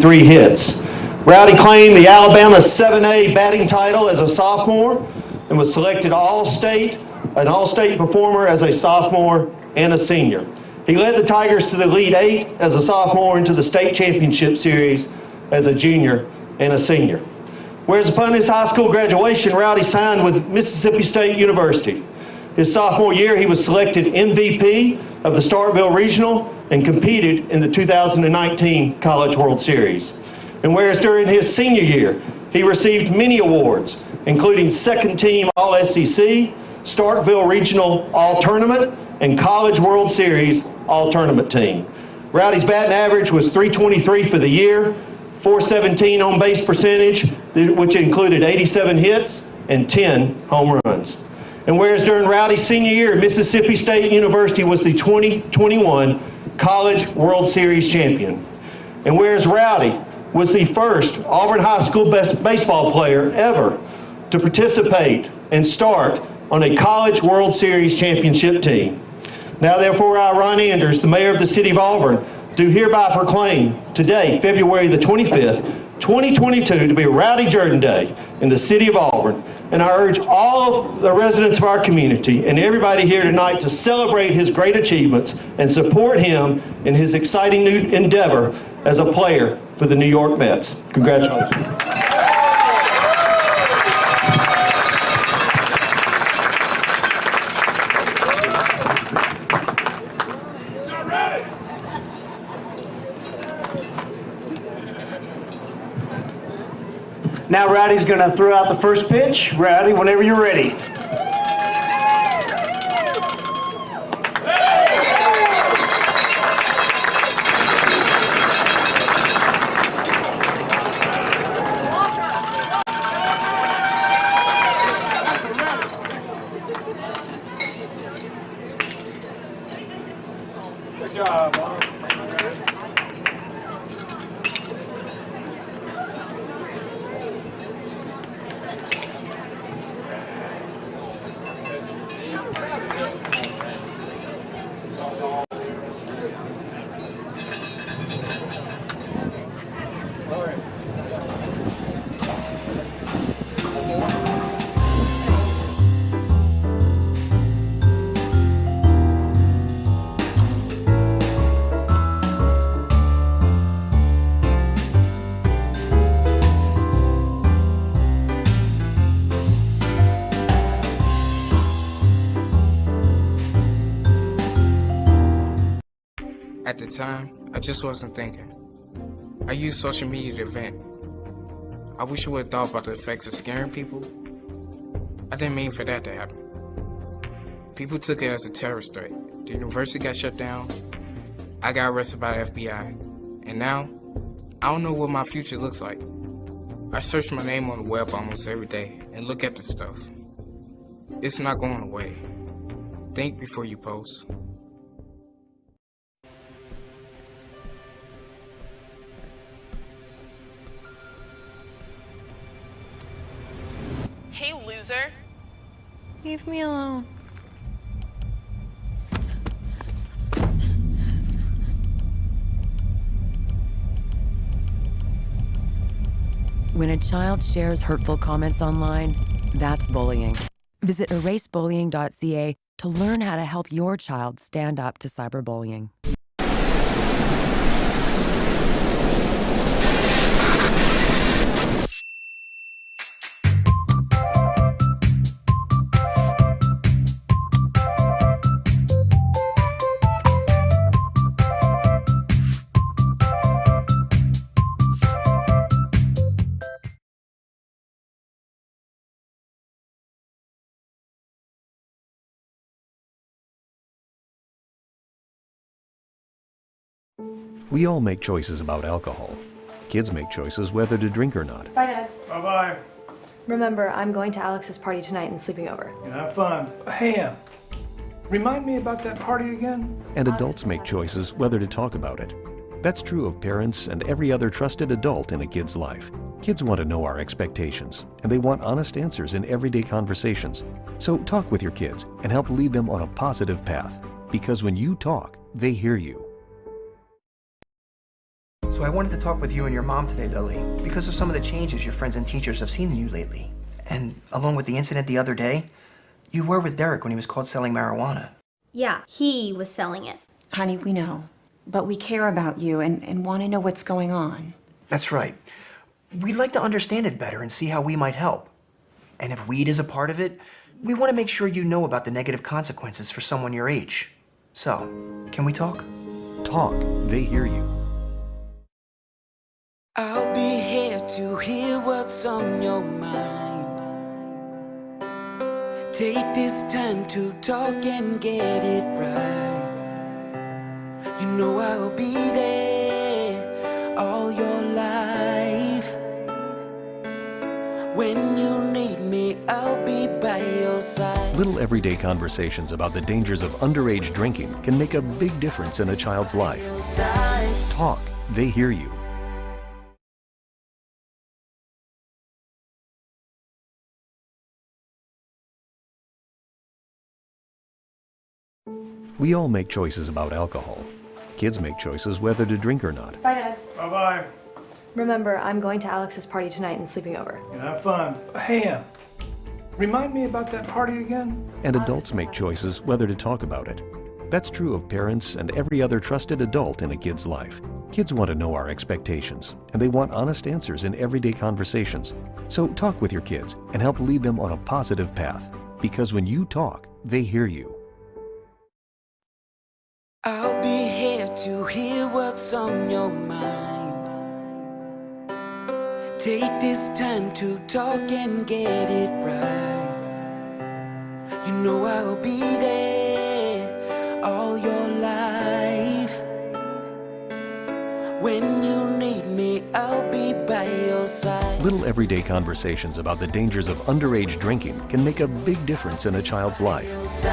3 hits. Rowdey claimed the Alabama 7A batting title as a sophomore and was selected an all-state performer as a sophomore and a senior. He led the Tigers to the Elite Eight as a sophomore and to the state championship series as a junior and a senior. Whereas upon his high school graduation, Rowdey signed with Mississippi State University. His sophomore year, he was selected MVP of the Starkville Regional and competed in the 2019 College World Series. And whereas during his senior year, he received many awards, including second team All-SEC, Starkville Regional All-Tournament, and College World Series All-Tournament team. Rowdey's batting average was .323 for the year, .417 on base percentage, which included 87 hits and 10 home runs. And whereas during Rowdey's senior year, Mississippi State University was the 2021 College World Series champion. And whereas Rowdey was the first Auburn High School baseball player ever to participate and start on a College World Series championship team. Now therefore I, Ron Anders, the mayor of the city of Auburn, do hereby proclaim today, February the 25th, 2022, to be Rowdey Jordan Day in the city of Auburn. And I urge all of the residents of our community and everybody here tonight to celebrate his great achievements and support him in his exciting new endeavor as a player for the New York Mets. Congratulations. Now Rowdey's going to throw out the first pitch. Rowdey, whenever you're ready. Good job, Bob. At the time, I just wasn't thinking. I used social media to vent. I wish I would have thought about the effects of scaring people. I didn't mean for that to happen. People took it as a terrorist threat. The university got shut down. I got arrested by the FBI. And now, I don't know what my future looks like. I search my name on the web almost every day and look at the stuff. It's not going away. Think before you post. Hey, loser. Leave me alone. When a child shares hurtful comments online, that's bullying. Visit erasebullying.ca to learn how to help your child stand up to cyberbullying. We all make choices about alcohol. Kids make choices whether to drink or not. Bye, Dad. Bye-bye. Remember, I'm going to Alex's party tonight and sleeping over. Have fun. Hey, remind me about that party again? And adults make choices whether to talk about it. That's true of parents and every other trusted adult in a kid's life. Kids want to know our expectations, and they want honest answers in everyday conversations. So talk with your kids and help lead them on a positive path. Because when you talk, they hear you. So So I wanted to talk with you and your mom today, Lily, because of some of the changes your friends and teachers have seen in you lately. And along with the incident the other day, you were with Derek when he was caught selling marijuana. Yeah, he was selling it. Honey, we know. But we care about you and want to know what's going on. That's right. We'd like to understand it better and see how we might help. And if weed is a part of it, we want to make sure you know about the negative consequences for someone your age. So, can we talk? Talk, they hear you. I'll be here to hear what's on your mind. Take this time to talk and get it right. You know I'll be there all your life. When you need me, I'll be by your side. Little everyday conversations about the dangers of underage drinking can make a big difference in a child's life. Talk, they hear you. We all make choices about alcohol. Kids make choices whether to drink or not. Bye, Dad. Bye-bye. Remember, I'm going to Alex's party tonight and sleeping over. Have fun. Hey, remind me about that party again? And adults make choices whether to talk about it. That's true of parents and every other trusted adult in a kid's life. Kids want to know our expectations, and they want honest answers in everyday conversations. So talk with your kids and help lead them on a positive path. Because when you talk, they hear you. I'll be here to hear what's on your mind. Take this time to talk and get it right. You know I'll be there all your life. When you need me, I'll be by your side. Little everyday conversations about the dangers of underage drinking can make a big difference in a child's life.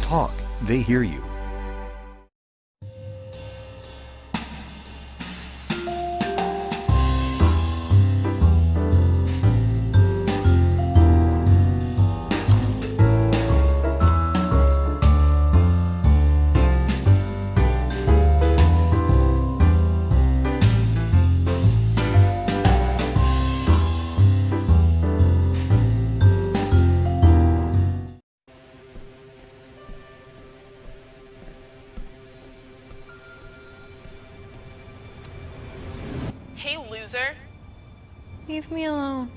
Talk, they hear you. Hey, loser. Leave me alone.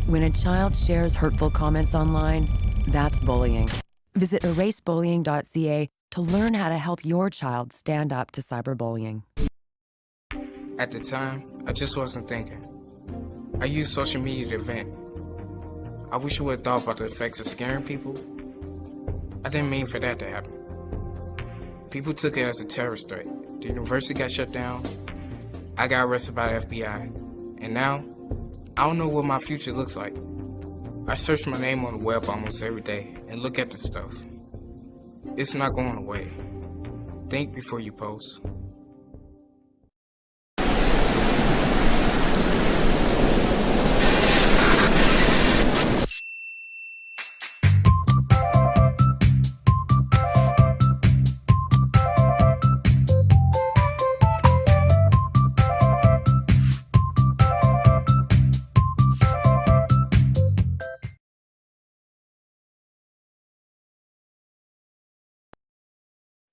When a child shares hurtful comments online, that's bullying. Visit erasebullying.ca to learn how to help your child stand up to cyberbullying. At the time, I just wasn't thinking. I used social media to vent. I wish I would have thought about the effects of scaring people. I didn't mean for that to happen. People took it as a terrorist threat. The university got shut down. I got arrested by the FBI. And now, I don't know what my future looks like. I search my name on the web almost every day and look at the stuff. It's not going away. Think before you post.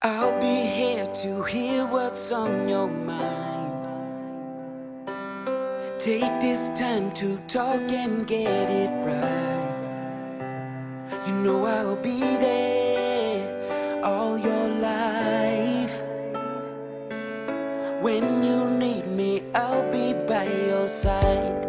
I'll be here to hear what's on your mind. Take this time to talk and get it right. You know I'll be there all your life. When you need me, I'll be by your side.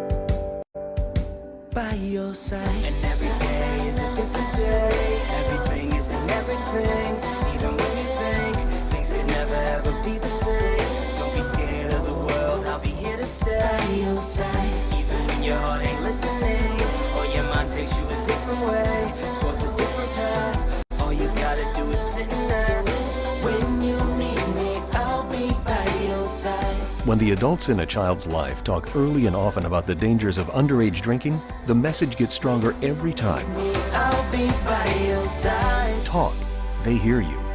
By your side. And every day is a different day. Everything is in everything. Even when you think things could never ever be the same. Don't be scared of the world, I'll be here to stay. By your side. Even when your heart ain't listening, or your mind takes you a different way, towards a different path. All you gotta do is sit and ask. When you need me, I'll be by your side. When When the adults in a child's life talk early and often about the dangers of underage drinking, the message gets stronger every time. I'll be by your side. Talk. They hear you.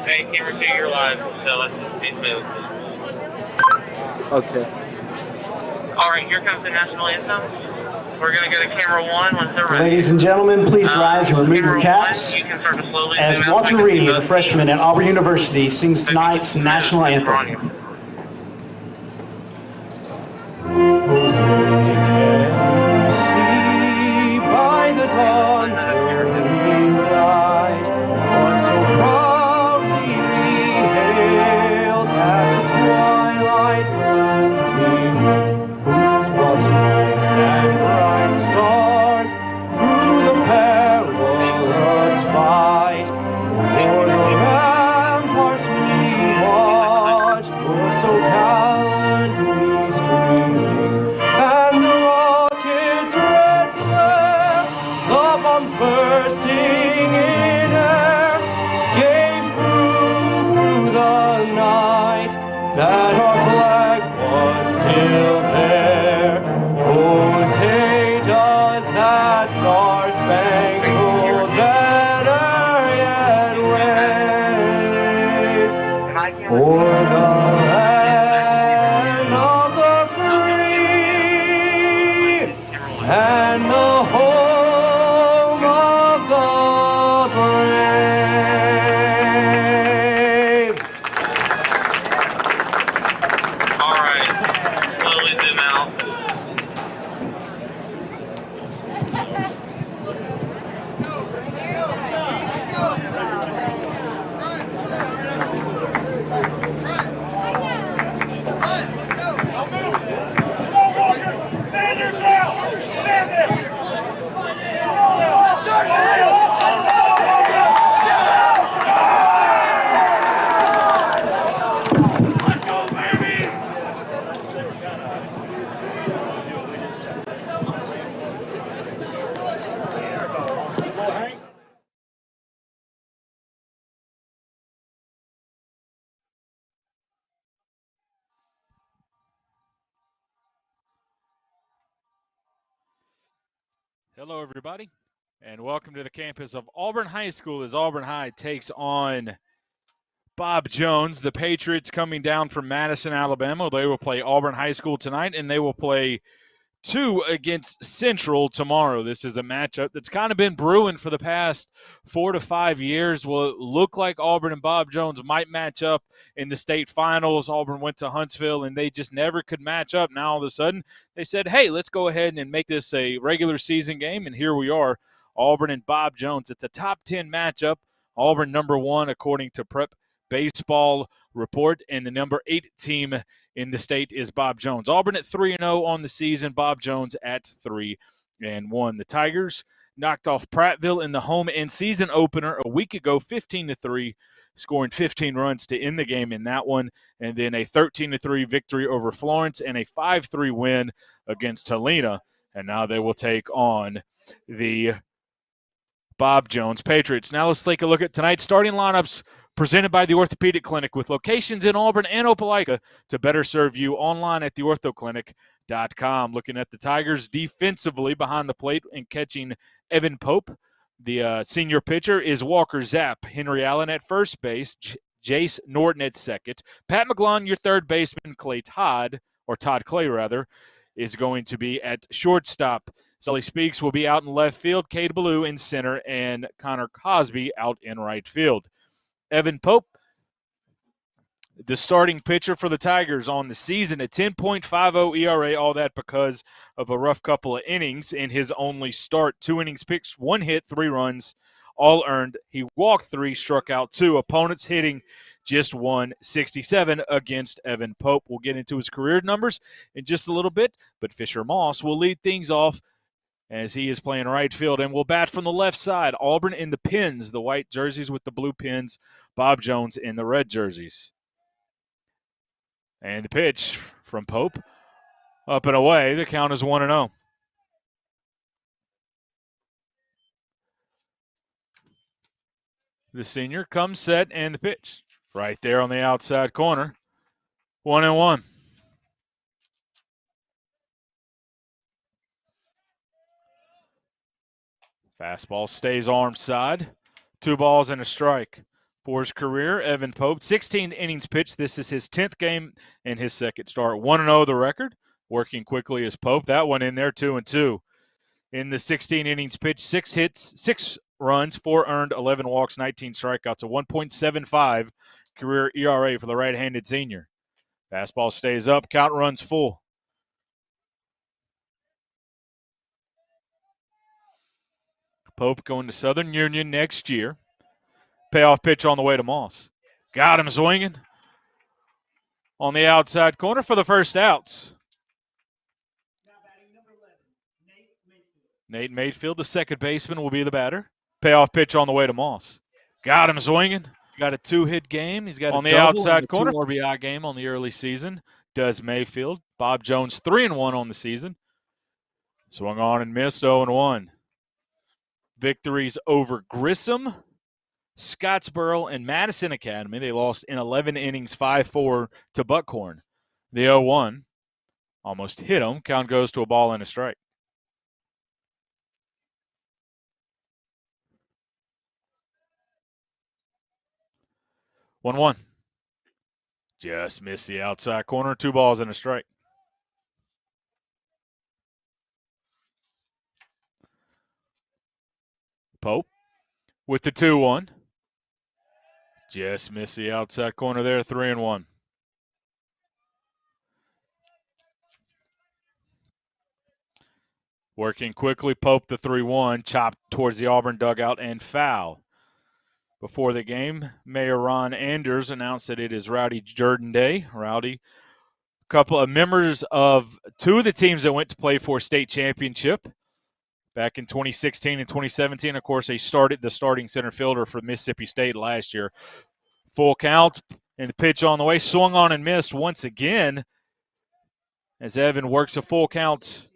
Hey, camera 2, you're live, so let's be smooth. Okay. Alright, here comes the national anthem. We're going to go to camera 1 once they're ready. Ladies and gentlemen, please rise and remove your caps You can start to slowly as zoom out Walter so I can see Reed, a both. freshman at Auburn University, sings tonight's national anthem. By the dawn's early light, once so proudly we hailed at the twilight's last gleaming, whose broad stripes and bright stars through the perilous fight, o'er the ramparts we watched. Hello, everybody, and welcome to the campus of Auburn High School as Auburn High takes on Bob Jones. The Patriots coming down from Madison, Alabama. They will play Auburn High School tonight, and they will play 2 against Central tomorrow. This is a matchup that's kind of been brewing for the past 4 to 5 years. Will it look like Auburn and Bob Jones might match up in the state finals? Auburn went to Huntsville, and they just never could match up. Now, all of a sudden, they said, hey, let's go ahead and make this a regular season game, and here we are, Auburn and Bob Jones. It's a top 10 matchup. Auburn number 1, according to Prep Baseball Report, and the number 8 team in the state is Bob Jones. Auburn at 3-0 on the season. Bob Jones at 3-1. The Tigers knocked off Prattville in the home and season opener a week ago, 15-3, scoring 15 runs to end the game in that one, and then a 13-3 victory over Florence and a 5-3 win against Helena. And now they will take on the Bob Jones Patriots. Now let's take a look at tonight's starting lineups presented by the Orthopedic Clinic, with locations in Auburn and Opelika to better serve you online at theorthoclinic.com. Looking at the Tigers defensively behind the plate and catching Evan Pope. The senior pitcher is Walker Zapp. Henry Allen at first base. Jace Norton at second. Pat McGlone, your third baseman. Todd Clay, is going to be at shortstop. Sully Speaks will be out in left field. Cade Ballou in center, and Connor Cosby out in right field. Evan Pope, the starting pitcher for the Tigers on the season, a 10.50 ERA, all that because of a rough couple of innings in his only start. 2 innings pitched, 1 hit, 3 runs, all earned. He walked 3, struck out 2. Opponents hitting just 167 against Evan Pope. We'll get into his career numbers in just a little bit, but Fisher Moss will lead things off as he is playing right field, and will bat from the left side. Auburn in the pins, the white jerseys with the blue pins. Bob Jones in the red jerseys. And the pitch from Pope, up and away. The count is 1-0. The senior comes set, and the pitch right there on the outside corner. 1-1. Fastball stays arm side. 2 balls and a strike. For his career, Evan Pope, 16 innings pitched. This is his 10th game and his second start. 1-0 the record. Working quickly as Pope. That one in there, 2-2. In the 16 innings pitched, 6 hits, 6 runs, 4 earned, 11 walks, 19 strikeouts. A 1.75 career ERA for the right-handed senior. Fastball stays up. Count runs full. Pope going to Southern Union next year. Payoff pitch on the way to Moss. Got him swinging on the outside corner for the first outs. Nate Mayfield, the second baseman, will be the batter. Payoff pitch on the way to Moss. Got him swinging. Got a 2-hit game. He's got on the outside corner. 2 RBI game on the early season. Does Mayfield. Bob Jones 3-1 on the season. Swung on and missed, 0-1. Victories over Grissom, Scottsboro, and Madison Academy. They lost in 11 innings, 5-4 to Buckhorn. The 0-1 almost hit him. Count goes to a ball and a strike. One. Just missed the outside corner. 2 balls and a strike. Pope with the 2-1. Just missed the outside corner there, 3-1. Working quickly, Pope the 3-1, chopped towards the Auburn dugout and foul. Before the game, Mayor Ron Anders announced that it is Rowdey Jordan Day. Rowdey, a couple of members of 2 of the teams that went to play for state championship back in 2016 and 2017. Of course, they started the starting center fielder for Mississippi State last year. Full count, and the pitch on the way. Swung on and missed once again as Evan works a full count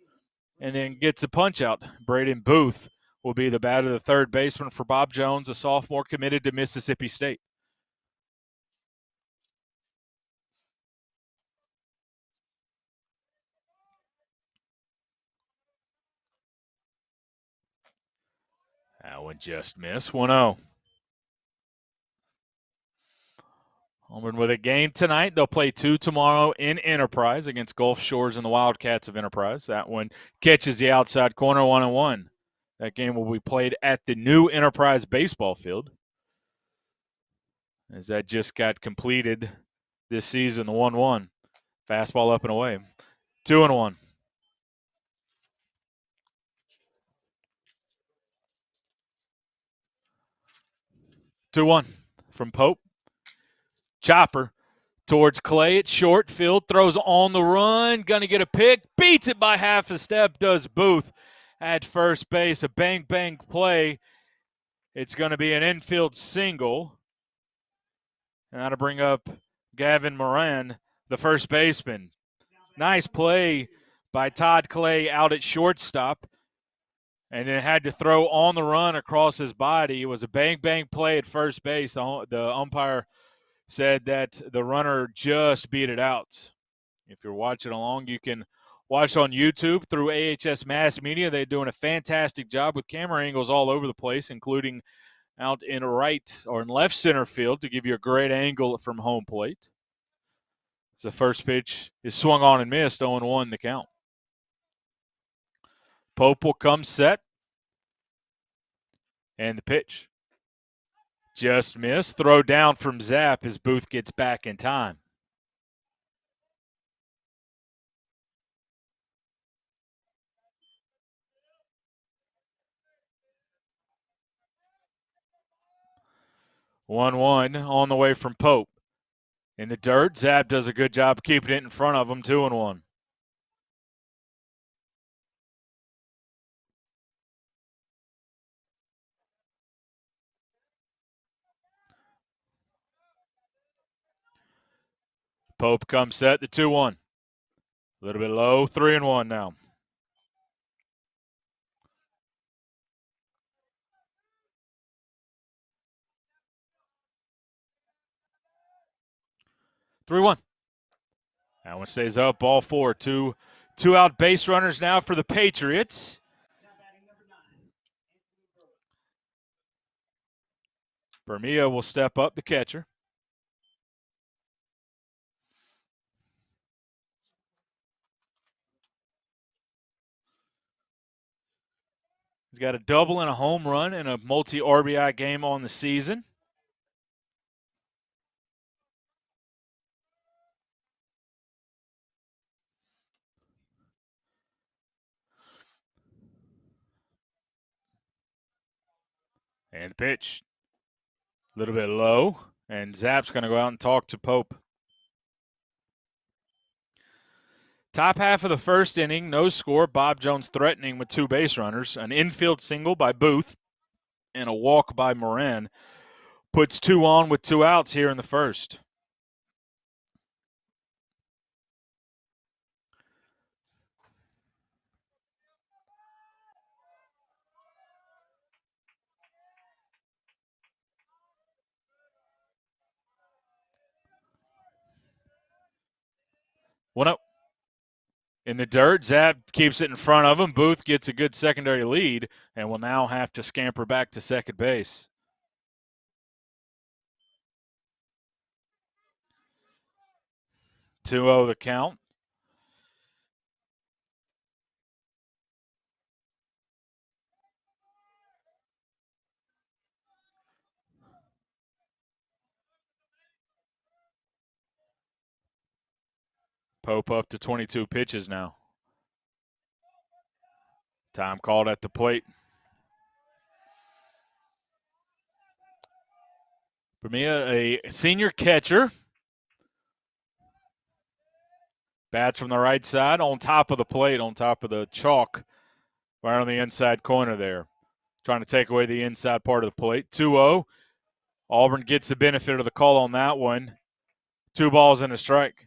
and then gets a punch out. Braden Booth will be the batter, the third baseman for Bob Jones, a sophomore committed to Mississippi State. That one just missed. 1-0. Auburn with a game tonight. They'll play 2 tomorrow in Enterprise against Gulf Shores and the Wildcats of Enterprise. That one catches the outside corner, 1-1. That game will be played at the new Enterprise baseball field, as that just got completed this season, the 1-1. Fastball up and away. 2-1. Two one from Pope. Chopper towards Clay at short field. Throws on the run. Gonna get a pick. Beats it by half a step. Does Booth at first base. A bang bang play. It's gonna be an infield single. And that'll bring up Gavin Moran, the first baseman. Nice play by Todd Clay out at shortstop. And then had to throw on the run across his body. It was a bang-bang play at first base. The umpire said that the runner just beat it out. If you're watching along, you can watch on YouTube through AHS Mass Media. They're doing a fantastic job with camera angles all over the place, including out in right or in left center field to give you a great angle from home plate. The first pitch is swung on and missed, 0-1 the count. Pope will come set. And the pitch. Just missed. Throw down from Zapp as Booth gets back in time. One on the way from Pope. In the dirt, Zapp does a good job keeping it in front of him, 2-1. Pope comes set, the 2-1. A little bit low, 3-1 now. That one stays up, ball 4. Two out base runners now for the Patriots. Bermia will step up, the catcher. He's got a double and a home run and a multi-RBI game on the season. And the pitch. A little bit low. And Zapp's going to go out and talk to Pope. Top half of the first inning, no score. Bob Jones threatening with 2 base runners. An infield single by Booth and a walk by Moran. Puts 2 on with 2 outs here in the first. One up. In the dirt, Zapp keeps it in front of him. Booth gets a good secondary lead and will now have to scamper back to second base. Two-0 the count. Pope up to 22 pitches now. Time called at the plate. Bermia, a senior catcher. Bats from the right side on top of the plate, on top of the chalk, right on the inside corner there. Trying to take away the inside part of the plate. 2-0. Auburn gets the benefit of the call on that one. 2 balls and a strike.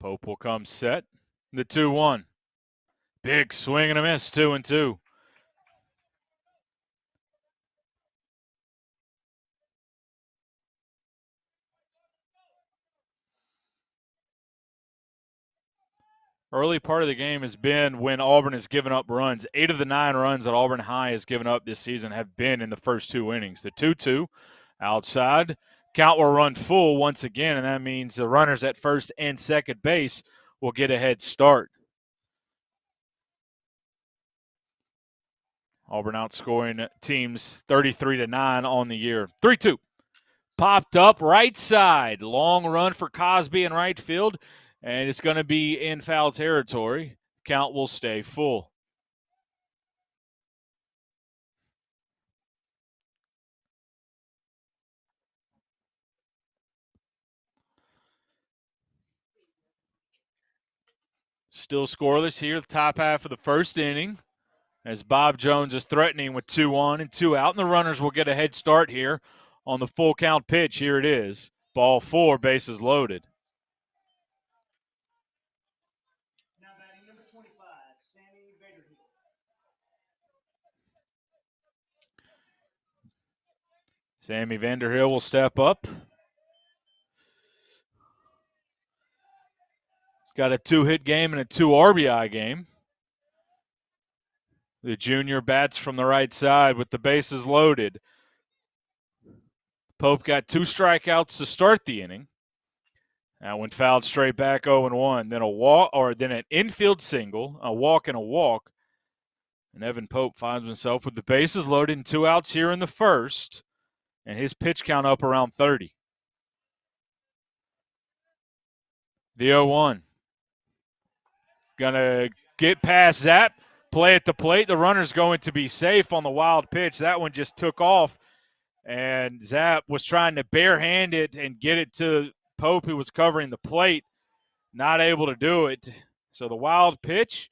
Pope will come set. The 2-1. Big swing and a miss, 2-2. early part of the game has been when Auburn has given up runs. 8 of the 9 runs that Auburn High has given up this season have been in the first 2 innings. The 2-2 outside. Count will run full once again, and that means the runners at first and second base will get a head start. Auburn outscoring teams 33-9 on the year. 3-2. Popped up right side. Long run for Cosby in right field, and it's going to be in foul territory. Count will stay full. Still scoreless here, the top half of the first inning, as Bob Jones is threatening with 2 on and 2 out, and the runners will get a head start here on the full count pitch. Here it is. Ball 4, bases loaded. Now batting number 25, Sammy Vanderhill. Sammy Vanderhill will step up. He's got a 2-hit game and a 2 RBI game. The junior bats from the right side with the bases loaded. Pope got 2 strikeouts to start the inning. That one fouled straight back 0-1. Then a walk, or then an infield single, a walk and a walk. And Evan Pope finds himself with the bases loaded and 2 outs here in the first. And his pitch count up around 30. The 0-1. Gonna get past Zapp. Play at the plate. The runner's going to be safe on the wild pitch. That one just took off, and Zapp was trying to barehand it and get it to Pope, who was covering the plate. Not able to do it. So the wild pitch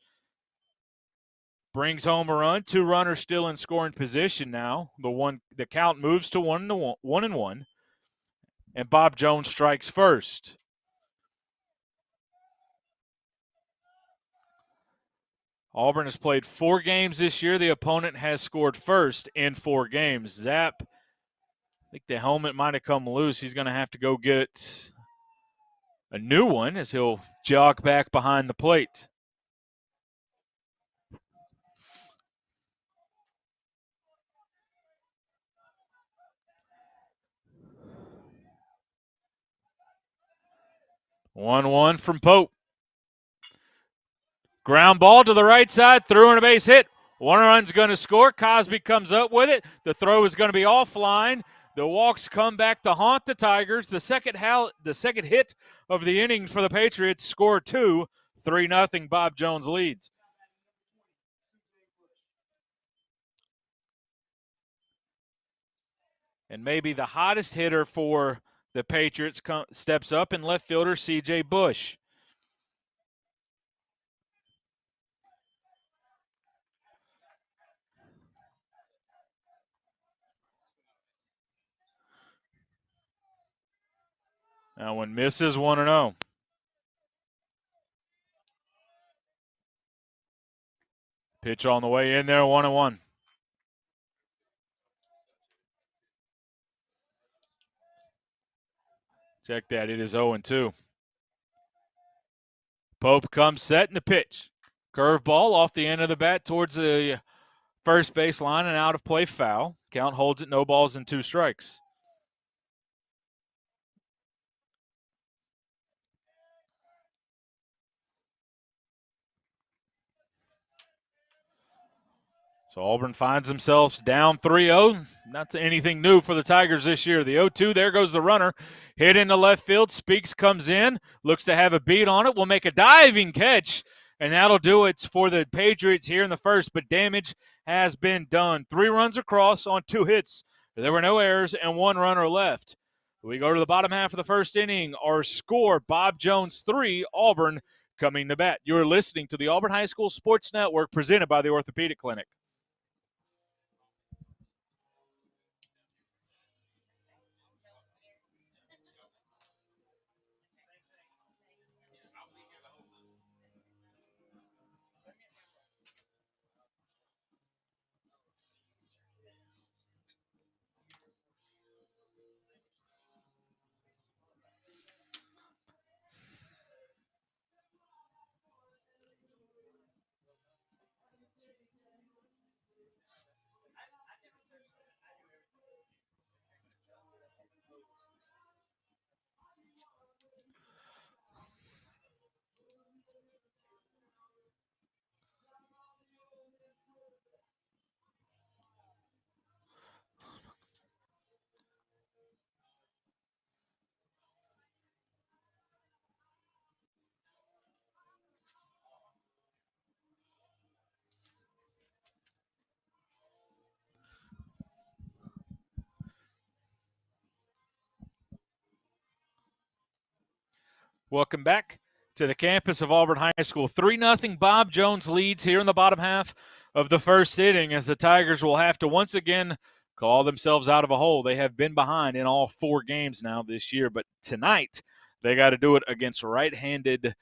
brings home a run. 2 runners still in scoring position now. The count moves to 1-1, and Bob Jones strikes first. Auburn has played 4 games this year. The opponent has scored first in 4 games. Zapp, I think the helmet might have come loose. He's going to have to go get a new one as he'll jog back behind the plate. One from Pope. Ground ball to the right side, through and a base hit. 1 run's going to score. Cosby comes up with it. The throw is going to be offline. The walks come back to haunt the Tigers. The second hit of the inning for the Patriots. Score 2, 3-0. Bob Jones leads. And maybe the hottest hitter for the Patriots steps up in left fielder C.J. Bush. That one misses 1-0. Pitch on the way in there, 1-1. Check that, it is 0-2. Pope comes set in the pitch. Curveball off the end of the bat towards the first base line and out of play, foul. Count holds it, no balls and 2 strikes. So Auburn finds themselves down 3-0. Not anything new for the Tigers this year. The 0-2, there goes the runner. Hit into left field. Speaks comes in, looks to have a beat on it. Will make a diving catch, and that'll do it for the Patriots here in the first. But damage has been done. 3 runs across on 2 hits. There were no errors and 1 runner left. We go to the bottom half of the first inning. Our score, Bob Jones 3, Auburn coming to bat. You're listening to the Auburn High School Sports Network presented by the Orthopedic Clinic. Welcome back to the campus of Auburn High School. 3-0 Bob Jones leads here in the bottom half of the first inning as the Tigers will have to once again call themselves out of a hole. They have been behind in all 4 games now this year, but tonight they got to do it against right-handed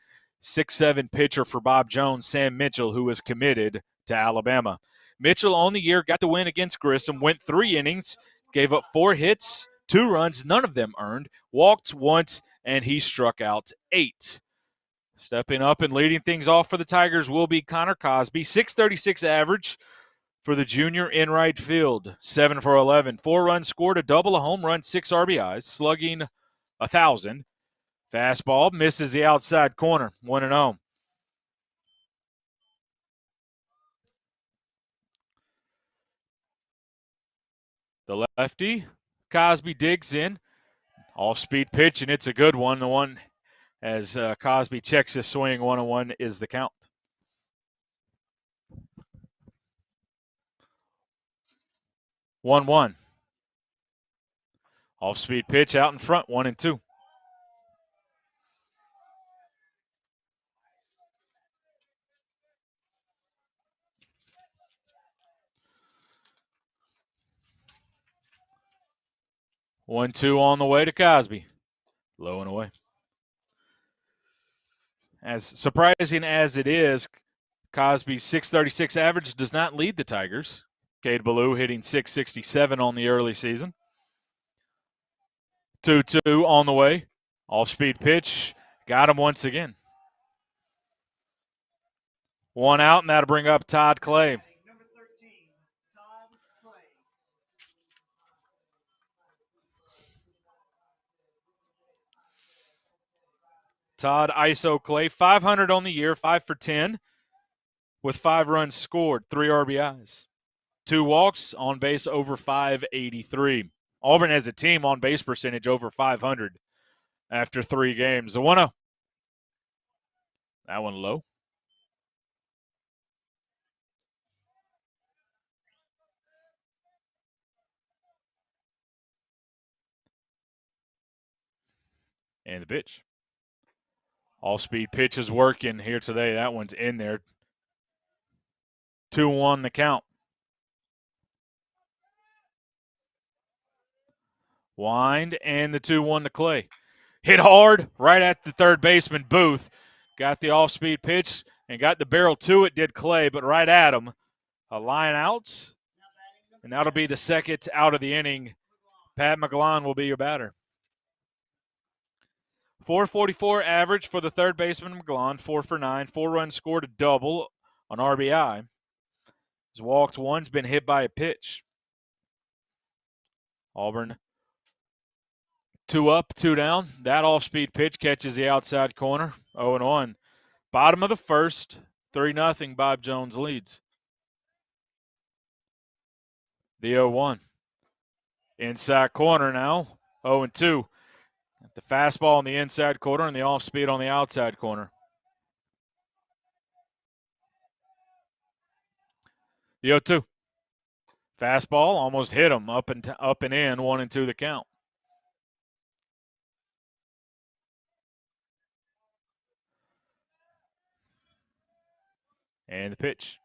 6'7" pitcher for Bob Jones, Sam Mitchell, who is committed to Alabama. Mitchell on the year got the win against Grissom, went 3 innings, gave up 4 hits, 2 runs, none of them earned, walked once, and he struck out 8. Stepping up and leading things off for the Tigers will be Connor Cosby, 636 average for the junior in right field, 7 for 11, 4 runs scored, a double, a home run, 6 RBIs, slugging 1,000. Fastball misses the outside corner, 1-0. The lefty, Cosby digs in, off-speed pitch, and it's a good one. The one as Cosby checks his swing, 1-1 is the count. One. Off-speed pitch out in front, 1-2. One, 2 on the way to Cosby. Low and away. As surprising as it is, Cosby's 636 average does not lead the Tigers. Cade Ballou hitting 667 on the early season. 2-2 on the way. Off-speed pitch. Got him once again. 1 out, and that'll bring up Todd Clay. Todd ISO Clay, 500 on the year, 5 for 10, with 5 runs scored, 3 RBIs. 2 walks, on base over 583. Auburn has a team on base percentage over 500 after 3 games. The 1-0. That one low. And the pitch. All-speed pitch is working here today. That one's in there. 2-1 the count. Wind and the 2-1 to Clay. Hit hard right at the third baseman, Booth. Got the off-speed pitch and got the barrel to it, did Clay, but right at him. A line out, and that'll be the second out of the inning. Pat McGlon will be your batter. 444 average for the third baseman, McGlon, 4 for 9, 4 runs scored, a double on RBI. He's walked once, been hit by a pitch. Auburn 2 up, 2 down. That off-speed pitch catches the outside corner, 0-1. Bottom of the first, 3-0, Bob Jones leads. The 0-1. Inside corner now, 0-2. The fastball on the inside corner and the off-speed on the outside corner. The 0-2. Fastball almost hit him, up and in, 1-2 the count. And the pitch.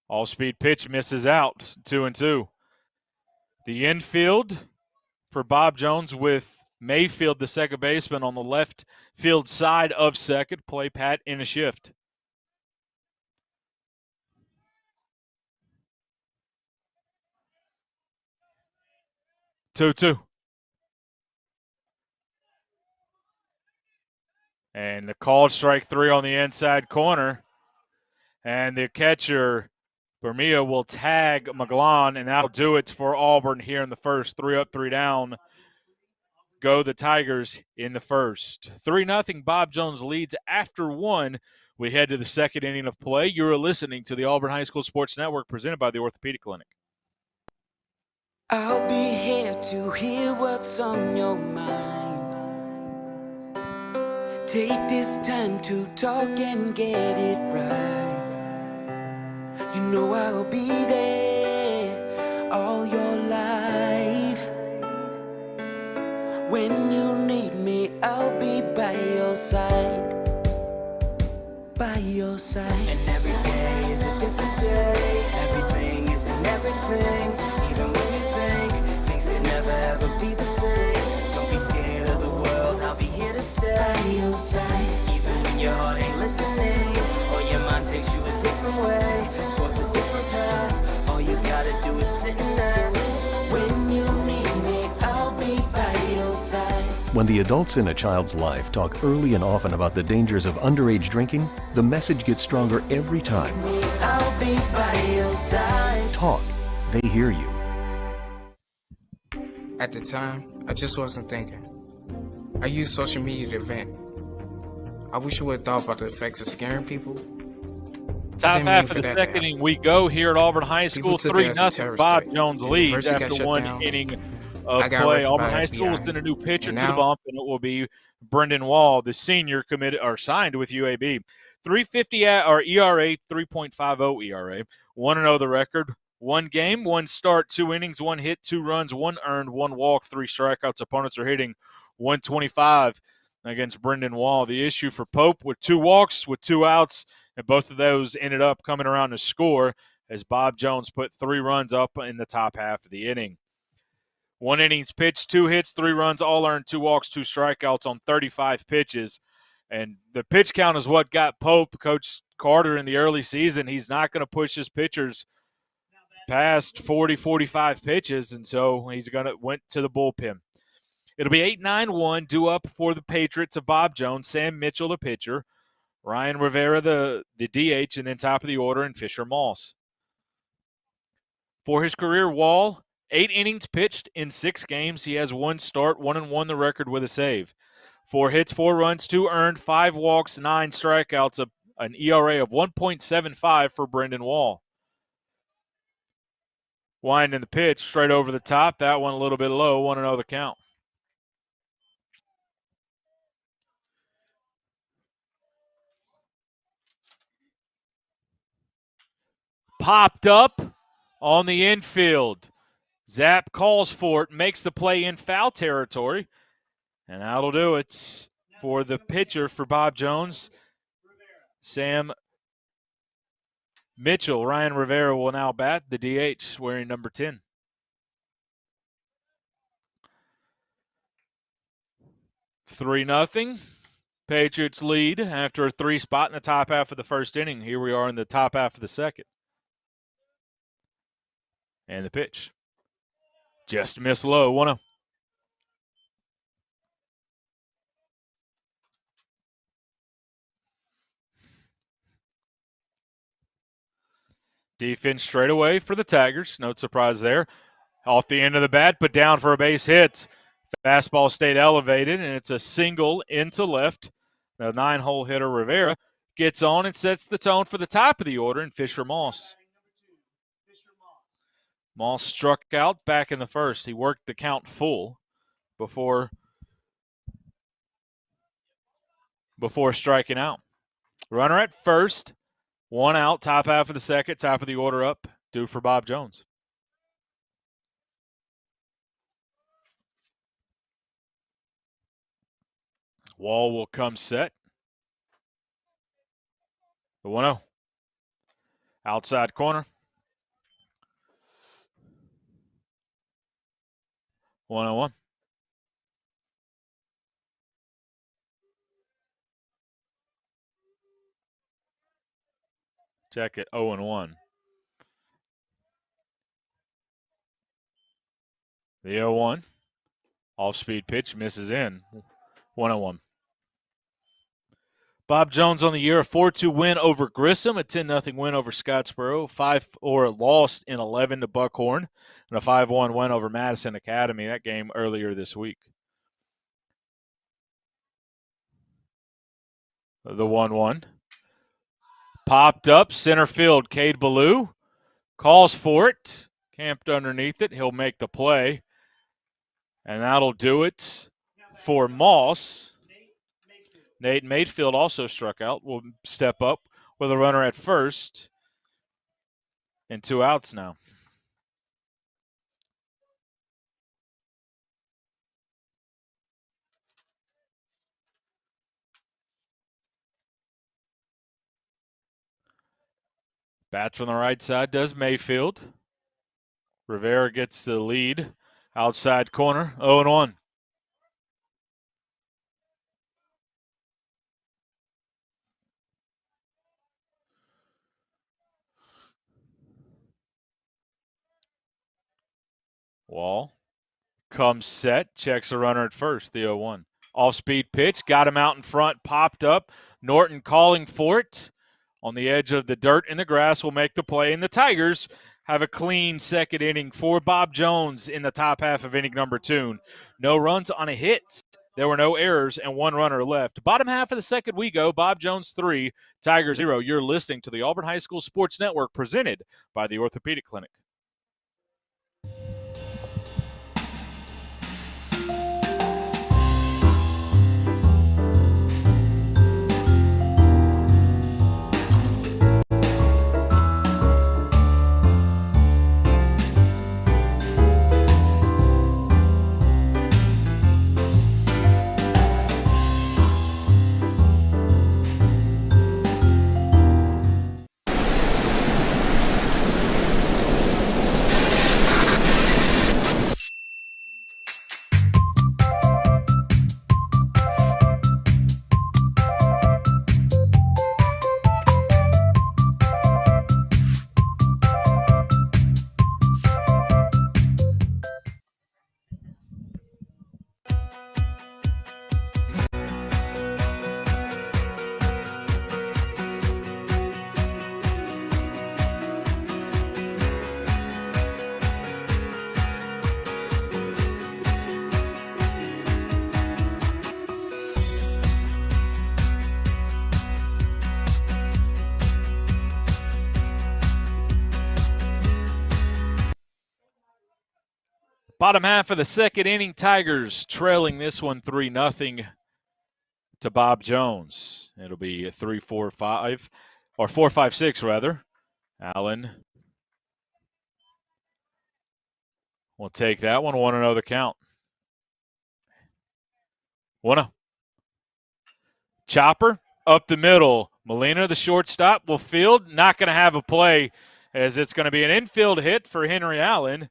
All-speed pitch misses out, 2-2. The infield for Bob Jones with Mayfield, the second baseman, on the left field side of second. Play Pat in a shift. Two. And the called strike 3 on the inside corner. And the catcher, Bermia, will tag McGlon, and that'll do it for Auburn here in the first. 3 up, 3 down. Go the Tigers in the first. 3-0, Bob Jones leads after 1. We head to the second inning of play. You're listening to the Auburn High School Sports Network presented by the Orthopedic Clinic. I'll be here to hear what's on your mind. Take this time to talk and get it right. You know I'll be there all your life. When you need me, I'll be by your side. By your side. And every day is a different day. Everything isn't everything. Even when you think things could never ever be the same. Don't be scared of the world, I'll be here to stay. By your side. Even when your heart ain't listening, or your mind takes you a different way, towards a different path. All you gotta do is sit and ask. When you need me, I'll be by your side. When the adults in a child's life talk early and often about the dangers of underage drinking, the message gets stronger every time. I'll be by your side. Talk. They hear you. At the time, I just wasn't thinking. I used social media to vent. I wish I would have thought about the effects of scaring people. Top half of the second inning we go here at Auburn High School. 3-0. Bob Jones leads after one inning of play. Auburn High School will send a new pitcher to the bump, and it will be Brendan Wall, the senior, committed or signed with UAB. 3.50 or ERA, 3.50 ERA. 1-0 the record. One game, one start, 2 innings, 1 hit, 2 runs, 1 earned, 1 walk, 3 strikeouts. Opponents are hitting 125 against Brendan Wall. The issue for Pope with 2 walks, with 2 outs, and both of those ended up coming around to score as Bob Jones put 3 runs up in the top half of the inning. 1 innings pitched, 2 hits, 3 runs, all earned, 2 walks, 2 strikeouts on 35 pitches. And the pitch count is what got Pope, Coach Carter, in the early season. He's not going to push his pitchers past 40, 45 pitches, and so he's went to the bullpen. It'll be 8-9-1 due up for the Patriots of Bob Jones, Sam Mitchell, the pitcher, Ryan Rivera, the DH, and then top of the order, and Fisher Moss. For his career, Wall, 8 innings pitched in 6 games. He has 1 start, 1-1 the record with a save. 4 hits, 4 runs, 2 earned, 5 walks, 9 strikeouts, an ERA of 1.75 for Brendan Wall. Winding the pitch straight over the top. That one a little bit low. 1-0 the count. Popped up on the infield. Zapp calls for it, makes the play in foul territory, and that'll do it for the pitcher for Bob Jones, Sam Mitchell. Ryan Rivera will now bat, the DH, wearing number 10. Three 0. Patriots lead after a 3 spot in the top half of the first inning. Here we are in the top half of the second. And the pitch. Just missed low, 1-0. Defense straight away for the Tigers. No surprise there. Off the end of the bat, but down for a base hit. Fastball stayed elevated, and it's a single into left. The 9-hole hitter, Rivera, gets on and sets the tone for the top of the order, and Fisher Moss. Moss struck out back in the first. He worked the count full before striking out. Runner at first, 1 out, top half of the second, top of the order up, due for Bob Jones. Wall will come set. The 1-0. Outside corner. 1-0-1. Check it, 0-1. The 0-1. Off-speed pitch misses in. 1-0-1. Bob Jones on the year, a 4-2 win over Grissom, a 10-0 win over Scottsboro, 5-4 lost in 11 to Buckhorn, and a 5-1 win over Madison Academy, that game earlier this week. The 1-1. Popped up, center field, Cade Ballou calls for it, camped underneath it. He'll make the play, and that'll do it for Moss. Nate Mayfield also struck out. Will step up with a runner at first and 2 outs now. Bats from the right side does Mayfield. Rivera gets the lead. Outside corner, 0-1. Wall comes set, checks a runner at first, the 0-1. Off-speed pitch, got him out in front, popped up. Norton calling for it. On the edge of the dirt and the grass will make the play, and the Tigers have a clean second inning for Bob Jones in the top half of inning number 2. No runs on a hit. There were no errors and 1 runner left. Bottom half of the second we go. Bob Jones 3, Tigers 0. You're listening to the Auburn High School Sports Network presented by the Orthopedic Clinic. Bottom half of the second inning, Tigers trailing this one 3-0 to Bob Jones. It'll be 3-4-5, or 4-5-6 rather. Allen will take that one. 1-0 the count. 1-0. Chopper up the middle. Molina, the shortstop, will field. Not going to have a play, as it's going to be an infield hit for Henry Allen.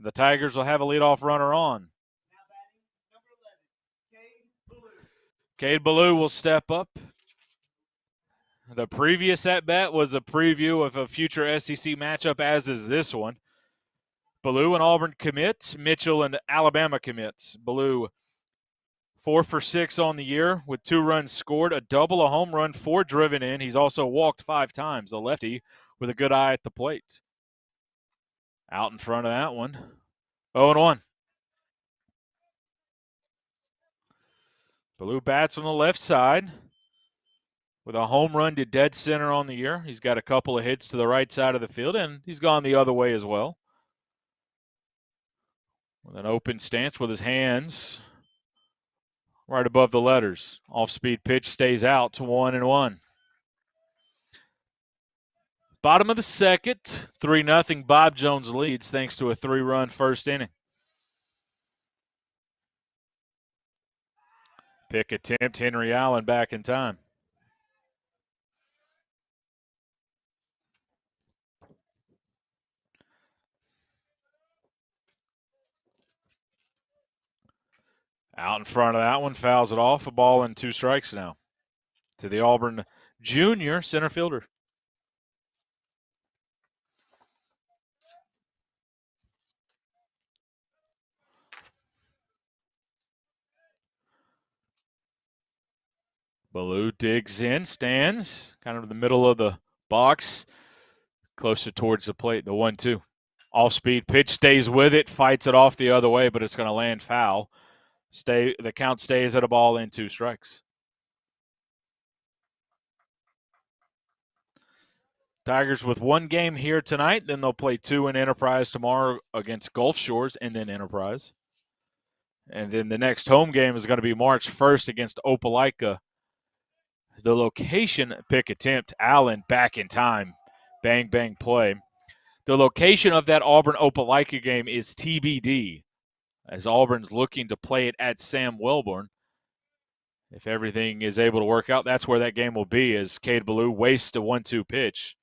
The Tigers will have a leadoff runner on. Cade Ballou will step up. The previous at-bat was a preview of a future SEC matchup, as is this one. Ballou and Auburn commit. Mitchell and Alabama commits. Ballou 4 for 6 on the year with 2 runs scored, a double, a home run, 4 driven in. He's also walked 5 times, a lefty with a good eye at the plate. Out in front of that one. 0-1. Ballou bats from the left side with a home run to dead center on the year. He's got a couple of hits to the right side of the field, and he's gone the other way as well. With an open stance with his hands right above the letters. Off-speed pitch stays out to 1-1. Bottom of the second, 3-0 Bob Jones leads thanks to a 3-run first inning. Pick attempt, Henry Allen back in time. Out in front of that one, fouls it off. A ball and 2 strikes now to the Auburn junior center fielder. Ballou digs in, stands kind of in the middle of the box, closer towards the plate, the 1-2. Off-speed pitch, stays with it, fights it off the other way, but it's going to land foul. The count stays at a ball and 2 strikes. Tigers with 1 game here tonight, then they'll play 2 in Enterprise tomorrow against Gulf Shores and then Enterprise. And then the next home game is going to be March 1st against Opelika. The location, pick attempt, Allen back in time. Bang, bang play. The location of that Auburn-Opelika game is TBD, as Auburn's looking to play it at Sam Wellborn. If everything is able to work out, that's where that game will be, as Cade Ballou wastes a 1-2 pitch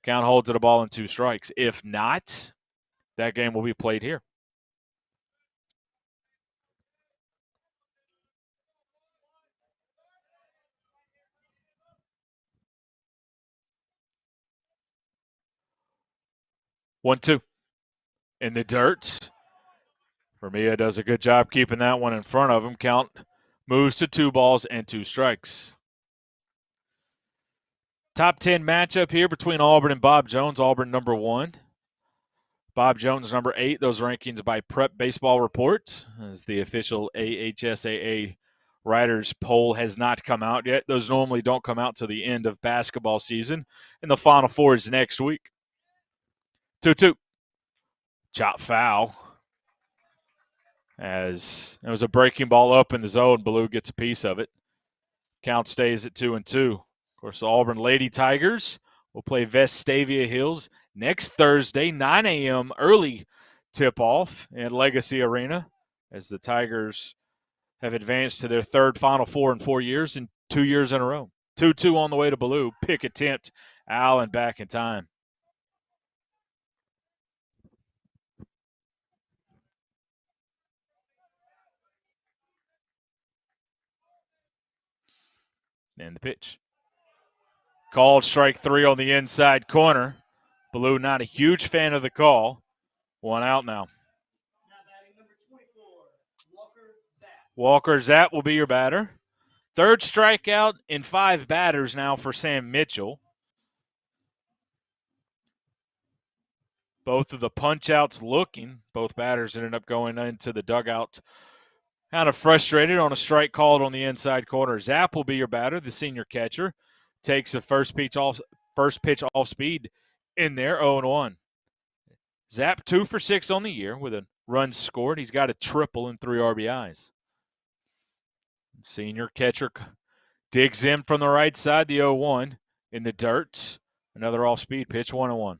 Count holds it a ball and 2 strikes. If not, that game will be played here. One, two. In the dirt. Vermilla does a good job keeping that one in front of him. Count moves to 2 balls and 2 strikes. Top 10 matchup here between Auburn and Bob Jones. Auburn number 1. Bob Jones number 8. Those rankings by Prep Baseball Report, as the official AHSAA Writers poll has not come out yet. Those normally don't come out till the end of basketball season, and the Final Four is next week. 2-2. Chop foul. As it was a breaking ball up in the zone, Ballou gets a piece of it. Count stays at 2-2. Of course, the Auburn Lady Tigers will play Vestavia Hills next Thursday, 9 a.m. early tip-off at Legacy Arena, as the Tigers have advanced to their 3rd Final Four in 4 years and 2 years in a row. 2-2 on the way to Ballou. Pick attempt. Allen back in time. And the pitch. Called strike 3 on the inside corner. Ballou not a huge fan of the call. 1 out now. Walker Zapp will be your batter. 3rd strikeout in 5 batters now for Sam Mitchell. Both of the punch-outs looking. Both batters ended up going into the dugout kind of frustrated on a strike called on the inside corner. Zapp will be your batter, the senior catcher. Takes the first pitch off speed in there, 0-1. Zapp 2 for 6 on the year with a run scored. He's got a triple and 3 RBIs. Senior catcher digs in from the right side, the 0-1 in the dirt. Another off-speed pitch, 1-1.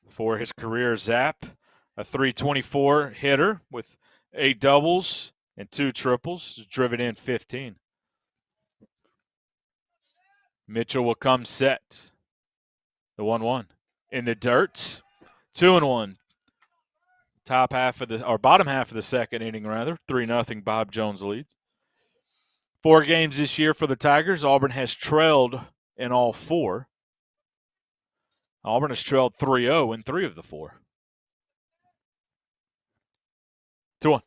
For his career, Zapp, a .324 hitter with 8 doubles and 2 triples, driven in 15. Mitchell will come set. The 1-1 in the dirt, 2-1. Bottom half of the 2nd inning, rather. 3-0 Bob Jones leads. 4 games this year for the Tigers. Auburn has trailed in all 4. Auburn has trailed 3-0 in 3 of the 4. 2-1.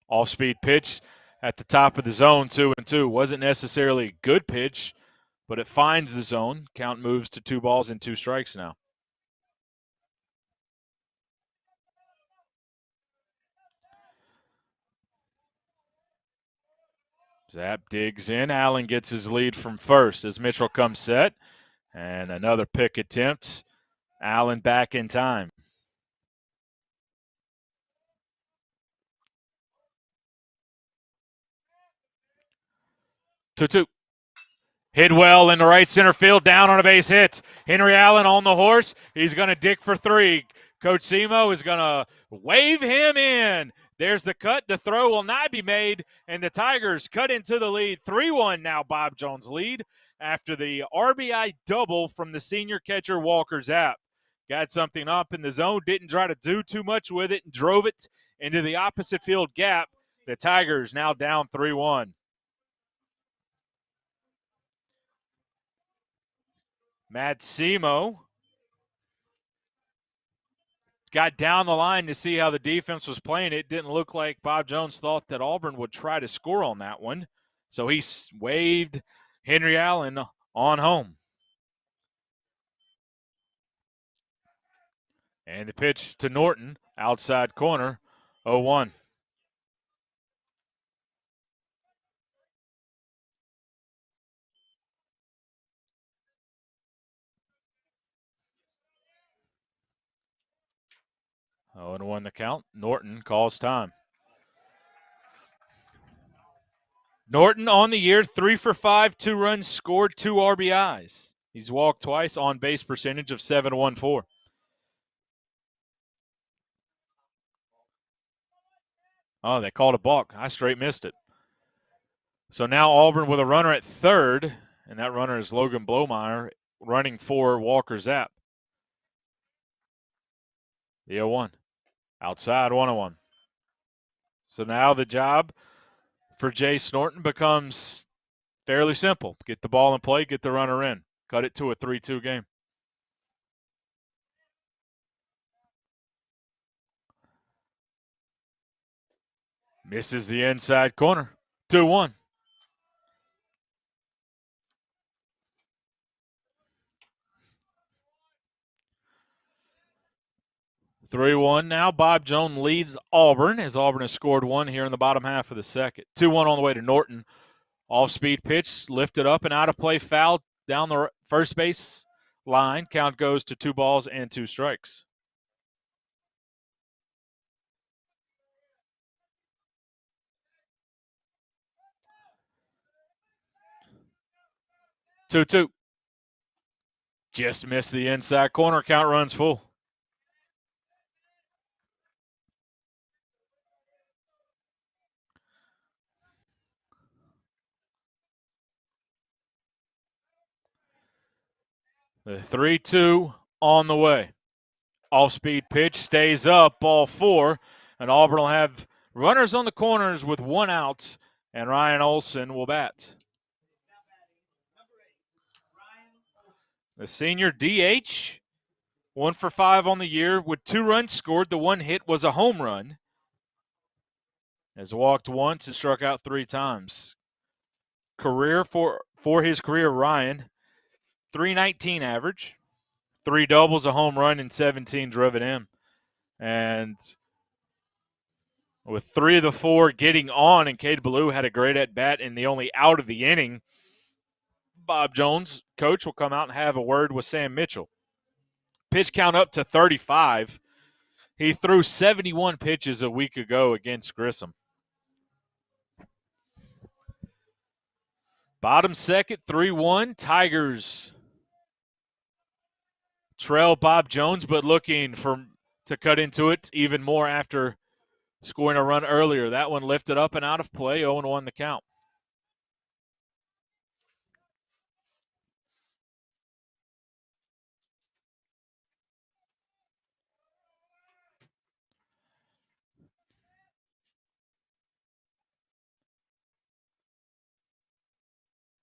Off-speed pitch at the top of the zone, 2-2. Wasn't necessarily a good pitch, but it finds the zone. Count moves to 2 balls and 2 strikes now. Zapp digs in. Allen gets his lead from first as Mitchell comes set. And another pick attempt. Allen back in time. Two. Hit well in the right center field, down on a base hit. Henry Allen on the horse. He's going to dig for 3. Coach Simo is going to wave him in. There's the cut. The throw will not be made, and the Tigers cut into the lead. 3-1 now, Bob Jones lead after the RBI double from the senior catcher Walker Zapp. Got something up in the zone, didn't try to do too much with it, and drove it into the opposite field gap. The Tigers now down 3-1. Matt Simo got down the line to see how the defense was playing. It didn't look like Bob Jones thought that Auburn would try to score on that one. So he waved Henry Allen on home. And the pitch to Norton, outside corner, 0-1. Oh, and 1 the count. Norton calls time. Norton on the year, 3 for 5, 2 runs scored, 2 RBIs. He's walked twice, on base percentage of .714. Oh, they called a balk. I straight missed it. So now Auburn with a runner at third and that runner is Logan Blomeyer running for Walker Zapp. The 0-1. Outside, 1-1. So now the job for Jay Snorton becomes fairly simple. Get the ball in play, get the runner in. Cut it to a 3-2 game. Misses the inside corner. 2-1. (3-1) now. Bob Jones leads Auburn as Auburn has scored one here in the bottom half of the second. 2-1 on the way to Norton. Off-speed pitch, lifted up and out of play, foul down the first base line. Count goes to 2 balls and 2 strikes. Two. Just missed the inside corner. Count runs full. The 3-2 on the way. Off-speed pitch stays up, ball 4, and Auburn will have runners on the corners with 1 out, and Ryan Olson will bat. The senior DH, 1 for 5 on the year with 2 runs scored. The 1 hit was a home run. Has walked once and struck out 3 times. Career for his career, Ryan, .319 average, 3 doubles, a home run, and 17 driven in. And with 3 of the 4 getting on, and Cade Ballou had a great at-bat in the only out of the inning, Bob Jones, coach, will come out and have a word with Sam Mitchell. Pitch count up to 35. He threw 71 pitches a week ago against Grissom. Bottom second, 3-1. Tigers trail Bob Jones, but looking to cut into it even more after scoring a run earlier. That one lifted up and out of play, 0-1 the count.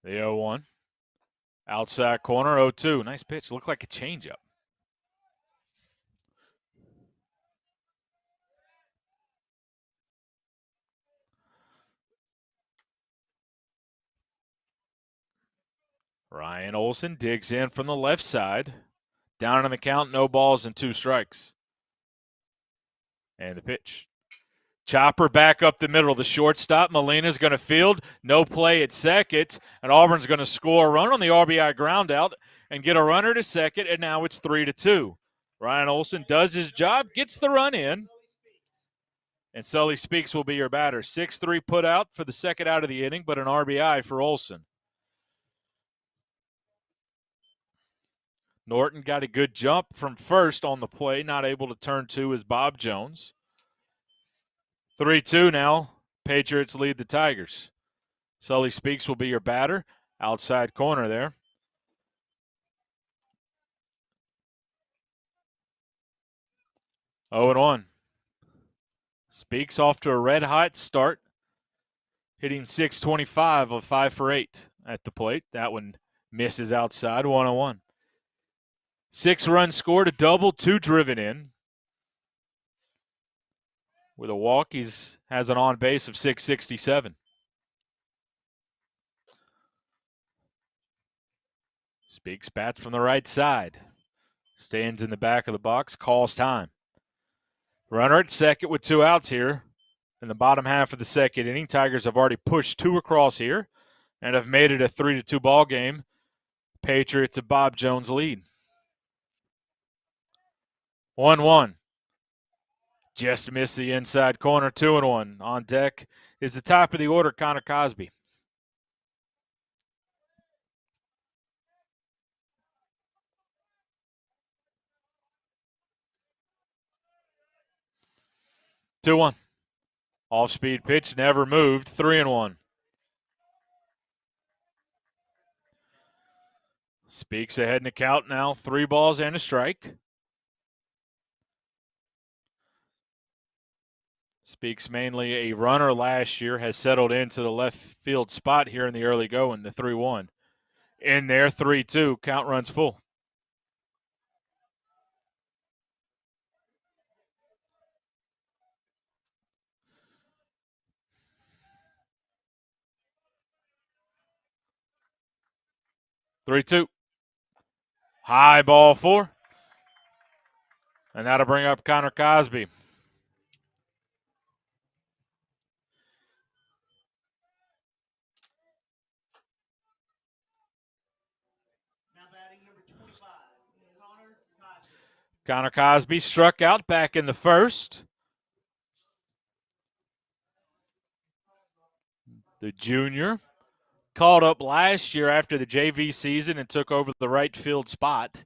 The 0-1. Outside corner, 0-2. Nice pitch. Looked like a changeup. Ryan Olson digs in from the left side. Down on the count, no balls and 2 strikes. And the pitch. Chopper back up the middle. The shortstop, Molina's going to field. No play at second. And Auburn's going to score a run on the RBI ground out and get a runner to second. And now it's 3-2. Ryan Olson does his job, gets the run in. And Sully Speaks will be your batter. 6-3 put out for the second out of the inning, but an RBI for Olson. Norton got a good jump from first on the play. Not able to turn 2 is Bob Jones. 3-2 now. Patriots lead the Tigers. Sully Speaks will be your batter. Outside corner there. Oh and 1. Speaks off to a red-hot start. Hitting .625 of 5 for 8 at the plate. That one misses outside, 1-1. 6 runs scored, a double, 2 driven in. With a walk, he has an on base of .667. Speaks bats from the right side. Stands in the back of the box, calls time. Runner at second with 2 outs here in the bottom half of the second inning. Tigers have already pushed 2 across here and have made it a 3-2 ball game. Patriots of Bob Jones lead. 1-1. Just missed the inside corner, 2-1. On deck is the top of the order, Connor Cosby. (2-1). Off-speed pitch, never moved, 3-1. Speaks ahead in the count now, 3 balls and a strike. Speaks mainly a runner last year, has settled into the left field spot here in the early going, the 3-1. In there, 3-2, count runs full. Three-two. High ball 4. And that'll bring up Connor Cosby. Connor Cosby struck out back in the first. The junior called up last year after the JV season and took over the right field spot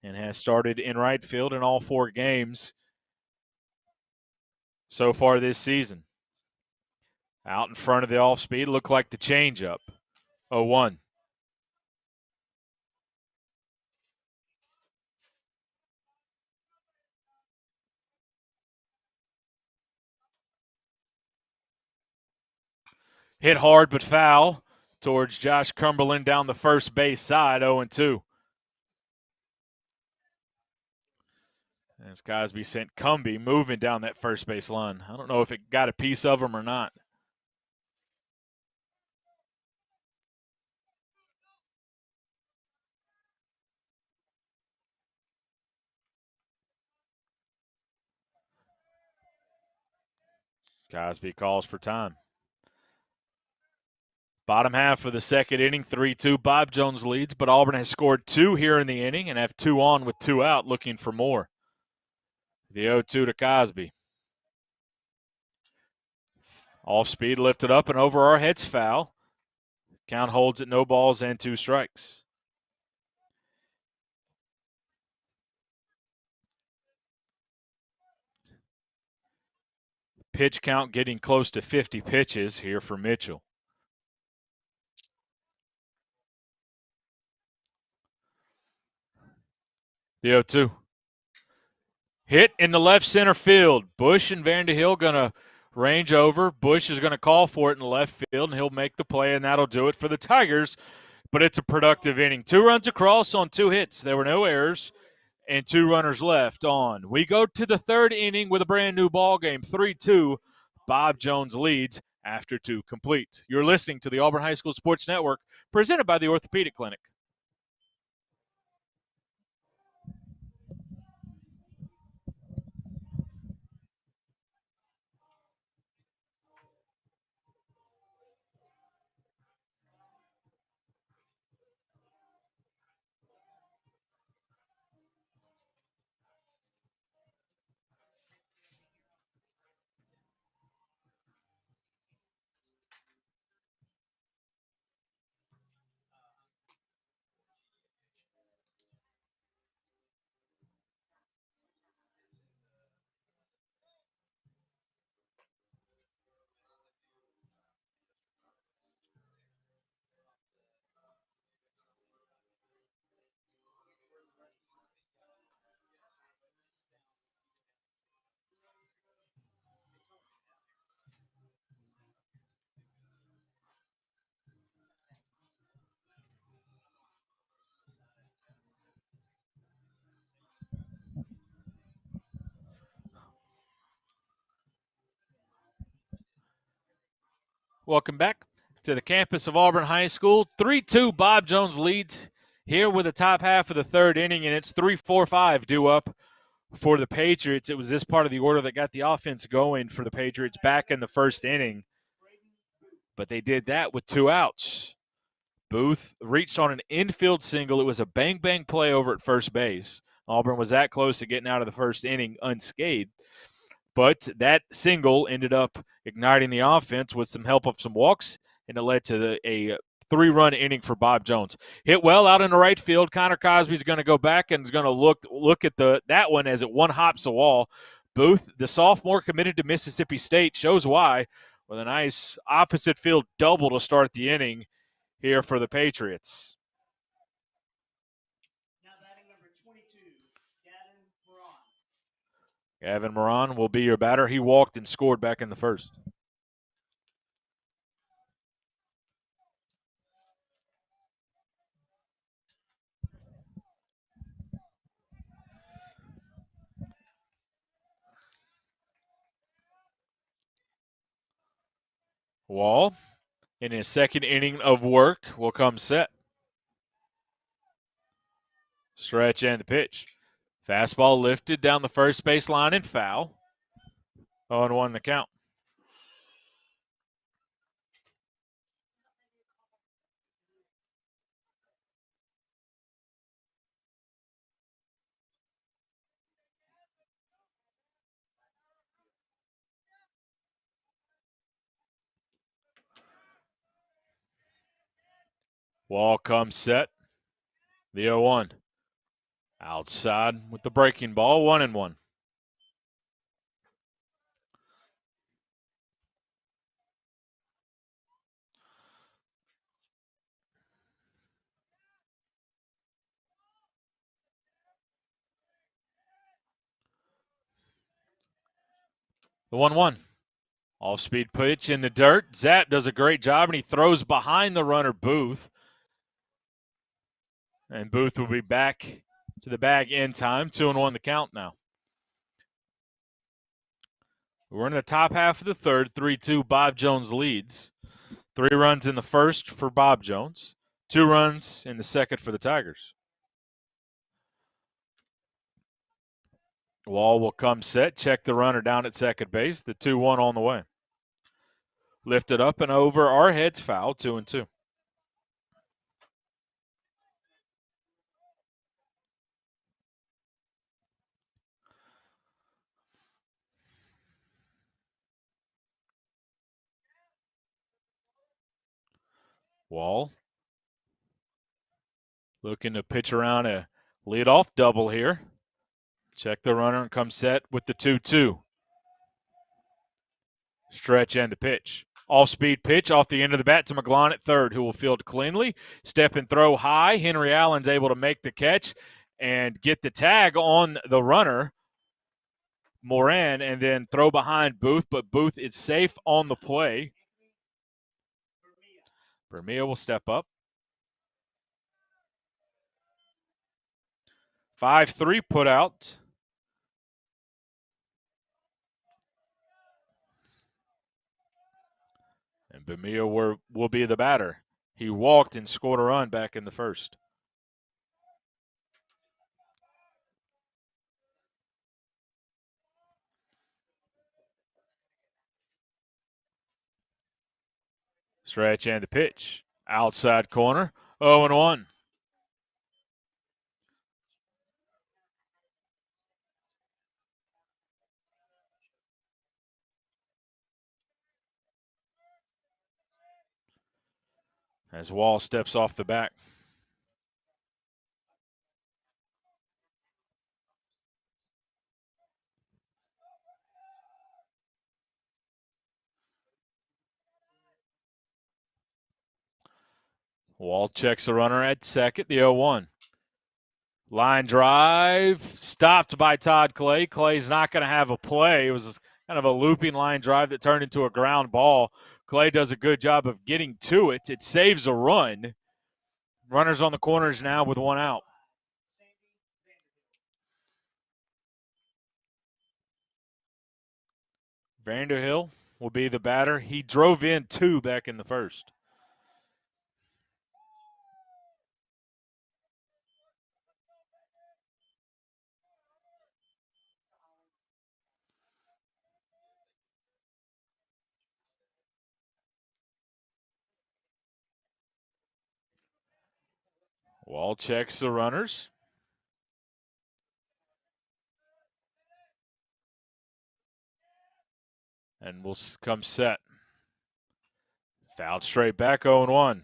and has started in right field in all 4 games so far this season. Out in front of the off speed, looked like the changeup. 0-1. Hit hard but foul towards Josh Cumberland down the first base side, 0-2. As Cosby sent Cumby moving down that first base line. I don't know if it got a piece of him or not. Cosby calls for time. Bottom half of the second inning, 3-2. Bob Jones leads, but Auburn has scored 2 here in the inning and have 2 on with 2 out, looking for more. The 0-2 to Cosby. Off speed, lifted up and over our heads, foul. Count holds at no balls and 2 strikes. Pitch count getting close to 50 pitches here for Mitchell. The 0-2. Hit in the left center field. Bush and Vanderhill going to range over. Bush is going to call for it in the left field, and he'll make the play, and that'll do it for the Tigers. But it's a productive inning. 2 runs across on 2 hits. There were no errors, and 2 runners left on. We go to the 3rd inning with a brand-new ball game, 3-2. Bob Jones leads after 2 complete. You're listening to the Auburn High School Sports Network, presented by the Orthopedic Clinic. Welcome back to the campus of Auburn High School. 3-2, Bob Jones leads here with the top half of the 3rd inning, and it's 3-4-5 due up for the Patriots. It was this part of the order that got the offense going for the Patriots back in the 1st inning, but they did that with 2 outs. Booth reached on an infield single. It was a bang-bang play over at first base. Auburn was that close to getting out of the 1st inning unscathed. But that single ended up igniting the offense with some help of some walks, and it led to a 3-run inning for Bob Jones. Hit well out in the right field. Connor Cosby's going to go back and is going to look at that one as it one hops the wall. Booth, the sophomore committed to Mississippi State, shows why, with a nice opposite field double to start the inning here for the Patriots. Evan Moran will be your batter. He walked and scored back in the first. Wall, in his second inning of work, will come set. Stretch and the pitch. Fastball lifted down the first base line and foul. 0-1 the count. Wall comes set. The 0-1. Outside with the breaking ball, 1-1. The 1-1. Off-speed pitch in the dirt. Zap does a great job, and he throws behind the runner, Booth. And Booth will be back to the bag in time. 2-1 the count now. We're in the top half of the third. 3-2, Bob Jones leads. 3 runs in the first for Bob Jones. 2 runs in the second for the Tigers. Wall will come set. Check the runner down at second base. The 2-1 on the way. Lifted up and over our heads, foul. 2-2. Wall looking to pitch around a leadoff double here. Check the runner and come set with the 2-2. Stretch and the pitch. Off-speed pitch off the end of the bat to McGlon at third, who will field cleanly. Step and throw high. Henry Allen's able to make the catch and get the tag on the runner, Moran, and then throw behind Booth, but Booth is safe on the play. Bermia will step up. 5-3 put out. And Bermia will be the batter. He walked and scored a run back in the first. Stretch and the pitch. Outside corner. 0-1. As Wall steps off the back. Wall checks the runner at second, the 0-1. Line drive, stopped by Todd Clay. Clay's not going to have a play. It was kind of a looping line drive that turned into a ground ball. Clay does a good job of getting to it. It saves a run. Runners on the corners now with 1 out. Vanderhill will be the batter. He drove in 2 back in the first. Wall checks the runners. And will come set. Fouled straight back, 0-1.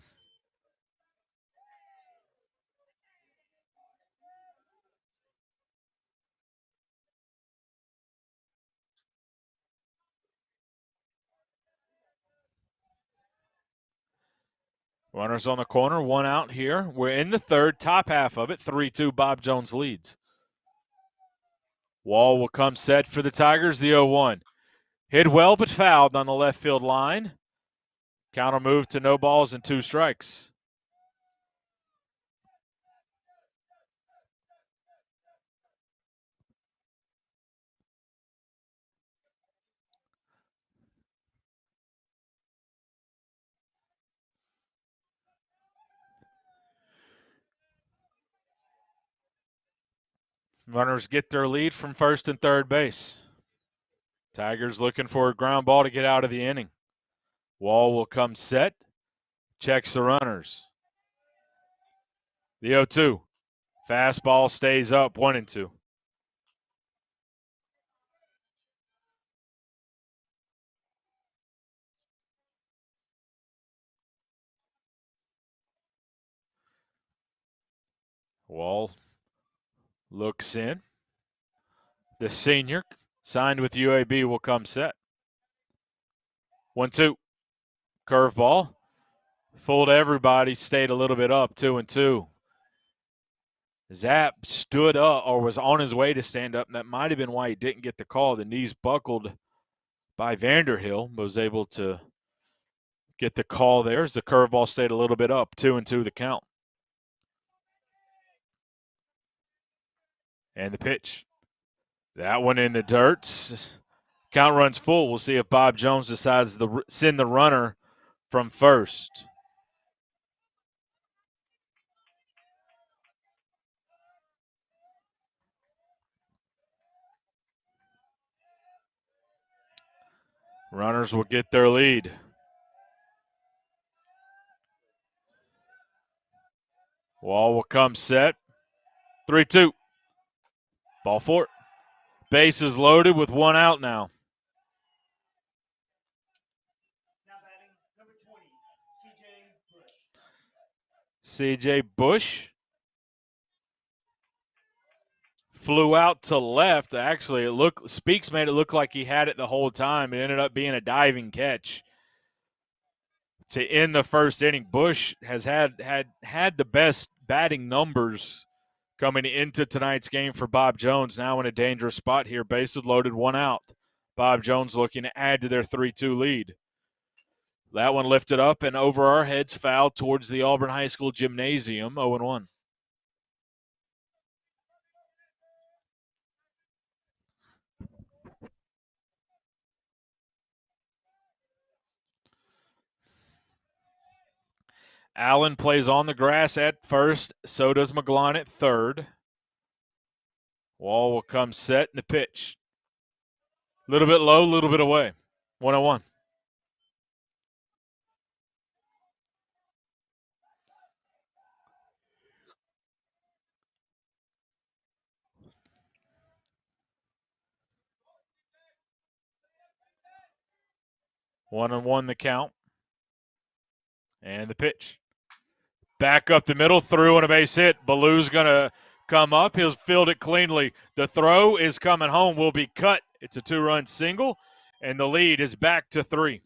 Runners on the corner, 1 out here. We're in the third, top half of it. 3-2, Bob Jones leads. Wall will come set for the Tigers, the 0-1. Hit well but fouled on the left field line. Counter move to no balls and 2 strikes. Runners get their lead from first and third base. Tigers looking for a ground ball to get out of the inning. Wall will come set, checks the runners. The 0-2. Fastball stays up, 1-2. Wall looks in. The senior, signed with UAB, will come set. 1-2. Curveball. Fooled everybody, stayed a little bit up, 2-2. Zapp stood up or was on his way to stand up, and that might have been why he didn't get the call. The knees buckled by Vanderhill, but was able to get the call there as the curveball stayed a little bit up, 2-2 the count. And the pitch. That one in the dirt. Count runs full. We'll see if Bob Jones decides to send the runner from first. Runners will get their lead. Wall will come set. 3-2. Ball 4. Base is loaded with 1 out now. C.J. Bush flew out to left. Actually, Speaks made it look like he had it the whole time. It ended up being a diving catch to end the first inning. Bush has had the best batting numbers coming into tonight's game for Bob Jones. Now in a dangerous spot here. Bases loaded, 1 out. Bob Jones looking to add to their 3-2 lead. That one lifted up and over our heads, fouled towards the Auburn High School gymnasium, 0-1. Allen plays on the grass at first. So does McGlon at third. Wall will come set in the pitch. A little bit low, a little bit away. 1-1. One and one the count. And the pitch. Back up the middle, through and a base hit. Ballew's going to come up. He'll field it cleanly. The throw is coming home, will be cut. It's a 2-run single, and the lead is back to 3.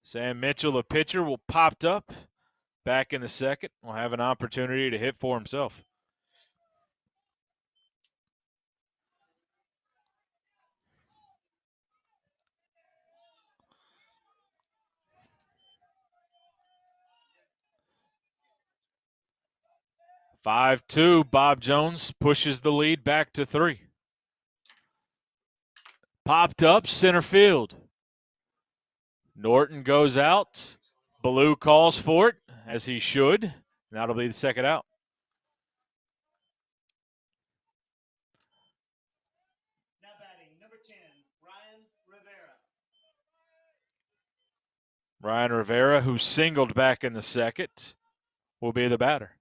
Sam Mitchell, the pitcher, will popped up back in the second. Will have an opportunity to hit for himself. (5-2). Bob Jones pushes the lead back to 3. Popped up center field. Norton goes out. Ballew calls for it, as he should. And that'll be the second out. Now batting, number 10, Ryan Rivera. Ryan Rivera, who singled back in the second, will be the batter.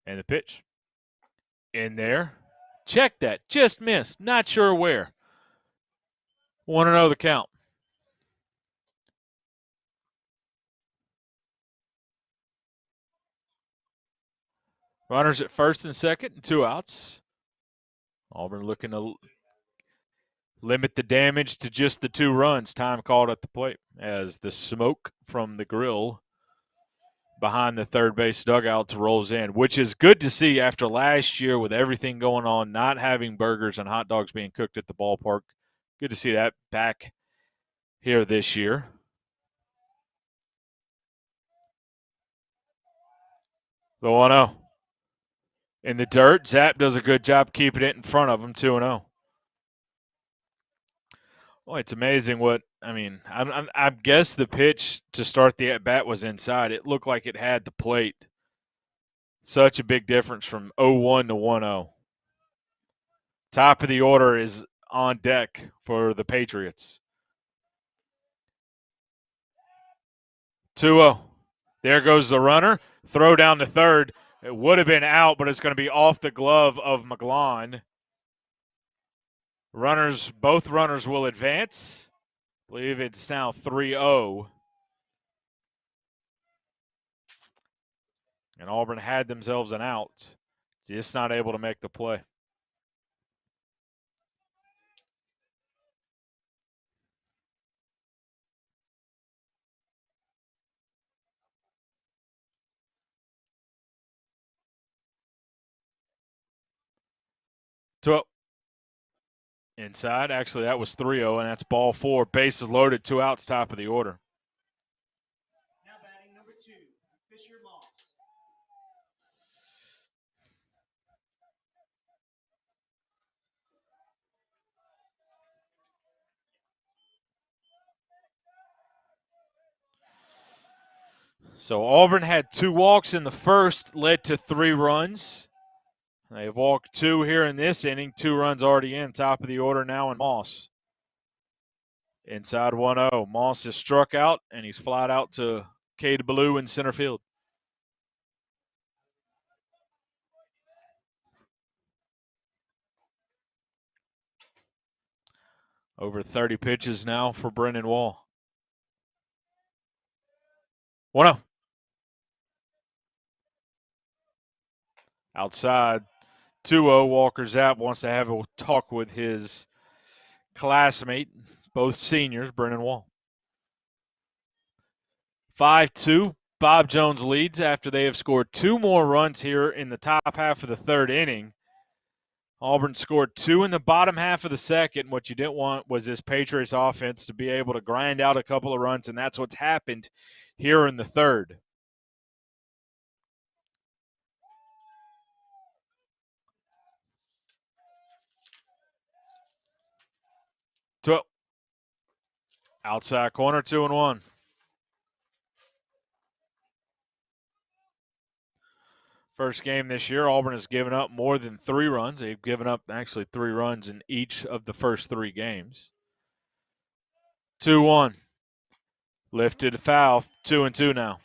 And the pitch In there. Check that. Just missed. Not sure where. Want to know the count. Runners at first and second and 2 outs. Auburn looking to limit the damage to just the 2 runs. Time called at the plate as the smoke from the grill behind the third base dugout rolls in, which is good to see after last year with everything going on, not having burgers and hot dogs being cooked at the ballpark. Good to see that back here this year. The 1-0. In the dirt, Zapp does a good job keeping it in front of him, 2-0. Well, it's amazing what I guess the pitch to start the at-bat was inside. It looked like it had the plate. Such a big difference from 0-1 to 1-0. Top of the order is on deck for the Patriots. 2-0. There goes the runner. Throw down to third. It would have been out, but it's going to be off the glove of McGlon. Both runners will advance. I believe it's now 3-0. And Auburn had themselves an out. Just not able to make the play. Inside. Actually, that was 3-0, and that's ball 4. Bases loaded, 2 outs, top of the order. Now batting number 2, Fisher Moss. So Auburn had 2 walks in the first, led to 3 runs. They've walked 2 here in this inning. 2 runs already in. Top of the order now in Moss. Inside 1-0. Moss is struck out, and he's flied out to Cade Ballou in center field. Over 30 pitches now for Brendan Wall. 1-0. Outside. 2-0, Walker Zapp wants to have a talk with his classmate, both seniors, Brennan Wall. 5-2, Bob Jones leads after they have scored 2 more runs here in the top half of the 3rd inning. Auburn scored 2 in the bottom half of the 2nd. What you didn't want was this Patriots offense to be able to grind out a couple of runs, and that's what's happened here in the 3rd. Outside corner, 2-1. First game this year, Auburn has given up more than 3 runs. They've given up actually 3 runs in each of the first 3 games. 2-1. Lifted foul, 2-2 now.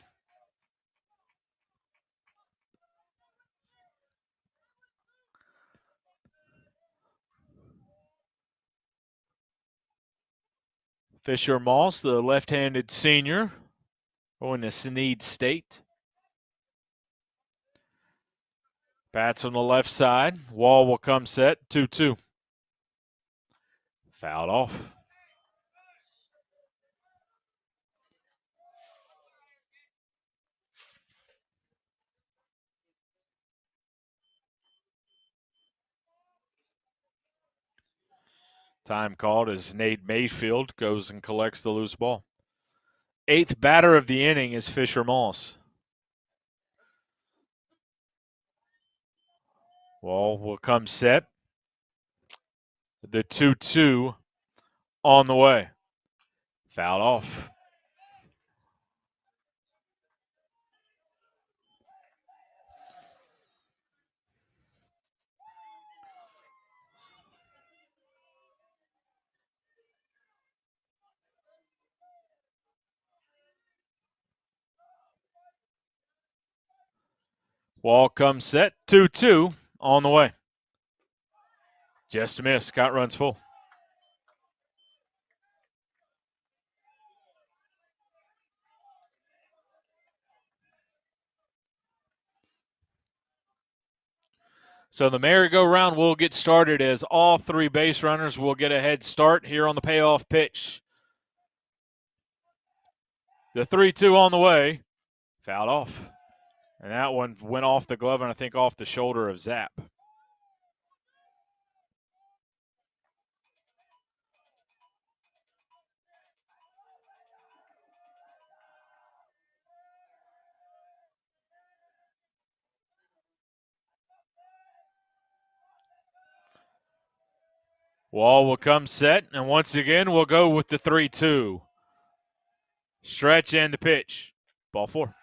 Fisher Moss, the left-handed senior, going to Snead State. Bats on the left side. Wall will come set, 2-2. Fouled off. Time called as Nate Mayfield goes and collects the loose ball. 8th batter of the inning is Fisher Moss. Wall will come set. The 2-2 on the way. Fouled off. Wall comes set, 2-2 on the way. Just a miss. Scott runs full. So the merry-go-round will get started as all three base runners will get a head start here on the payoff pitch. The 3-2 on the way. Fouled off. And that one went off the glove and I think off the shoulder of Zapp. Wall will come set, and once again, we'll go with the 3-2. Stretch and the pitch. Ball 4.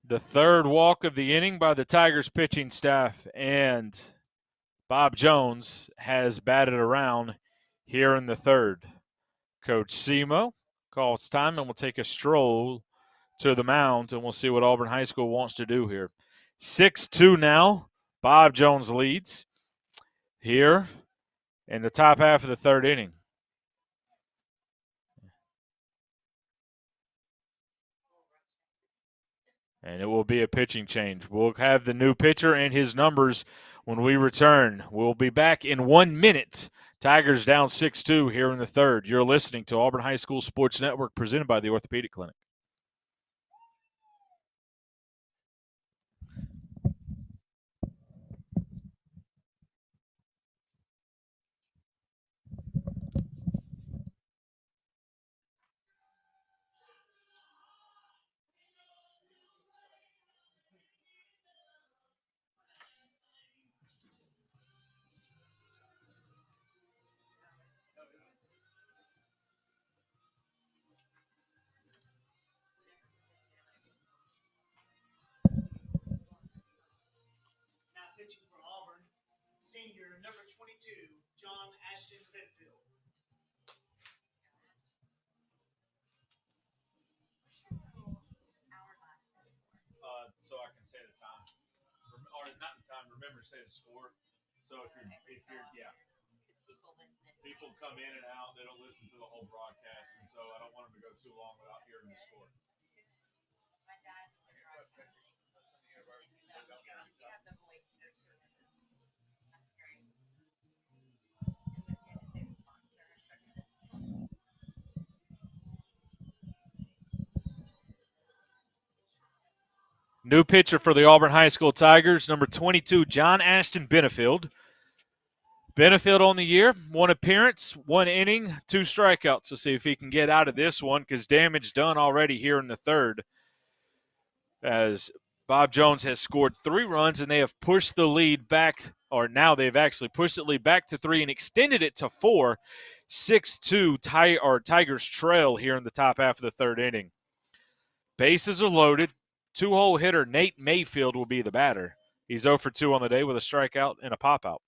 The third walk of the inning by the Tigers pitching staff, and Bob Jones has batted around here in the third. Coach Semo calls time and we'll take a stroll to the mound, and we'll see what Auburn High School wants to do here. 6-2 now. Bob Jones leads here in the top half of the third inning. And it will be a pitching change. We'll have the new pitcher and his numbers when we return. We'll be back in 1 minute. Tigers down 6-2 here in the third. You're listening to Auburn High School Sports Network presented by the Orthopedic Clinic. Pitching for Auburn, senior number 22, John Ashton Benfield. So I can say the time, or not the time. Remember to say the score. So if you're yeah, people come in and out. They don't listen to the whole broadcast, and so I don't want them to go too long without hearing the score. New pitcher for the Auburn High School Tigers, number 22, John Ashton Benefield. Benefield on the year, 1 appearance, 1 inning, 2 strikeouts. We'll see if he can get out of this one because damage done already here in the third. As Bob Jones has scored 3 runs and they have pushed the lead back, or now they've actually pushed the lead back to 3 and extended it to 4. 6-2 Tigers trail here in the top half of the third inning. Bases are loaded. 2-hole hitter Nate Mayfield will be the batter. He's 0 for 2 on the day with a strikeout and a pop-out.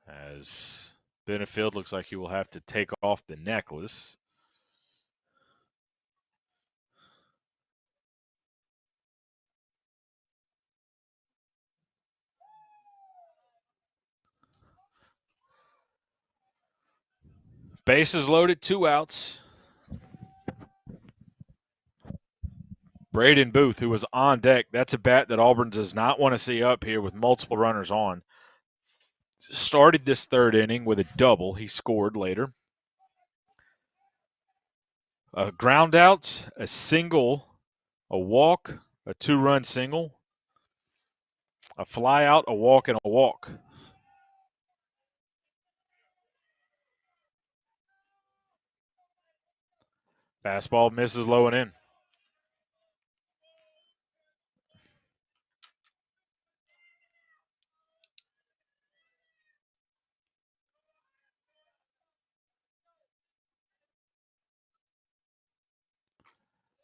As Benefield looks like he will have to take off the necklace. Bases loaded, 2 outs. Braden Booth, who was on deck. That's a bat that Auburn does not want to see up here with multiple runners on. Started this third inning with a double. He scored later. A ground out, a single, a walk, a 2-run single, a fly out, a walk, and a walk. Fastball misses low and in.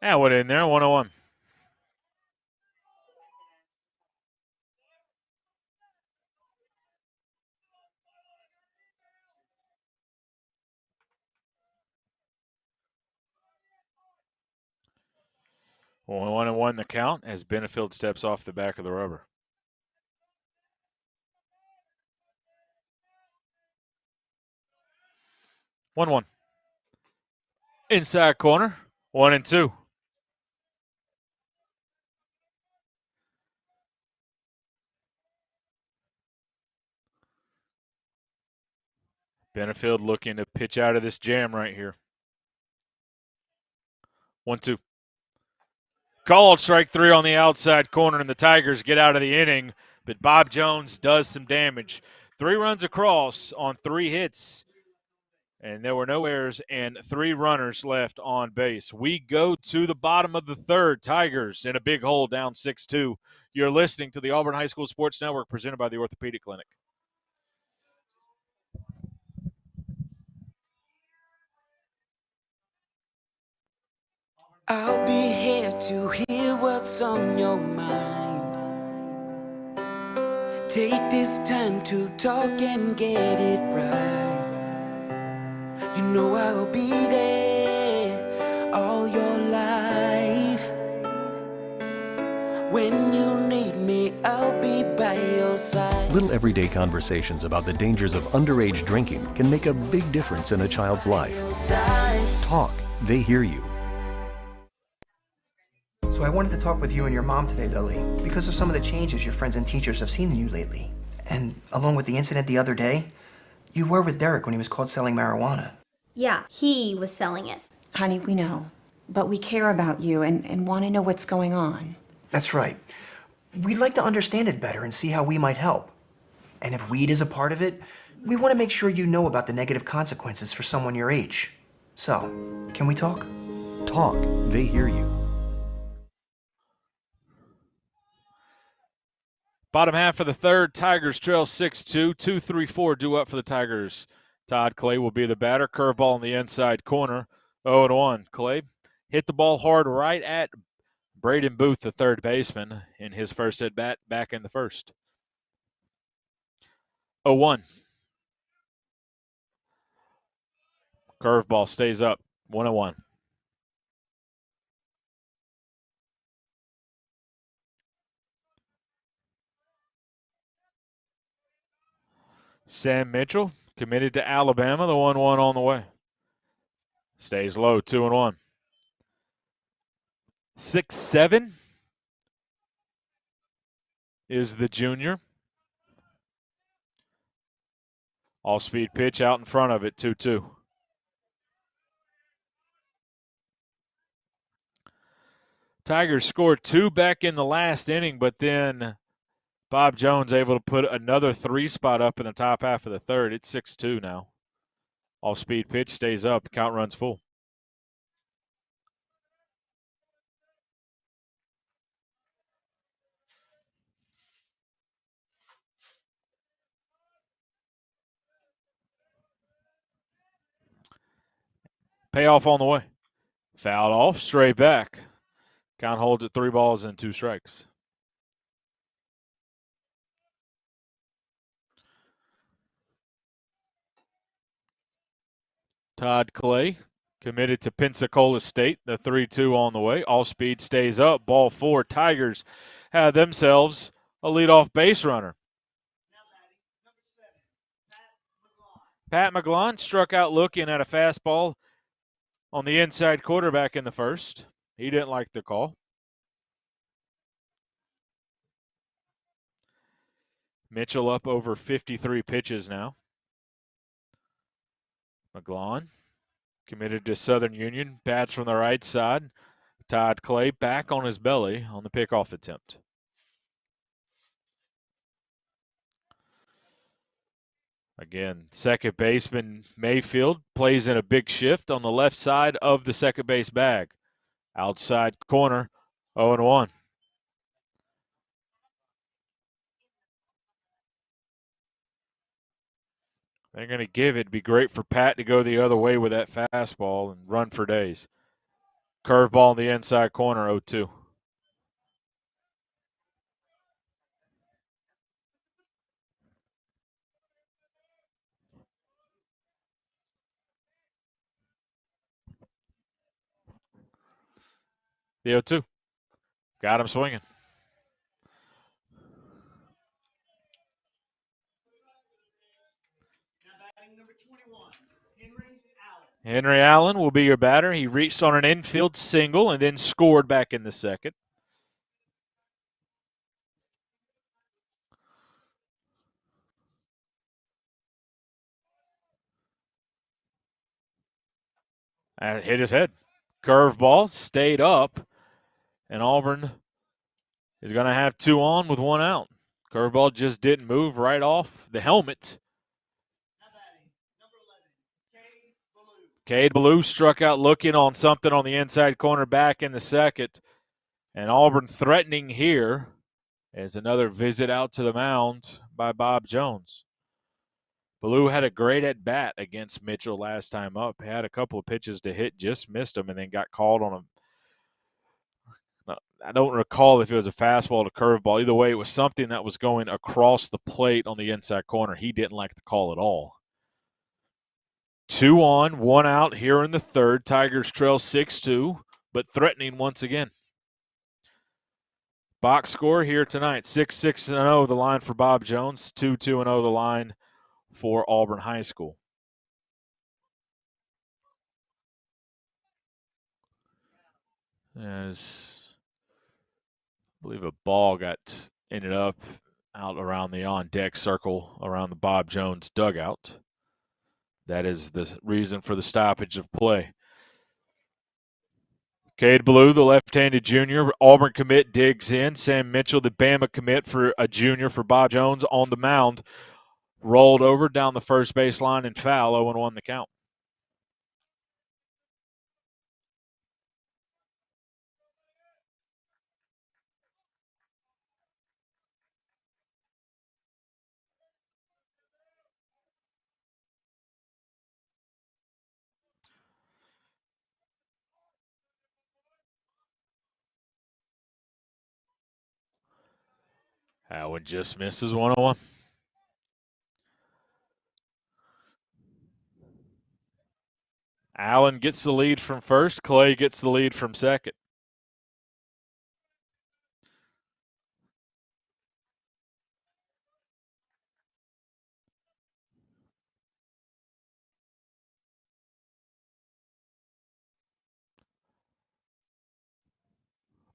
That went in there, 101. Only 1-1 the count as Benefield steps off the back of the rubber. One. Inside corner, 1-2. Benefield looking to pitch out of this jam right here. 1-2. Called strike 3 on the outside corner, and the Tigers get out of the inning, but Bob Jones does some damage. 3 runs across on 3 hits, and there were no errors and 3 runners left on base. We go to the bottom of the third. Tigers in a big hole, down 6-2. You're listening to the Auburn High School Sports Network, presented by the Orthopedic Clinic. I'll be here to hear what's on your mind. Take this time to talk and get it right. You know I'll be there all your life. When you need me, I'll be by your side. Little everyday conversations about the dangers of underage drinking can make a big difference in a child's life. Talk, they hear you. So I wanted to talk with you and your mom today, Lily, because of some of the changes your friends and teachers have seen in you lately. And along with the incident the other day, you were with Derek when he was caught selling marijuana. Yeah, he was selling it. Honey, we know. But we care about you and want to know what's going on. That's right. We'd like to understand it better and see how we might help. And if weed is a part of it, we want to make sure you know about the negative consequences for someone your age. So, can we talk? Talk, they hear you. Bottom half of the third, Tigers trail 6-2. 2-3-4 due up for the Tigers. Todd Clay will be the batter. Curveball in the inside corner. 0-1. Clay hit the ball hard right at Braden Booth, the third baseman, in his first at bat back in the first. 0-1. Curveball stays up. 1-1. Sam Mitchell committed to Alabama. The 1-1 on the way. Stays low. 2-1. 6'7" is the junior. All-speed pitch out in front of it. 2-2. Tigers scored 2 back in the last inning, but then Bob Jones able to put another 3 spot up in the top half of the third. It's 6-2 now. All-speed pitch stays up. Count runs full. Payoff on the way. Fouled off, straight back. Count holds at 3 balls and 2 strikes. Todd Clay committed to Pensacola State. The 3-2 on the way. All speed stays up. Ball 4. Tigers have themselves a leadoff base runner. Pat McGlon struck out looking at a fastball on the inside quarterback in the first. He didn't like the call. Mitchell up over 53 pitches now. McGlon committed to Southern Union. Bats from the right side. Todd Clay back on his belly on the pickoff attempt. Again, second baseman Mayfield plays in a big shift on the left side of the second base bag. Outside corner, 0-1. They're going to give it. It'd be great for Pat to go the other way with that fastball and run for days. Curveball in the inside corner, 0-2. The 0-2. Got him swinging. Henry Allen will be your batter. He reached on an infield single and then scored back in the second. And hit his head. Curveball stayed up, and Auburn is going to have 2 on with 1 out. Curveball just didn't move right off the helmet. Cade Ballou struck out looking on something on the inside corner back in the second. And Auburn threatening here as another visit out to the mound by Bob Jones. Ballou had a great at-bat against Mitchell last time up. He had a couple of pitches to hit, just missed him, and then got called on him. I don't recall if it was a fastball to curveball. Either way, it was something that was going across the plate on the inside corner. He didn't like the call at all. 2 on, 1 out here in the third. Tigers trail 6-2, but threatening once again. Box score here tonight, 6-6-0 the line for Bob Jones, 2-2-0 the line for Auburn High School. As I believe a ball ended up out around the on-deck circle around the Bob Jones dugout. That is the reason for the stoppage of play. Cade Ballou, the left-handed junior, Auburn commit, digs in. Sam Mitchell, the Bama commit for a junior for Bob Jones on the mound. Rolled over down the first baseline and foul, 0-1 the count. That one just misses 1-1. Allen gets the lead from first. Clay gets the lead from second.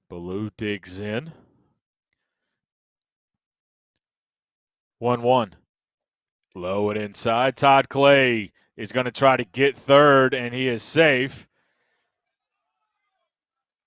Ballou digs in. 1-1. Low and inside. Todd Clay is going to try to get third, and he is safe.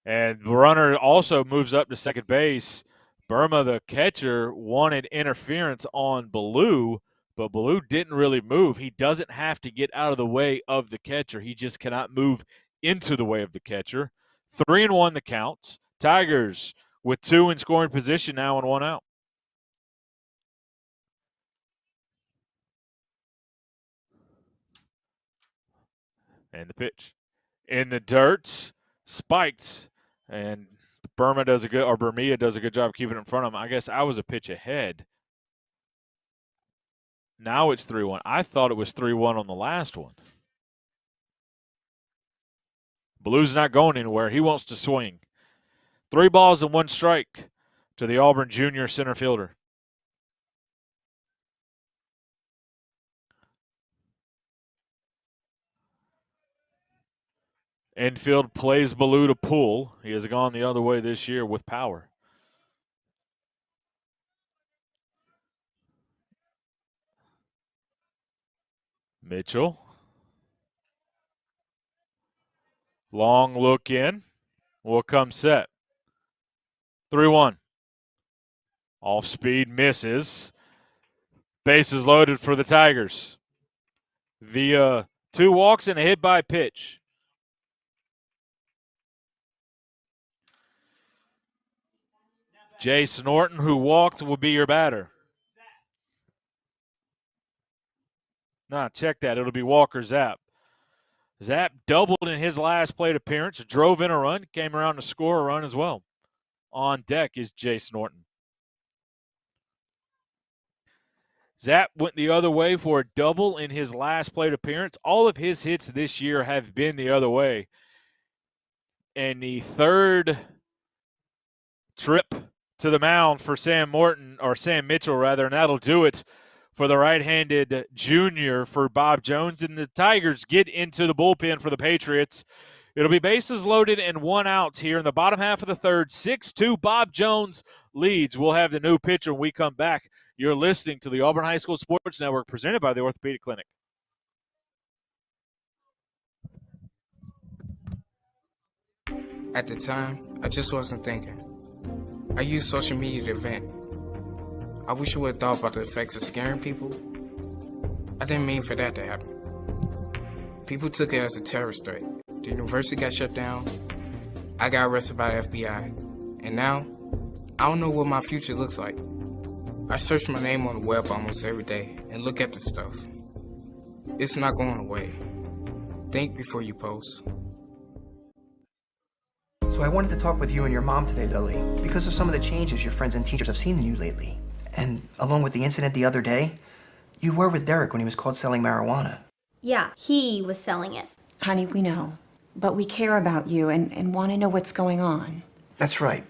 And the runner also moves up to second base. Burma, the catcher, wanted interference on Ballou, but Ballou didn't really move. He doesn't have to get out of the way of the catcher. He just cannot move into the way of the catcher. 3-1 the count. Tigers with 2 in scoring position now and 1 out. And the pitch. In the dirt, spiked, and Burmia does a good job keeping it in front of him. I guess I was a pitch ahead. Now it's 3-1. I thought it was 3-1 on the last one. Blue's not going anywhere. He wants to swing. 3 balls and 1 strike to the Auburn junior center fielder. Infield plays Ballou to pull. He has gone the other way this year with power. Mitchell. Long look in. Will come set. 3-1. Off speed misses. Bases loaded for the Tigers. Via 2 walks and a hit by pitch. Jace Norton, who walked, will be your batter. Nah, check that. It'll be Walker Zapp. Zapp doubled in his last plate appearance, drove in a run, came around to score a run as well. On deck is Jace Norton. Zapp went the other way for a double in his last plate appearance. All of his hits this year have been the other way. And the third trip to the mound for Sam Mitchell, and that'll do it for the right-handed junior for Bob Jones. And the Tigers get into the bullpen for the Patriots. It'll be bases loaded and 1 out here in the bottom half of the third. 6-2, Bob Jones leads. We'll have the new pitcher when we come back. You're listening to the Auburn High School Sports Network presented by the Orthopedic Clinic. At the time, I just wasn't thinking. I used social media to vent. I wish I would have thought about the effects of scaring people. I didn't mean for that to happen. People took it as a terrorist threat. The university got shut down. I got arrested by the FBI. And now, I don't know what my future looks like. I search my name on the web almost every day and look at the stuff. It's not going away. Think before you post. So I wanted to talk with you and your mom today, Lily, because of some of the changes your friends and teachers have seen in you lately. And along with the incident the other day, you were with Derek when he was caught selling marijuana. Yeah, he was selling it. Honey, we know. But we care about you and want to know what's going on. That's right.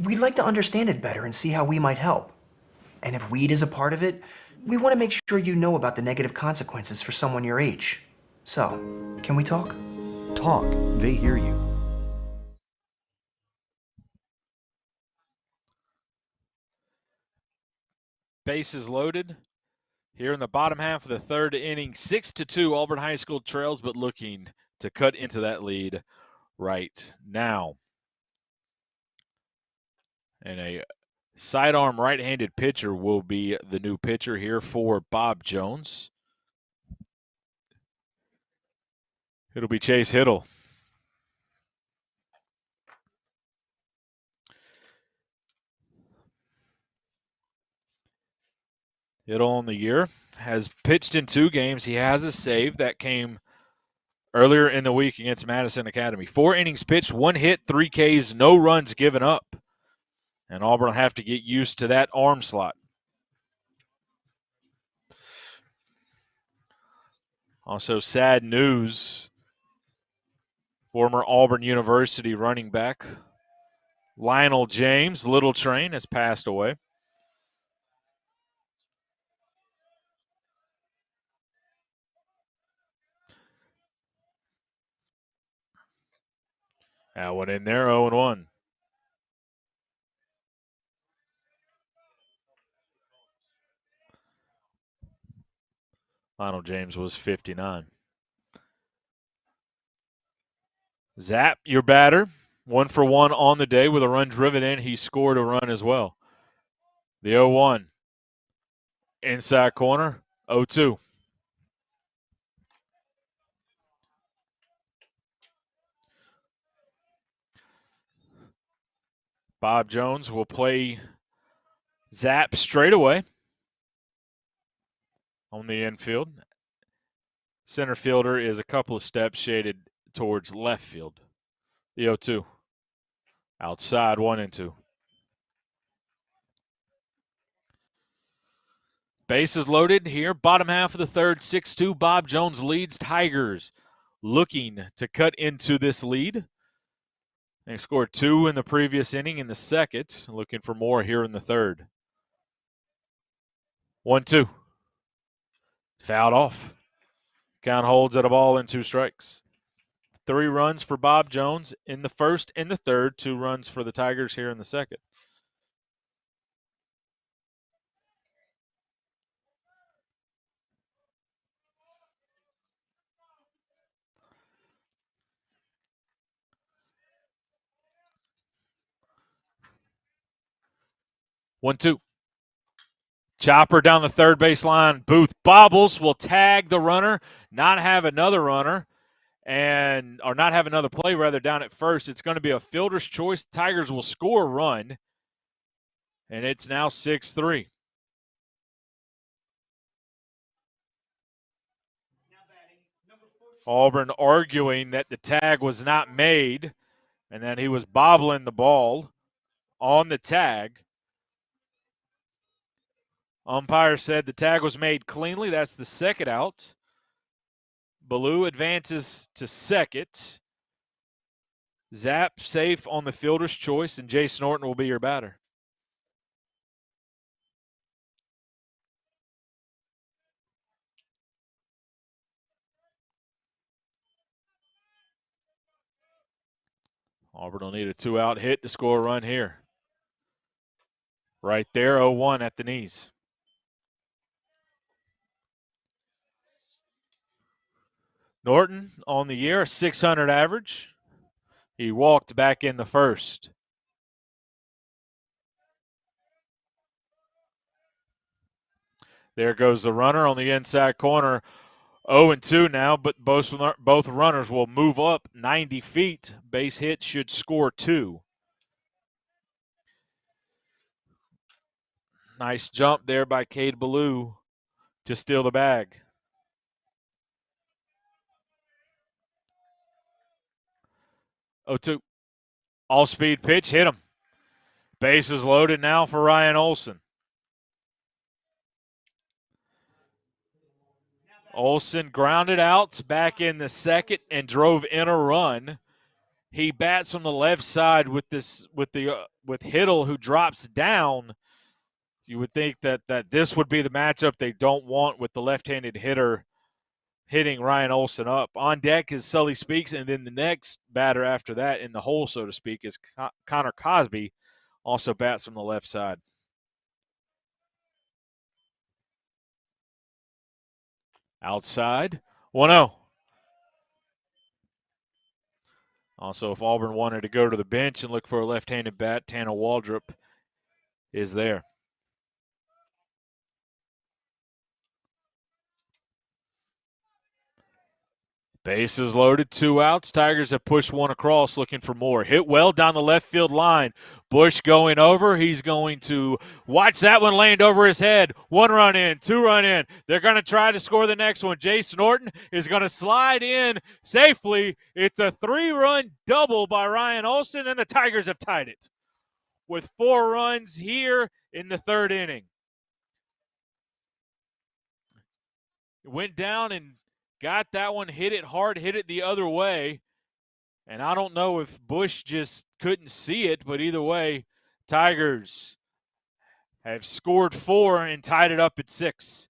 We'd like to understand it better and see how we might help. And if weed is a part of it, we want to make sure you know about the negative consequences for someone your age. So, can we talk? Talk. They hear you. Bases loaded here in the bottom half of the third inning. 6-2, Auburn High School trails, but looking to cut into that lead right now. And a sidearm right-handed pitcher will be the new pitcher here for Bob Jones. It'll be Chase Hiddle. Hiddle on the year has pitched in 2 games. He has a save that came earlier in the week against Madison Academy. 4 innings pitched, 1 hit, 3 Ks, no runs given up. And Auburn will have to get used to that arm slot. Also, sad news. Former Auburn University running back Lionel James, Little Train, has passed away. That one in there, 0-1. Lionel James was 59. Zapp, your batter, 1 for 1 on the day with a run driven in. He scored a run as well. The 0-1. Inside corner, 0-2. Bob Jones will play Zapp straight away on the infield. Center fielder is a couple of steps shaded towards left field. The 0-2. Outside, 1-2. Bases loaded here. Bottom half of the third, 6-2. Bob Jones leads. Tigers looking to cut into this lead. They scored 2 in the previous inning in the second. Looking for more here in the third. 1-2. Fouled off. Count holds at a ball and 2 strikes. 3 runs for Bob Jones in the first and the third. 2 runs for the Tigers here in the second. One, two. Chopper down the third base line. Booth bobbles, will tag the runner, not have another runner, or not have another play rather down at first. It's going to be a fielder's choice. Tigers will score a run, and it's now 6-3. Auburn arguing that the tag was not made and that he was bobbling the ball on the tag. Umpire said the tag was made cleanly. That's the second out. Ballou advances to second. Zapp safe on the fielder's choice, and Jason Norton will be your batter. Auburn will need a 2-out hit to score a run here. Right there, 0-1 at the knees. Norton on the year, a 600 average. He walked back in the first. There goes the runner on the inside corner. 0-2 now, but both runners will move up 90 feet. Base hit should score 2. Nice jump there by Cade Ballou to steal the bag. Oh, 2. All-speed pitch, hit him. Bases loaded now for Ryan Olson. Olson grounded out back in the second and drove in a run. He bats on the left side with Hiddle, who drops down. You would think that this would be the matchup they don't want, with the left-handed hitter hitting Ryan Olson up. On deck is Sully Speaks, and then the next batter after that in the hole, so to speak, is Connor Cosby, also bats from the left side. Outside, 1-0. Also, if Auburn wanted to go to the bench and look for a left-handed bat, Tanner Waldrop is there. Bases loaded, 2 outs. Tigers have pushed 1 across, looking for more. Hit well down the left field line. Bush going over. He's going to watch that one land over his head. 1 run in, 2 run in. They're going to try to score the next one. Jason Norton is going to slide in safely. It's a 3-run double by Ryan Olson, and the Tigers have tied it with 4 runs here in the 3rd inning. It went down and got that one, hit it hard, hit it the other way. And I don't know if Bush just couldn't see it, but either way, Tigers have scored 4 and tied it up at 6.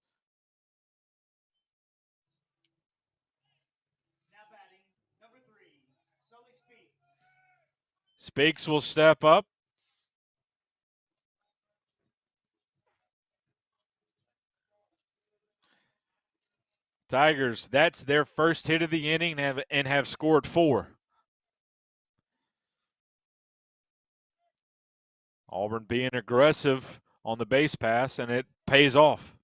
Now batting, number 3, Sully Speaks. Speaks will step up. Tigers, that's their first hit of the inning and have scored 4. Auburn being aggressive on the base pass, and it pays off.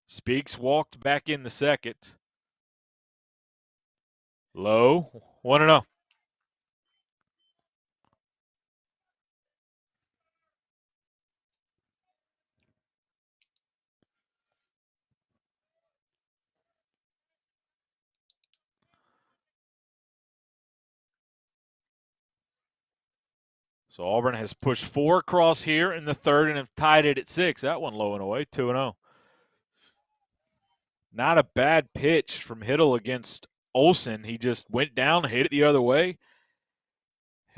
Speaks walked back in the second. Low, 1-0. So Auburn has pushed 4 across here in the 3rd and have tied it at 6. That one low and away, 2-0. Not a bad pitch from Hiddle against Olson. He just went down, hit it the other way.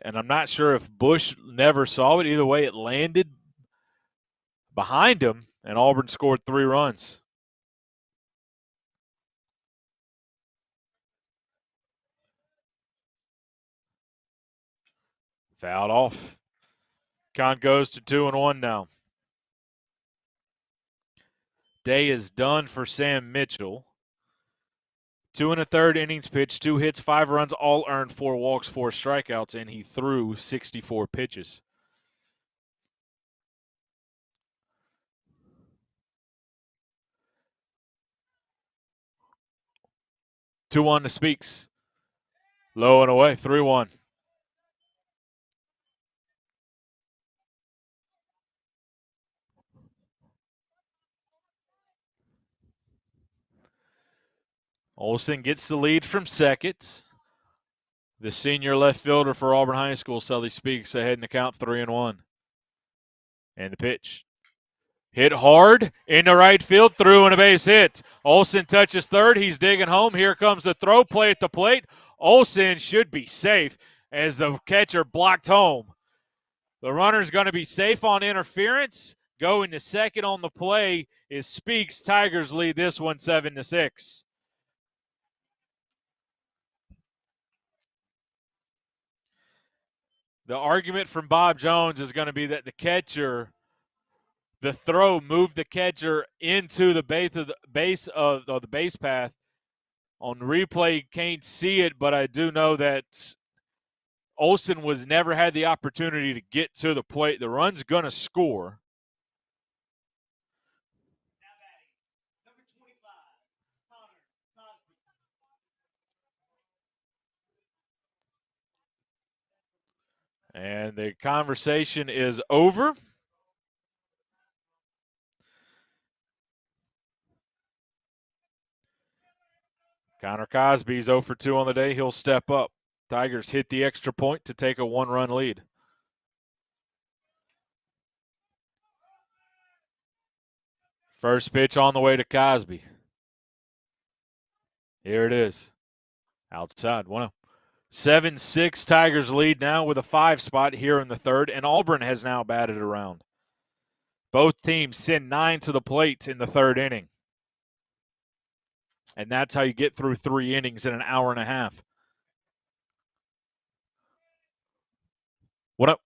And I'm not sure if Bush never saw it. Either way, it landed behind him, and Auburn scored 3 runs. Fouled off. Count goes to 2-1 now. Day is done for Sam Mitchell. 2 1/3 innings pitched, 2 hits, 5 runs, all earned, 4 walks, 4 strikeouts, and he threw 64 pitches. Two one to Speaks. Low and away, 3-1. Olsen gets the lead from second. The senior left fielder for Auburn High School, Sully Speaks, ahead in the count 3-1. And the pitch. Hit hard into right field, through and a base hit. Olsen touches third. He's digging home. Here comes the throw. Play at the plate. Olsen should be safe as the catcher blocked home. The runner's going to be safe on interference. Going to second on the play is Speaks. Tigers lead this one 7-6. The argument from Bob Jones is going to be that the throw moved the catcher into the base of the base path. On replay, can't see it, but I do know that Olsen never had the opportunity to get to the plate. The run's going to score. And the conversation is over. Connor Cosby's 0 for 2 on the day. He'll step up. Tigers hit the extra point to take a 1-run lead. First pitch on the way to Cosby. Here it is. Outside, 1-0. 7-6 Tigers lead now with a 5 spot here in the third, and Auburn has now batted around. Both teams send 9 to the plate in the third inning. And that's how you get through 3 innings in an hour and a half. What up?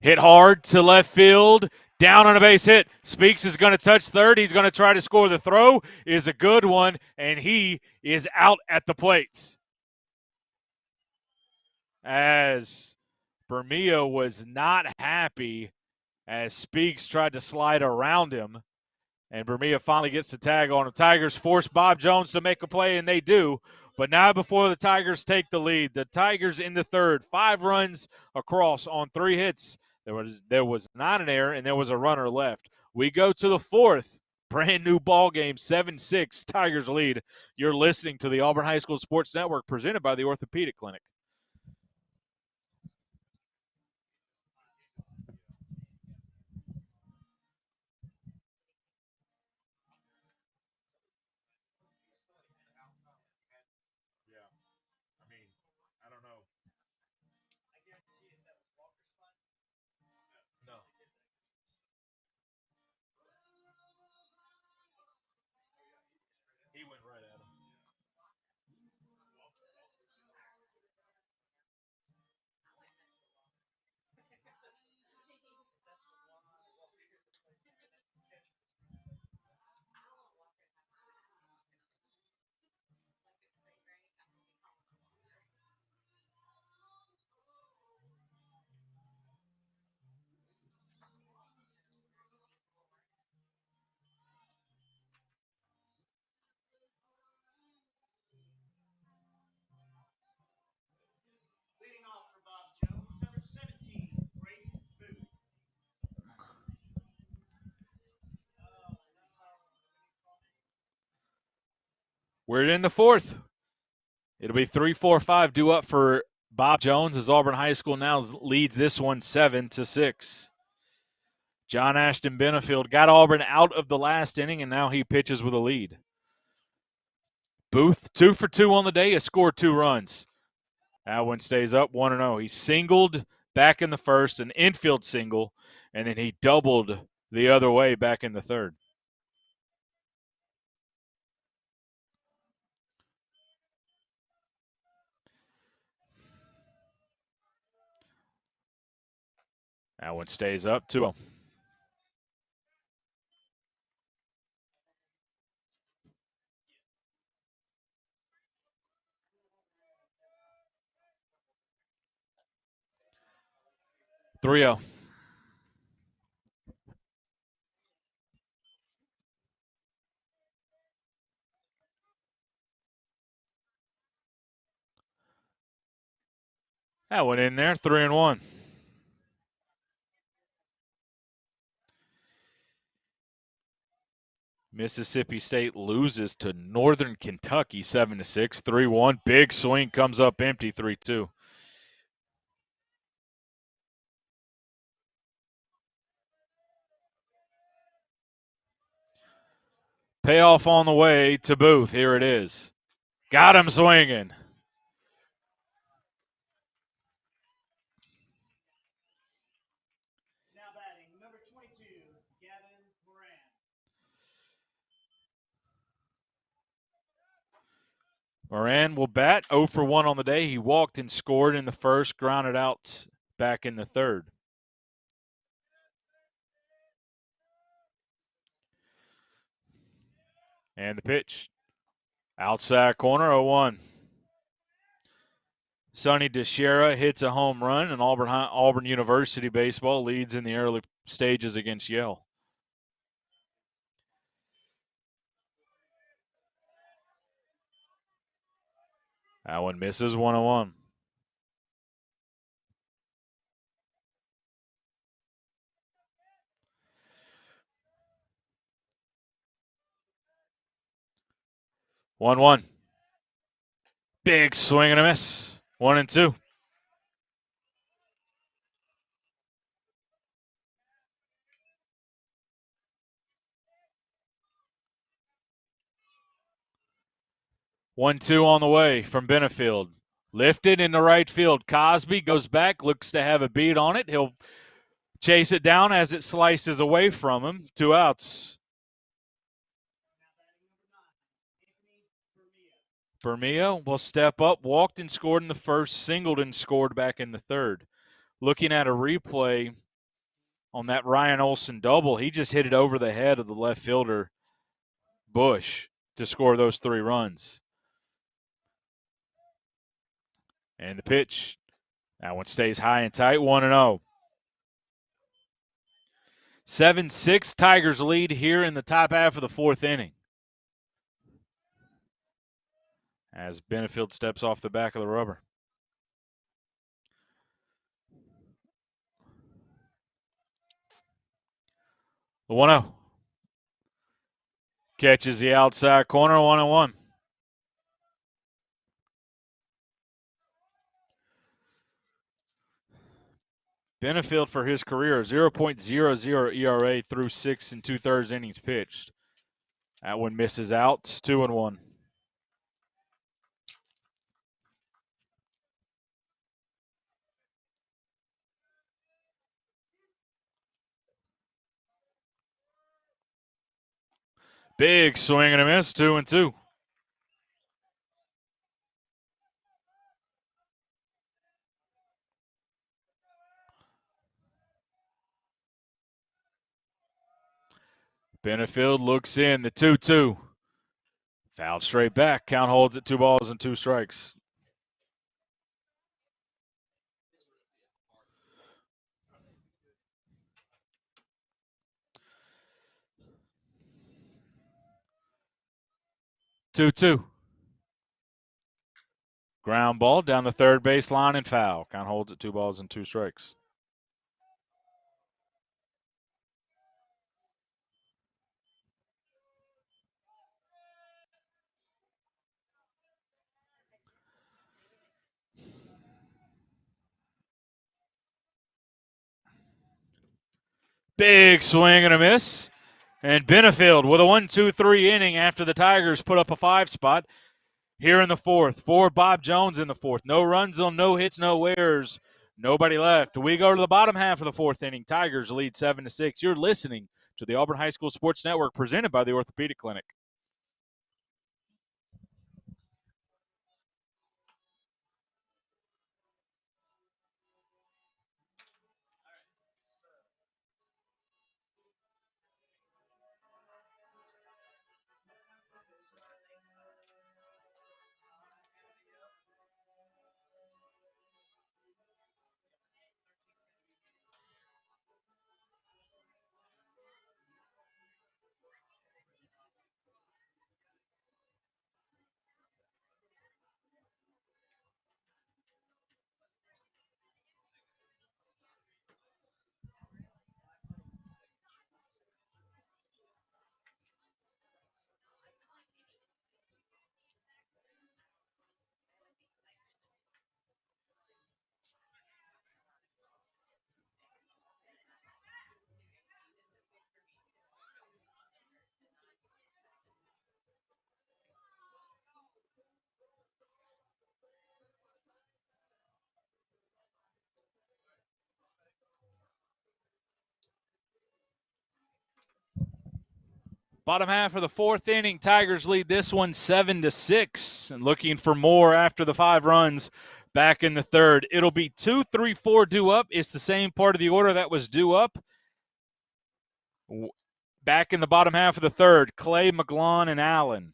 Hit hard to left field. Down on a base hit. Speaks is going to touch third. He's going to try to score. The throw is a good one, and he is out at the plate. As Bermeo was not happy as Speaks tried to slide around him. And Bermeo finally gets the tag on him. Tigers force Bob Jones to make a play, and they do. But now before the Tigers take the lead, the Tigers in the third, 5 runs across on 3 hits. There was not an error, and there was a runner left. We go to the fourth. Brand new ball game, 7-6, Tigers lead. You're listening to the Auburn High School Sports Network presented by the Orthopedic Clinic. We're in the fourth. It'll be 3-4-5 due up for Bob Jones as Auburn High School now leads this one 7-6. John Ashton Benefield got Auburn out of the last inning, and now he pitches with a lead. Booth, 2 for 2 on the day, has scored 2 runs. That one stays up 1-0. He singled back in the first, an infield single, and then he doubled the other way back in the third. That one stays up 2-0. That went in there, 3-1. Mississippi State loses to Northern Kentucky 7-6, 3-1. Big swing comes up empty, 3-2. Payoff on the way to Booth. Here it is. Got him swinging. Moran will bat 0 for 1 on the day. He walked and scored in the first, grounded out back in the third. And the pitch. Outside corner, 0-1. Sonny DeShera hits a home run, and Auburn University baseball leads in the early stages against Yale. That one misses, 1-1. One. Big swing and a miss. 1-2. One, two on the way from Benefield. Lifted in the right field. Cosby goes back, looks to have a beat on it. He'll chase it down as it slices away from him. 2 outs. Bermia will step up, walked and scored in the first, singled and scored back in the third. Looking at a replay on that Ryan Olson double, he just hit it over the head of the left fielder, Bush, to score those 3 runs. And the pitch, that one stays high and tight, 1-0. 7-6, Tigers lead here in the top half of the 4th inning. As Benefield steps off the back of the rubber. The 1-0. Catches the outside corner, 1-1. Benefield for his career, 0.00 ERA through 6 2/3 innings pitched. That one misses out, 2-1. Big swing and a miss, 2-2. Benefield looks in, the 2-2. Fouled straight back. Count holds at 2 balls and 2 strikes. Two. Ground ball down the third base line and foul. Count holds at 2 balls and 2 strikes. Big swing and a miss. And Benefield with a 1-2-3 inning after the Tigers put up a 5 spot here in the 4th. For Bob Jones in the 4th. No runs on, no hits, no errors. Nobody left. We go to the bottom half of the 4th inning. Tigers lead 7-6. You're listening to the Auburn High School Sports Network presented by the Orthopedic Clinic. Bottom half of the fourth inning, Tigers lead this one 7-6, and looking for more after the 5 runs back in the third. It'll be 2, 3, 4 due up. It's the same part of the order that was due up. Back in the bottom half of the third, Clay, McGlon, and Allen.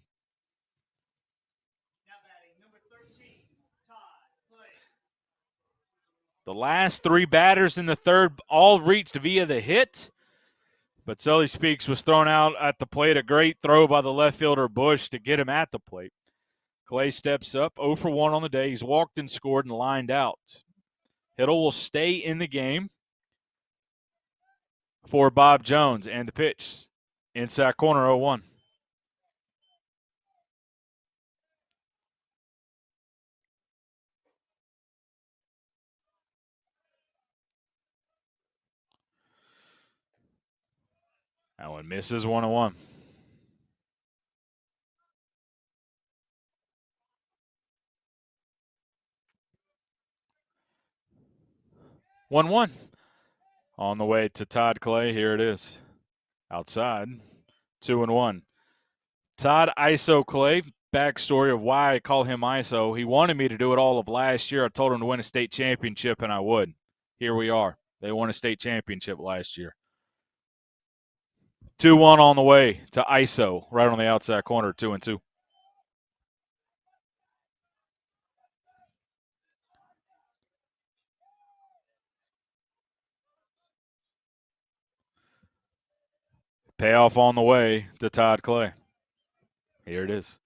The last 3 batters in the third all reached via the hit. But Sully Speaks was thrown out at the plate. A great throw by the left fielder Bush to get him at the plate. Clay steps up, 0 for 1 on the day. He's walked and scored and lined out. Hiddle will stay in the game for Bob Jones, and the pitch. Inside corner, 0-1. That one misses, 1-1. On the way to Todd Clay. Here it is. Outside, 2-1. Todd ISO Clay. Backstory of why I call him ISO. He wanted me to do it all of last year. I told him to win a state championship, and I would. Here we are. They won a state championship last year. 2-1 on the way to ISO, right on the outside corner, 2-2. Payoff on the way to Todd Clay. Here it is.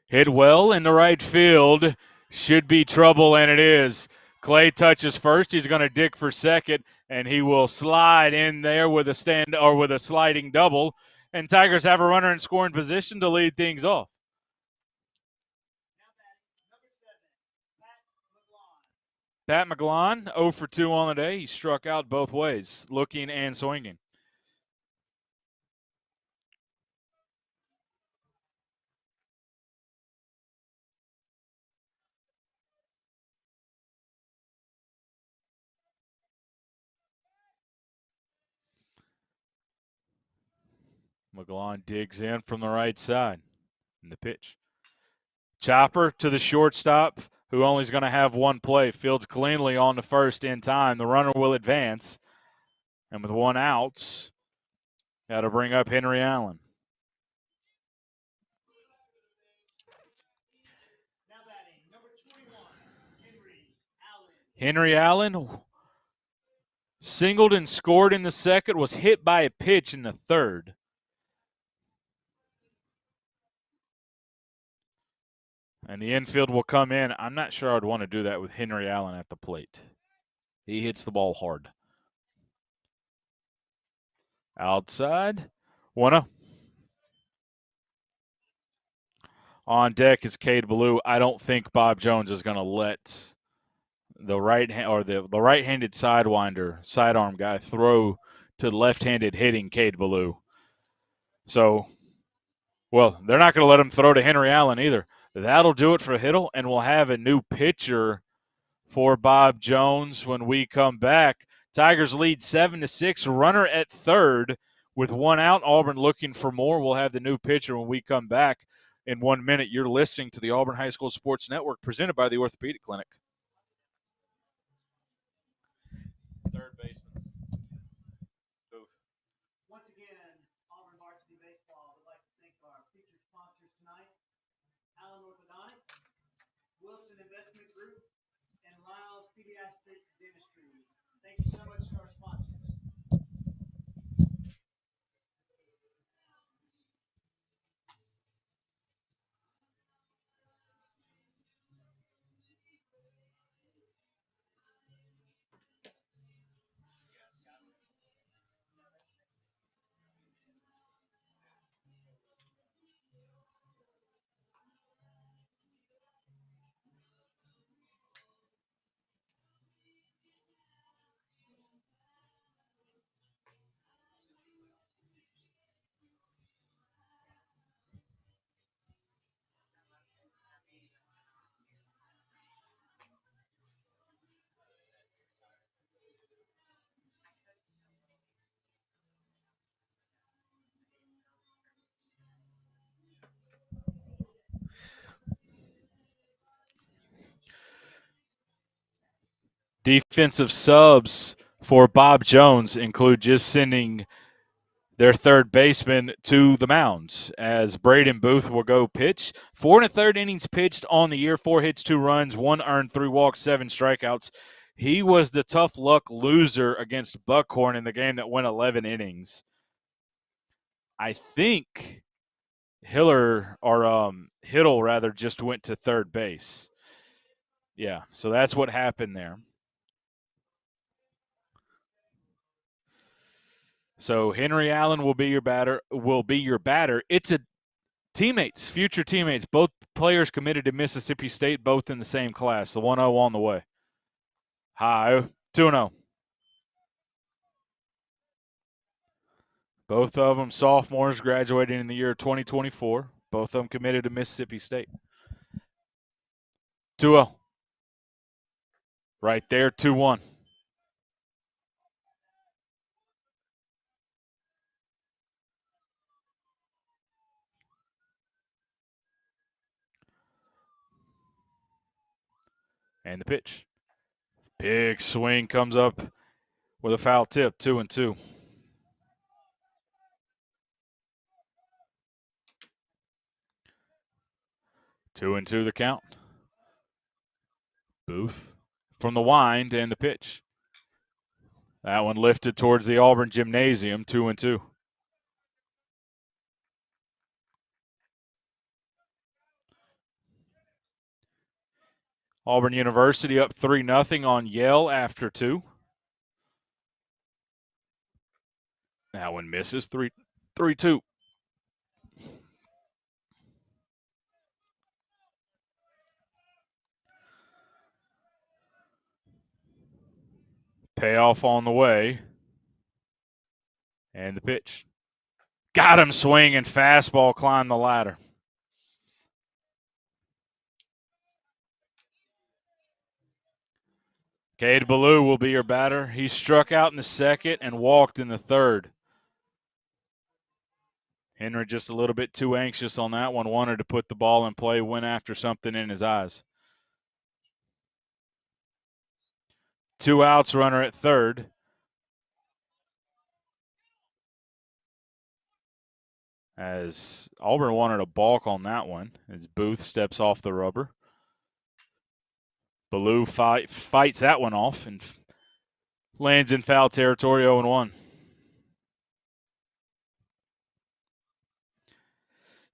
Hit well in the right field. Should be trouble, and it is. Clay touches first. He's going to dig for second, and he will slide in there with a sliding double. And Tigers have a runner in scoring position to lead things off. Pat McGlon, 0 for 2 on the day. He struck out both ways, looking and swinging. McGlon digs in from the right side in the pitch. Chopper to the shortstop, who only is going to have one play. Fields cleanly on the first in time. The runner will advance. And with 1 out, got to bring up Henry Allen. Henry Allen singled and scored in the second, was hit by a pitch in the third. And the infield will come in. I'm not sure I'd want to do that with Henry Allen at the plate. He hits the ball hard. Outside, 1-0. On deck is Cade Ballou. I don't think Bob Jones is going to let the right-handed sidearm guy throw to left-handed hitting Cade Ballou. So, well, they're not going to let him throw to Henry Allen either. That'll do it for Hiddle, and we'll have a new pitcher for Bob Jones when we come back. Tigers lead 7-6, runner at third with 1 out. Auburn looking for more. We'll have the new pitcher when we come back in 1 minute. You're listening to the Auburn High School Sports Network presented by the Orthopedic Clinic. Third baseman. Booth. Once again, Auburn Varsity Baseball would like to thank our featured sponsors tonight, Allen Orthodontics, Wilson Investment Group, and Lyle's Pediatric Dentistry. Thank you so much to our sponsors. Defensive subs for Bob Jones include just sending their third baseman to the mound as Braden Booth will go pitch. 4 1/3 innings pitched on the year, 4 hits, 2 runs, 1 earned, 3 walks, 7 strikeouts. He was the tough luck loser against Buckhorn in the game that went 11 innings. I think Hiddle just went to third base. Yeah, so that's what happened there. So Henry Allen will be your batter. It's a teammates, future teammates, both players committed to Mississippi State, both in the same class. The 1-0 on the way. Hi, 2-0. Both of them sophomores graduating in the year 2024. Both of them committed to Mississippi State. 2-0. Right there, 2-1. And the pitch. Big swing comes up with a foul tip, 2-2. Two and two the count. Booth from the wind and the pitch. That one lifted towards the Auburn Gymnasium, 2-2. Auburn University up 3-0 on Yale after 2. That one misses, 3-2. Payoff on the way. And the pitch. Got him swinging. Fastball climbed the ladder. Cade Ballou will be your batter. He struck out in the second and walked in the third. Henry just a little bit too anxious on that one. Wanted to put the ball in play, went after something in his eyes. 2 outs, runner at third. As Auburn wanted a balk on that one, as Booth steps off the rubber. Ballou fights that one off and lands in foul territory, 0-1.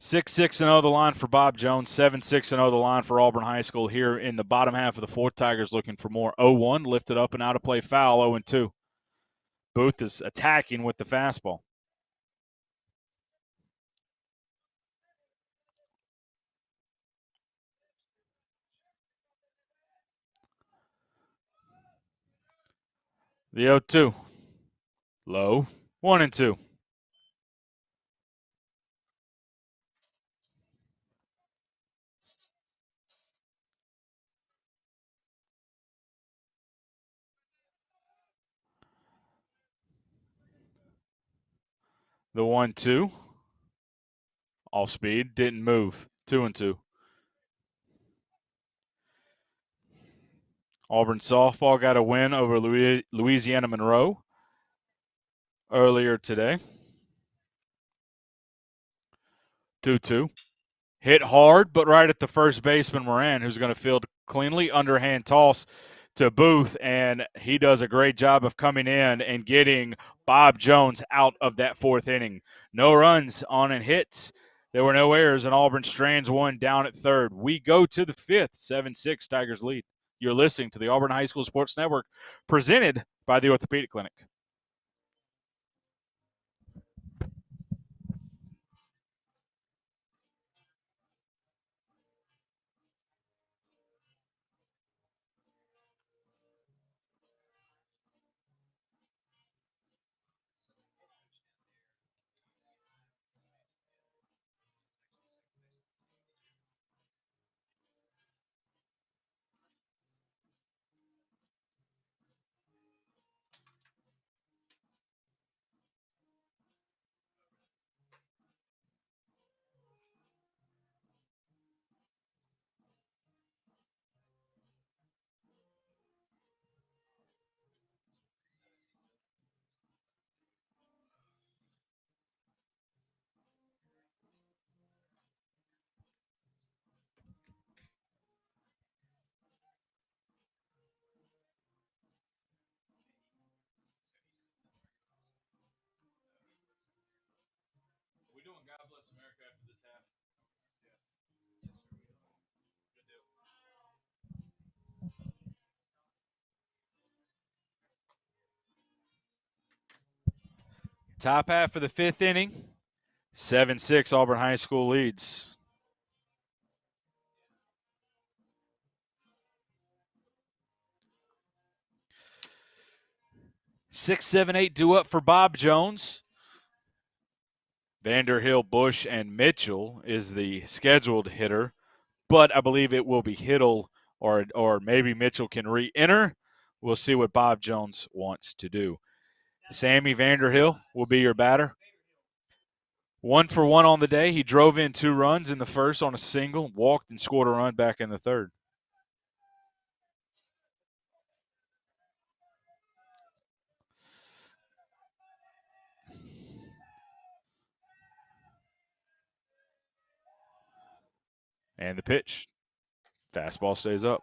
6-6-0 the line for Bob Jones, 7-6-0 the line for Auburn High School here in the bottom half of the fourth. Tigers looking for more. 0-1, lifted up and out of play, foul, 0-2. Booth is attacking with the fastball. The 0-2. Low. 1-2. The 1-2. Off speed. Didn't move. 2-2. Auburn softball got a win over Louisiana Monroe earlier today. 2-2. Hit hard, but right at the first baseman, Moran, who's going to field cleanly. Underhand toss to Booth, and he does a great job of coming in and getting Bob Jones out of that fourth inning. No runs on and hits. There were no errors, and Auburn strands one down at third. We go to the fifth, 7-6, Tigers lead. You're listening to the Auburn High School Sports Network, presented by the Orthopedic Clinic. Top half of the 5th inning. 7-6 Auburn High School leads. Six, 7, 8 due up for Bob Jones. Vanderhill, Bush, and Mitchell is the scheduled hitter, but I believe it will be Hiddle or maybe Mitchell can re-enter. We'll see what Bob Jones wants to do. Sammy Vanderhill will be your batter. 1 for 1 on the day. He drove in 2 runs in the first on a single, walked and scored a run back in the third. And the pitch. Fastball stays up.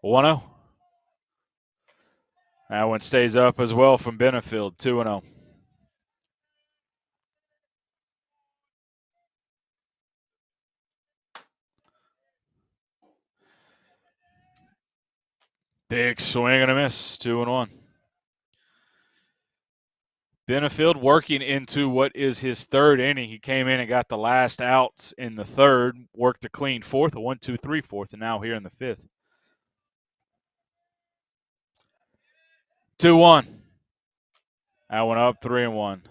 One-0. That one stays up as well from Benefield. 2-0. Big swing and a miss. 2-1. Benefield working into what is his 3rd inning. He came in and got the last outs in the 3rd, worked a clean 4th, a 1-2-3 4th, and now here in the 5th. 2-1. That one up 3-1.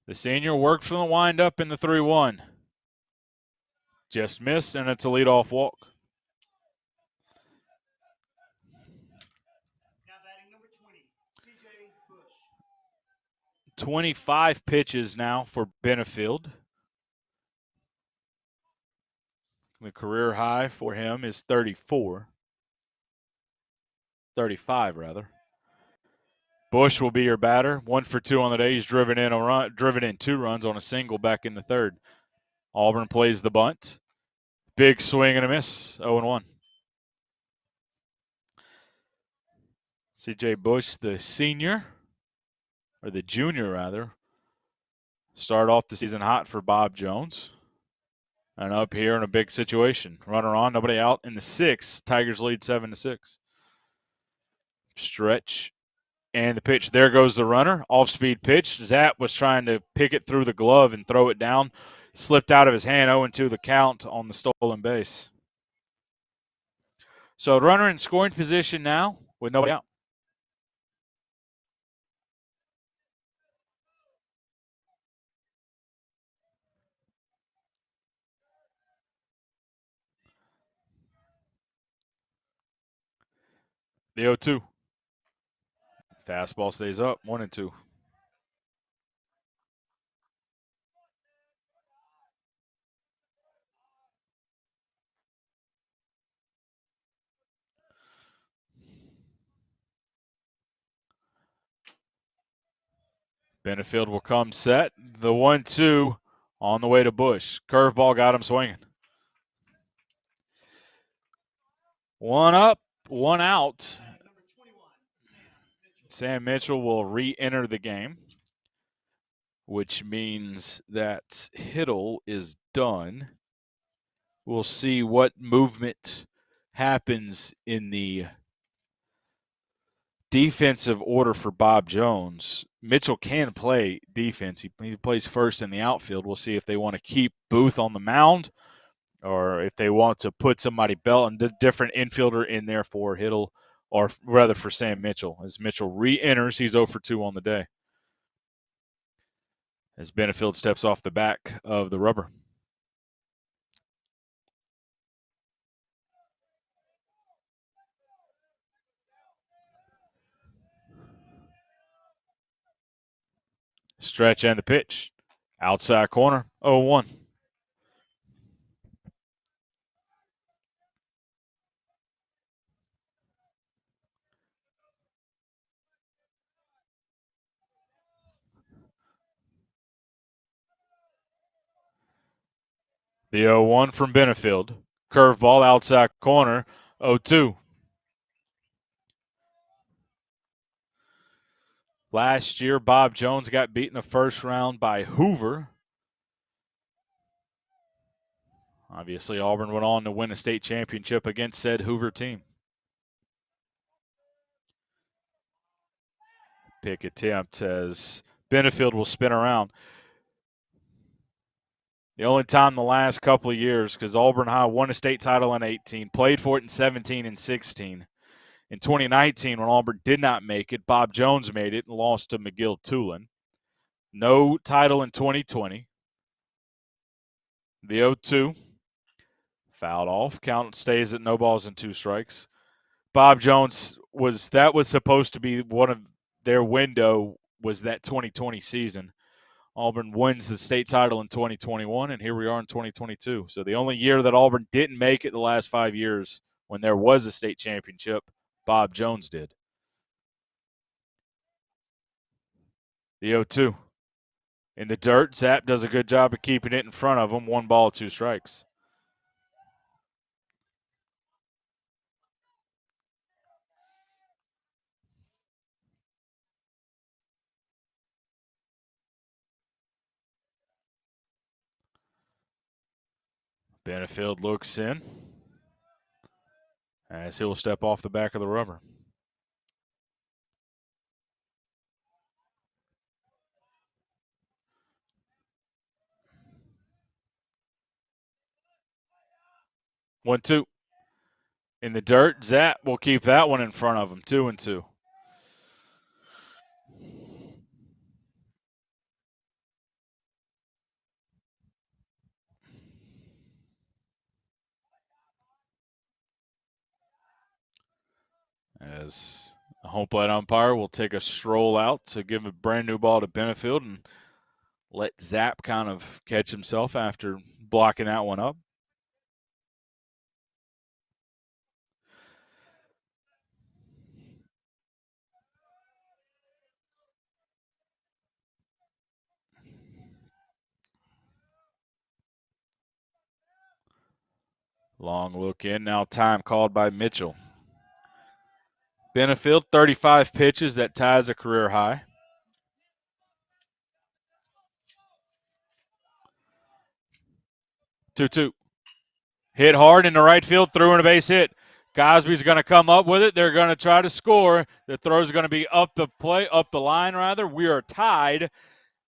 The senior worked from the windup in the 3-1. Just missed, and it's a leadoff walk. Now batting number 20, CJ Bush. 25 pitches now for Benefield. The career high for him is 35 rather. Bush will be your batter. 1 for 2 on the day. He's driven in 2 runs on a single back in the 3rd. Auburn plays the bunt. Big swing and a miss. 0-1. CJ Bush, the senior, or the junior rather, start off the season hot for Bob Jones. And up here in a big situation. Runner on, nobody out in the 6th. Tigers lead 7-6. Stretch. And the pitch, there goes the runner. Off-speed pitch. Zapp was trying to pick it through the glove and throw it down. Slipped out of his hand, 0-2 the count on the stolen base. So runner in scoring position now with nobody out. The 0-2. Fastball stays up, 1-2. Benefield will come set. The 1-2 on the way to Bush. Curveball got him swinging. 1 up, 1 out. Sam Mitchell will re-enter the game, which means that Hiddle is done. We'll see what movement happens in the defensive order for Bob Jones. Mitchell can play defense. He plays first in the outfield. We'll see if they want to keep Booth on the mound or if they want to put somebody different infielder in there for Hiddle, or rather for Sam Mitchell. As Mitchell re-enters, he's 0 for 2 on the day. As Benefield steps off the back of the rubber. Stretch and the pitch. Outside corner, 0-1. The 0-1 from Benefield. Curveball outside corner, 0-2. Last year, Bob Jones got beat in the first round by Hoover. Obviously, Auburn went on to win a state championship against said Hoover team. Pick attempt as Benefield will spin around. The only time the last couple of years, because Auburn High won a state title in 18, played for it in 17 and 16. In 2019, when Auburn did not make it, Bob Jones made it and lost to McGill-Tulane. No title in 2020. The 0-2. Fouled off. Count stays at no balls and 2 strikes. Bob Jones was supposed to be one of their window, was that 2020 season. Auburn wins the state title in 2021, and here we are in 2022. So the only year that Auburn didn't make it the last 5 years when there was a state championship, Bob Jones did. The 0-2. In the dirt, Zapp does a good job of keeping it in front of him. 1 ball, 2 strikes. Benefield looks in as he'll step off the back of the rubber. One, 2. In the dirt, Zapp will keep that one in front of him. 2-2. As the home plate umpire will take a stroll out to give a brand new ball to Benefield and let Zapp kind of catch himself after blocking that one up. Long look in. Now time called by Mitchell. Benefield, 35 pitches. That ties a career high. 2-2. Hit hard in the right field, threw in a base hit. Cosby's going to come up with it. They're going to try to score. The throw's going to be up the line rather. We are tied.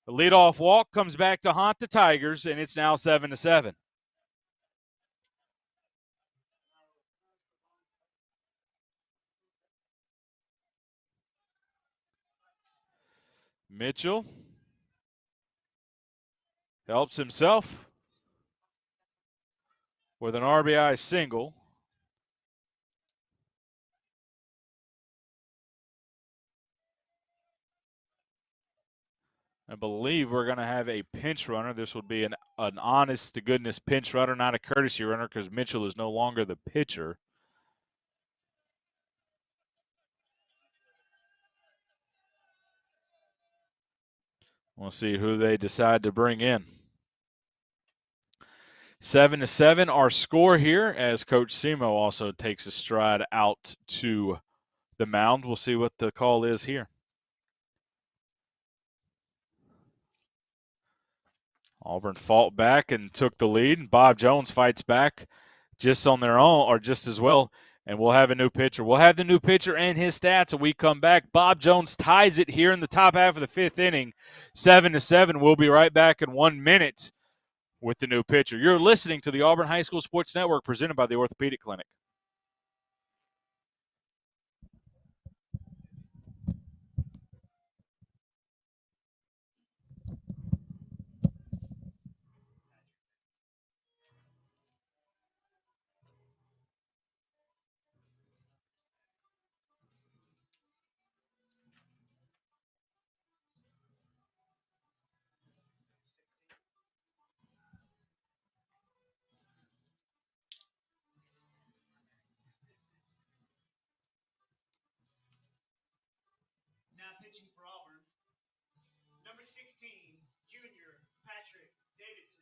The leadoff walk comes back to haunt the Tigers, and it's now 7-7. Mitchell helps himself with an RBI single. I believe we're going to have a pinch runner. This would be an honest-to-goodness pinch runner, not a courtesy runner, because Mitchell is no longer the pitcher. We'll see who they decide to bring in. 7-7, our score here, as Coach Semo also takes a stride out to the mound. We'll see what the call is here. Auburn fought back and took the lead. Bob Jones fights back just on their own, or just as well, and we'll have a new pitcher. We'll have the new pitcher and his stats when we come back. Bob Jones ties it here in the top half of the 5th inning, 7-7. We'll be right back in 1 minute with the new pitcher. You're listening to the Auburn High School Sports Network, presented by the Orthopedic Clinic. Now pitching for Auburn, number 16, junior Patrick Davidson.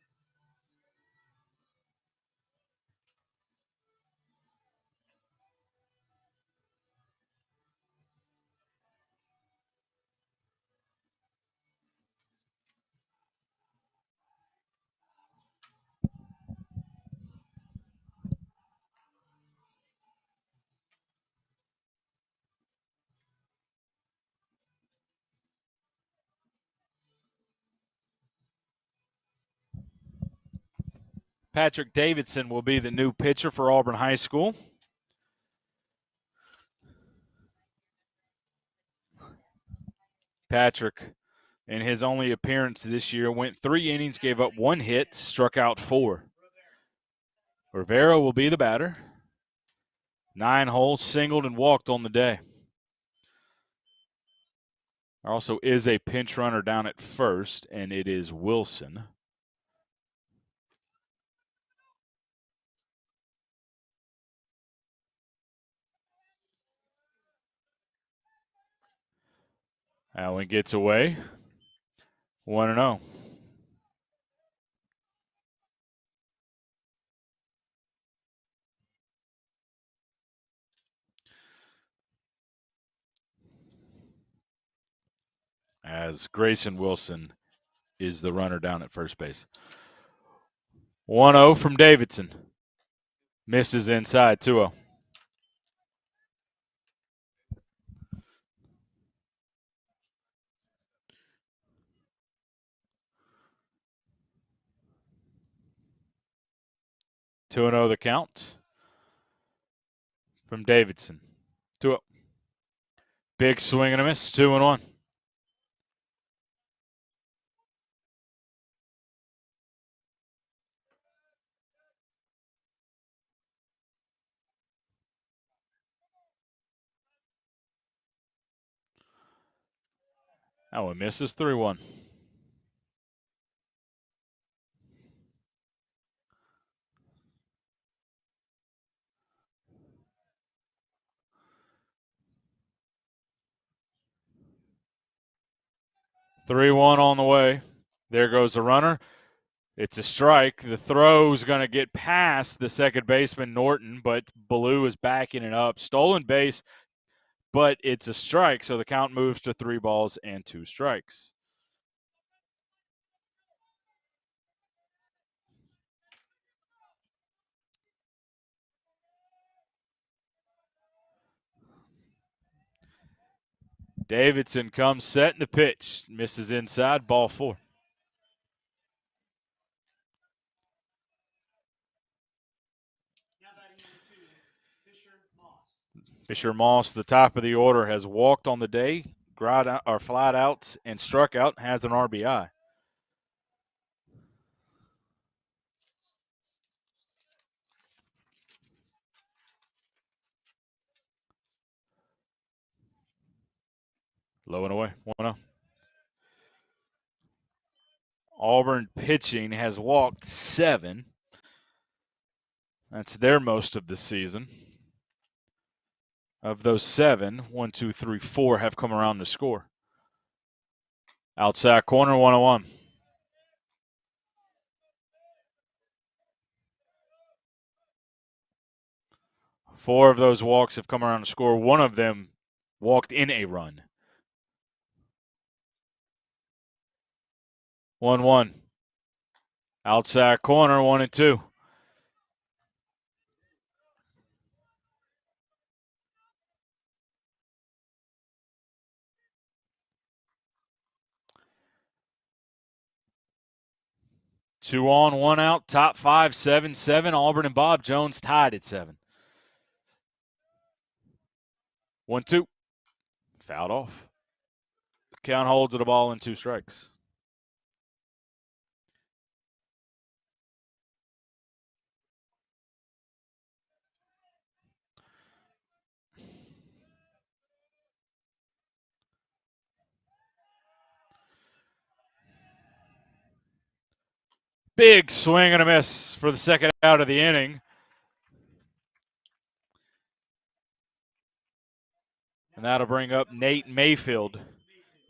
Patrick Davidson will be the new pitcher for Auburn High School. Patrick, in his only appearance this year, went 3 innings, gave up 1 hit, struck out 4. Rivera will be the batter. 9 holes, singled, and walked on the day. There also is a pinch runner down at first, and it is Wilson. Allen gets away. 1-0. As Grayson Wilson is the runner down at first base. 1-0 from Davidson. Misses inside, 2-0. Two and 0 the count from Davidson. 2-0. Big swing and a miss. 2-1. That one misses. 3-1. On the way. There goes the runner. It's a strike. The throw's going to get past the second baseman, Norton, but Ballou is backing it up. Stolen base, but it's a strike, so the count moves to 3 balls and 2 strikes. Davidson comes set in the pitch. Misses inside, ball 4. Fisher Moss, the top of the order, has walked on the day, flat outs, and struck out, has an RBI. Low and away, 1-0. Auburn pitching has walked 7. That's their most of the season. Of those 7, 1, 2, 3, 4 have come around to score. Outside corner, 1-1. Four of those walks have come around to score. One of them walked in a run. 1-1. Outside corner, 1-2. Two on, 1 out, top 5, 7-7. Auburn and Bob Jones tied at 7. 1-2. Fouled off. Count holds of the ball in 2 strikes. Big swing and a miss for the second out of the inning. And that'll bring up Nate Mayfield,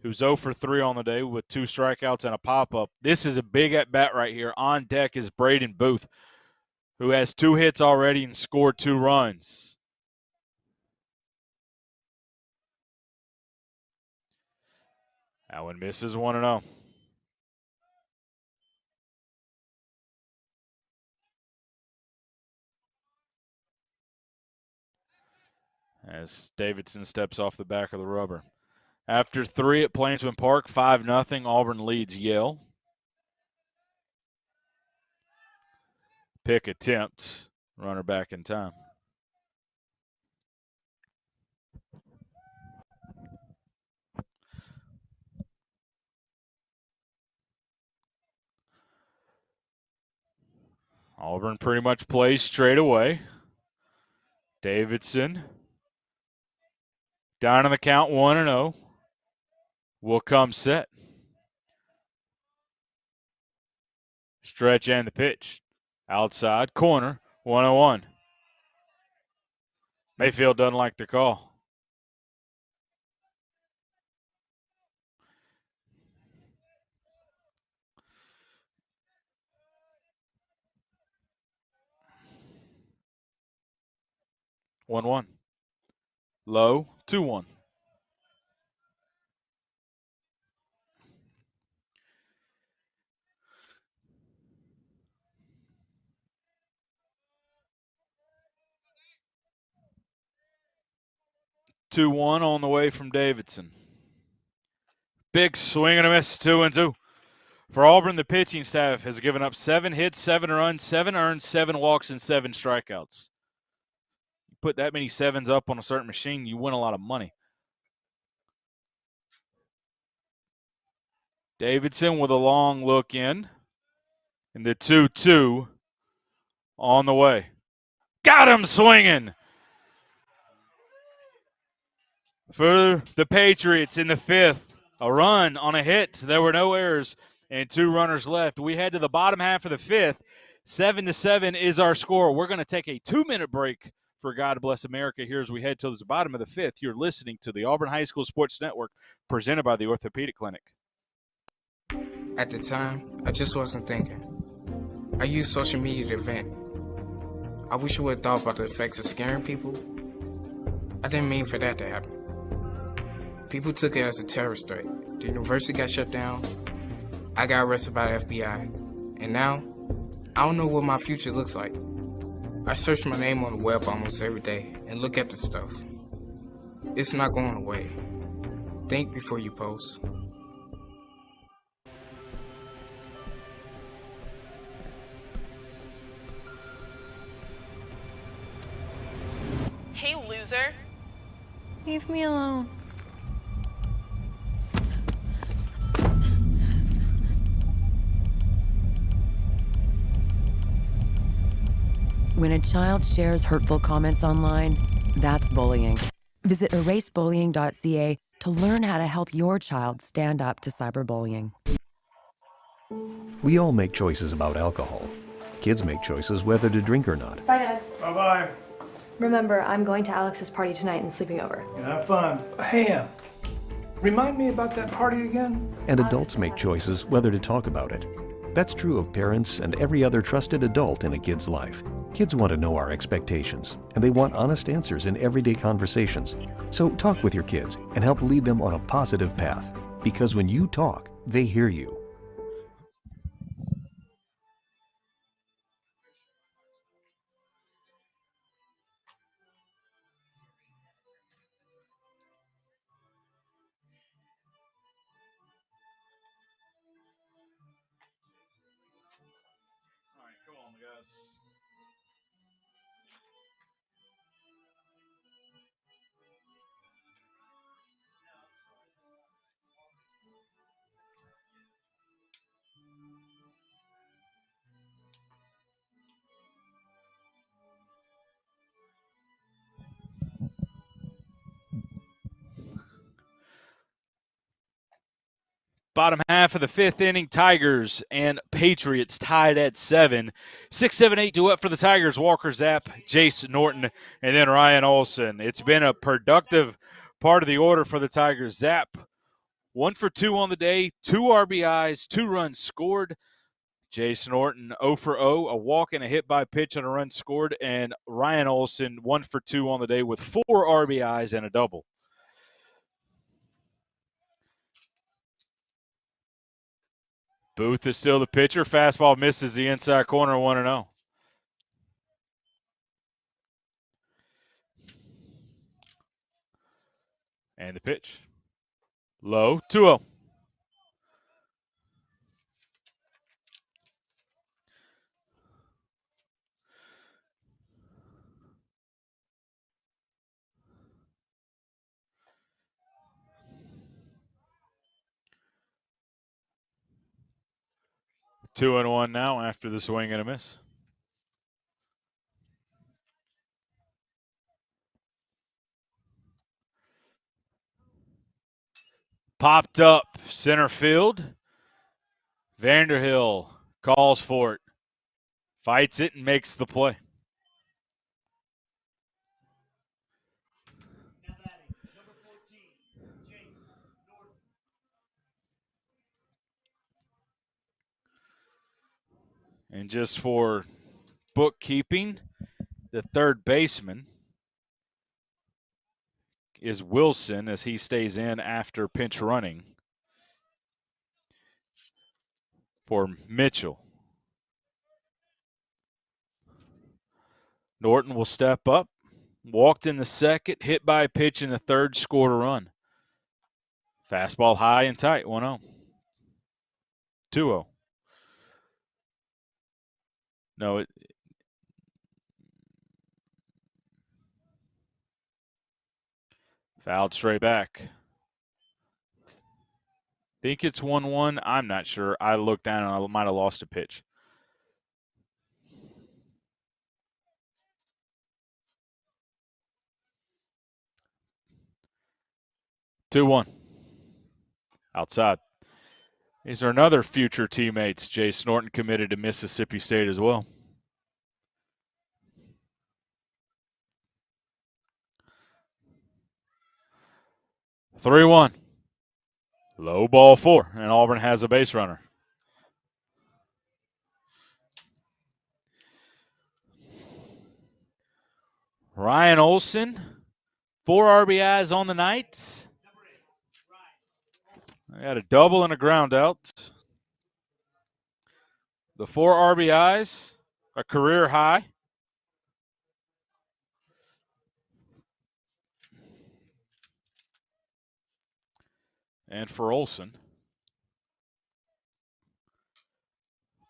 who's 0 for 3 on the day with 2 strikeouts and a pop-up. This is a big at-bat right here. On deck is Braden Booth, who has 2 hits already and scored 2 runs. That one misses, 1-0. As Davidson steps off the back of the rubber. After 3 at Plainsman Park, 5-0, Auburn leads Yale. pick attempt. Runner back in time. Auburn pretty much plays straight away. Davidson down on the count 1-0. Will come set. Stretch and the pitch. Outside corner, 1-1. Mayfield doesn't like the call. One. Low, 2-1. On the way from Davidson. Big swing and a miss, 2-2. For Auburn, the pitching staff has given up 7 hits, 7 runs, 7 earned, 7 walks, and 7 strikeouts. You put that many sevens up on a certain machine, you win a lot of money. Davidson with a long look in. And the 2-2 on the way. Got him swinging. For the Patriots in the 5th, a run on a hit. There were no errors and 2 runners left. We head to the bottom half of the 5th. 7-7 is our score. We're going to take a 2-minute break for God Bless America here as we head to the bottom of the 5th. You're listening to the Auburn High School Sports Network presented by the Orthopedic Clinic. At the time, I just wasn't thinking. I used social media to vent. I wish I would have thought about the effects of scaring people. I didn't mean for that to happen. People took it as a terrorist threat. The university got shut down. I got arrested by the FBI. And now, I don't know what my future looks like. I search my name on the web almost every day and look at the stuff. It's not going away. Think before you post. Hey, loser. Leave me alone. When a child shares hurtful comments online, that's bullying. Visit erasebullying.ca to learn how to help your child stand up to cyberbullying. We all make choices about alcohol. Kids make choices whether to drink or not. Bye, Dad. Bye-bye. Remember, I'm going to Alex's party tonight and sleeping over. Have fun. Hey, remind me about that party again? And adults make choices whether to talk about it. That's true of parents and every other trusted adult in a kid's life. Kids want to know our expectations, and they want honest answers in everyday conversations. So talk with your kids and help lead them on a positive path. Because when you talk, they hear you. Bottom half of the 5th inning, Tigers and Patriots tied at 7. 6-7-8 duet for the Tigers. Walker Zapp, Jace Norton, and then Ryan Olson. It's been a productive part of the order for the Tigers. Zapp, 1 for 2 on the day, 2 RBIs, 2 runs scored. Jace Norton, 0 for 0, a walk and a hit by pitch and a run scored. And Ryan Olson, 1 for 2 on the day with 4 RBIs and a double. Booth is still the pitcher. Fastball misses the inside corner, 1-0. And the pitch. Low, 2-0. 2-1 now after the swing and a miss. Popped up center field. Vanderhill calls for it. Fights it and makes the play. And just for bookkeeping, the third baseman is Wilson as he stays in after pinch running for Mitchell. Norton will step up. Walked in the second, hit by a pitch in the third, scored a run. Fastball high and tight, 1-0. 2-0. No, fouled straight back. Think it's 1-1. I'm not sure. I looked down and I might have lost a pitch. Two-one. Outside. These are another future teammates. Jay Norton committed to Mississippi State as well. 3-1. Low ball 4, and Auburn has a base runner. Ryan Olson, 4 RBIs on the night. I got a double and a ground out. The 4 RBIs, a career high. And for Olson.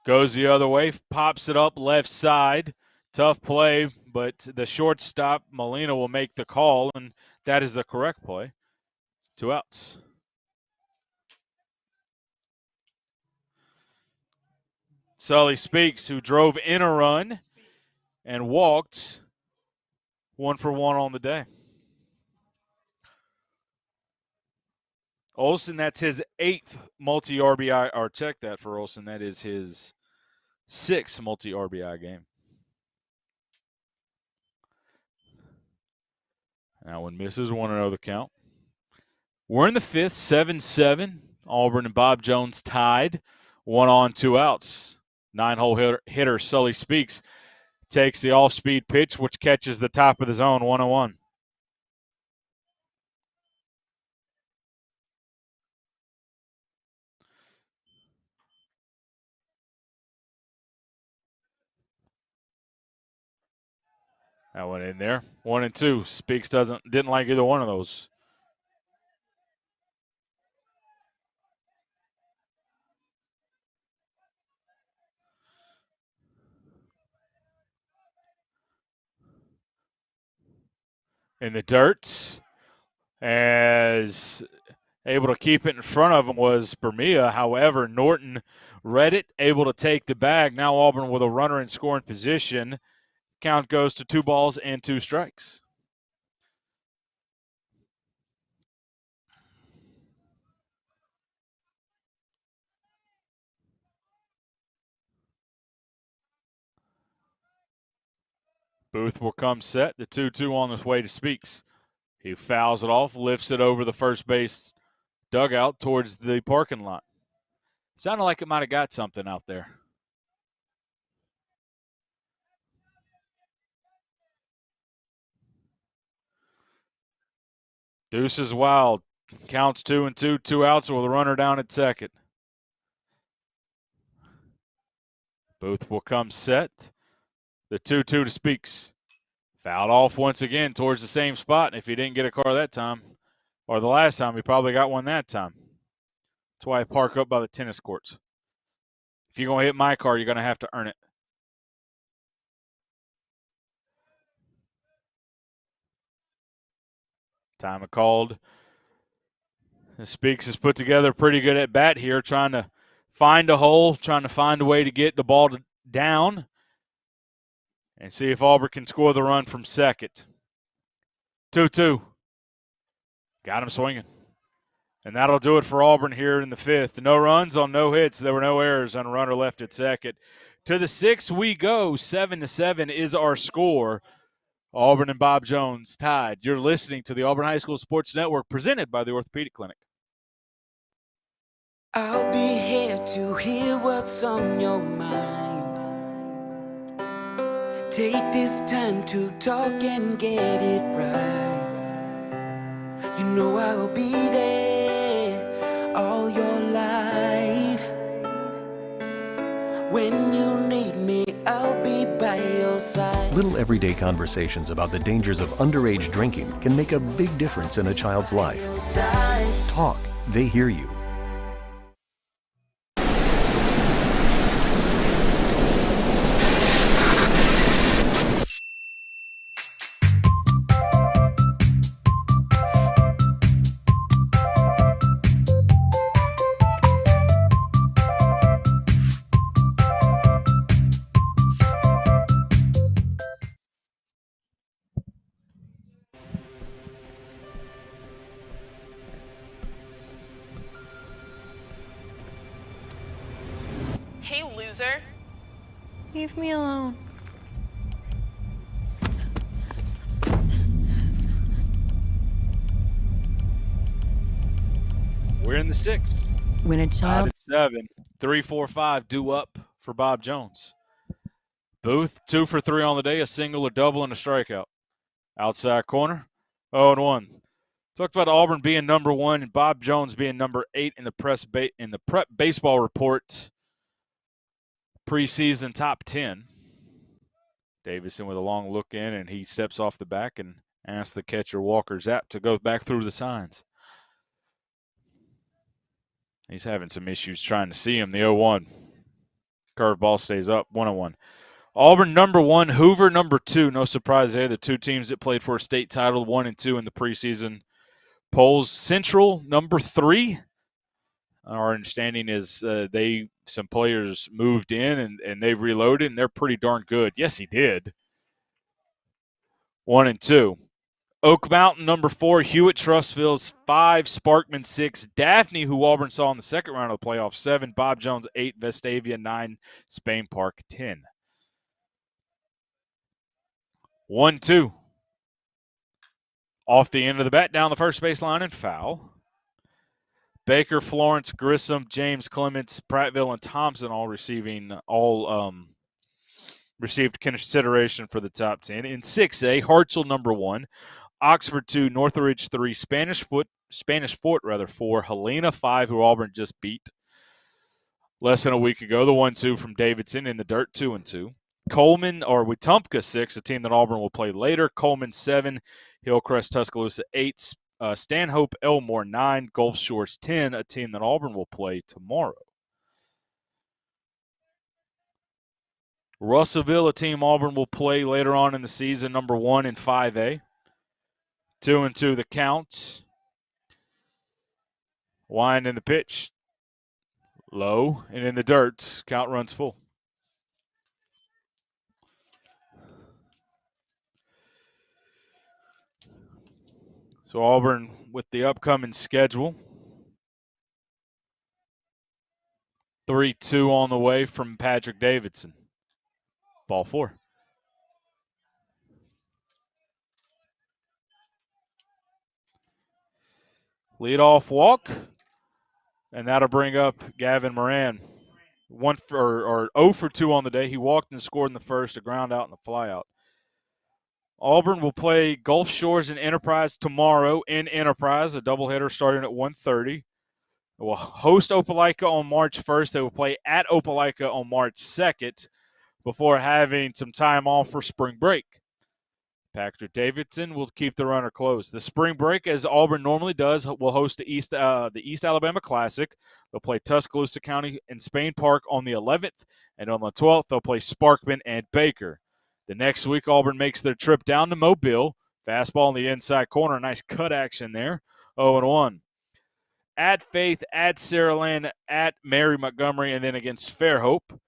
Goes the other way, pops it up left side. Tough play, but the shortstop, Molina, will make the call, and that is the correct play. 2 outs. Sully Speaks, who drove in a run and walked 1 for 1 on the day. Olson, that's his 8th multi-RBI, or check that for Olson, that is his 6th multi-RBI game. That one misses, 1-0 the count. We're in the 5th, 7-7. Auburn and Bob Jones tied. 1 on, 2 outs. 9-hole hitter Sully Speaks takes the off-speed pitch, which catches the top of the zone, 1-1. That one in there. 1-2. Speaks didn't like either one of those. In the dirt, as able to keep it in front of him was Bermia. However, Norton read it, able to take the bag. Now Auburn with a runner in scoring position. Count goes to 2 balls and 2 strikes. Booth will come set. The 2-2 on his way to Speaks. He fouls it off, lifts it over the first base dugout towards the parking lot. Sounded like it might have got something out there. Deuce is wild. Counts 2-2, 2 outs with a runner down at second. Booth will come set. The 2-2 to Speaks. Fouled off once again towards the same spot. If he didn't get a car that time, or the last time, he probably got one that time. That's why I park up by the tennis courts. If you're going to hit my car, you're going to have to earn it. Time called. Speaks has put together pretty good at bat here, trying to find a hole, trying to find a way to get the ball down and see if Auburn can score the run from second. 2-2. Got him swinging. And that'll do it for Auburn here in the fifth. No runs on no hits. There were no errors on a runner left at second. To the sixth we go. 7-7 is our score. Auburn and Bob Jones tied. You're listening to the Auburn High School Sports Network presented by the Orthopedic Clinic. I'll be here to hear what's on your mind. Take this time to talk and get it right. You know I'll be there all your life. When you need me, I'll be by your side. Little everyday conversations about the dangers of underage drinking can make a big difference in a child's life. Talk, they hear you. Hey, loser. Leave me alone. We're in the sixth. When a child... At 7. 3, 4, 5 due up for Bob Jones. Booth, 2 for 3 on the day, a single, a double, and a strikeout. Outside corner, 0-1. Talked about Auburn being number 1 and Bob Jones being number 8 in the prep baseball report preseason top 10. Davison with a long look in, and he steps off the back and asks the catcher Walker Zapp to go back through the signs. He's having some issues trying to see him. The 0-1. Curveball stays up, 1-1. Auburn number 1, Hoover number 2. No surprise there. The two teams that played for a state title, 1 and 2 in the preseason polls. Central number 3. Our understanding is some players moved in and they reloaded, and they're pretty darn good. Yes, he did. 1 and 2. Oak Mountain number 4, Hewitt Trustville's 5, Sparkman 6, Daphne, who Auburn saw in the second round of the playoffs, 7, Bob Jones 8, Vestavia 9, Spain Park 10. 1-2. Off the end of the bat, down the first baseline and foul. Baker, Florence, Grissom, James Clements, Prattville, and Thompson received consideration for the top 10. In 6A, Hartselle number 1, Oxford 2, Northridge 3, Spanish Fort 4, Helena 5, who Auburn just beat less than a week ago. The 1-2 from Davidson in the dirt, 2-2. Coleman, or Wetumpka 6, a team that Auburn will play later. Coleman 7, Hillcrest Tuscaloosa 8, Stanhope Elmore 9, Gulf Shores 10, a team that Auburn will play tomorrow. Russellville, a team Auburn will play later on in the season, number 1 in 5A. 2-2 the count. Wind in the pitch. Low and in the dirt. Count runs full. So Auburn with the upcoming schedule. 3-2 on the way from Patrick Davidson. Ball 4. Leadoff walk, and that'll bring up Gavin Moran. 0 for 2 on the day. He walked and scored in the first, a ground out and a fly out. Auburn will play Gulf Shores and Enterprise tomorrow in Enterprise, a doubleheader starting at 1:30. They will host Opelika on March 1st. They will play at Opelika on March 2nd before having some time off for spring break. Patrick Davidson will keep the runner close. The spring break, as Auburn normally does, will host the East Alabama Classic. They'll play Tuscaloosa County and Spain Park on the 11th, and on the 12th, they'll play Sparkman and Baker. The next week, Auburn makes their trip down to Mobile. Fastball in the inside corner. Nice cut action there. 0-1. at Faith, at Saraland, at Mary Montgomery, and then against Fairhope.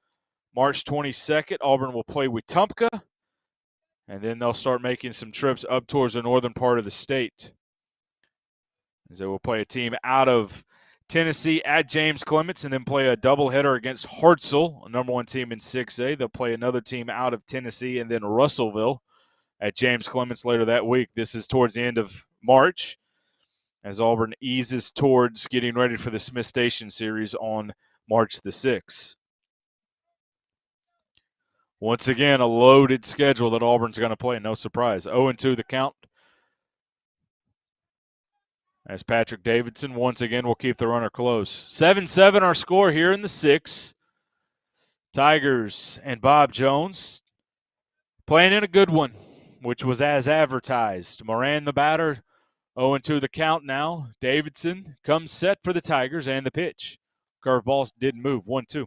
March 22nd, Auburn will play Wetumpka, and then they'll start making some trips up towards the northern part of the state, as they will play a team out of Tennessee at James Clements, and then play a doubleheader against Hartselle, a number 1 team in 6A. They'll play another team out of Tennessee, and then Russellville at James Clements later that week. This is towards the end of March, as Auburn eases towards getting ready for the Smith Station Series on March the 6th. Once again, a loaded schedule that Auburn's going to play. No surprise. 0-2 the count, as Patrick Davidson once again will keep the runner close. 7-7 our score here in the 6th. Tigers and Bob Jones playing in a good one, which was as advertised. Moran the batter, 0-2 the count now. Davidson comes set for the Tigers, and the pitch. Curveball didn't move. 1-2.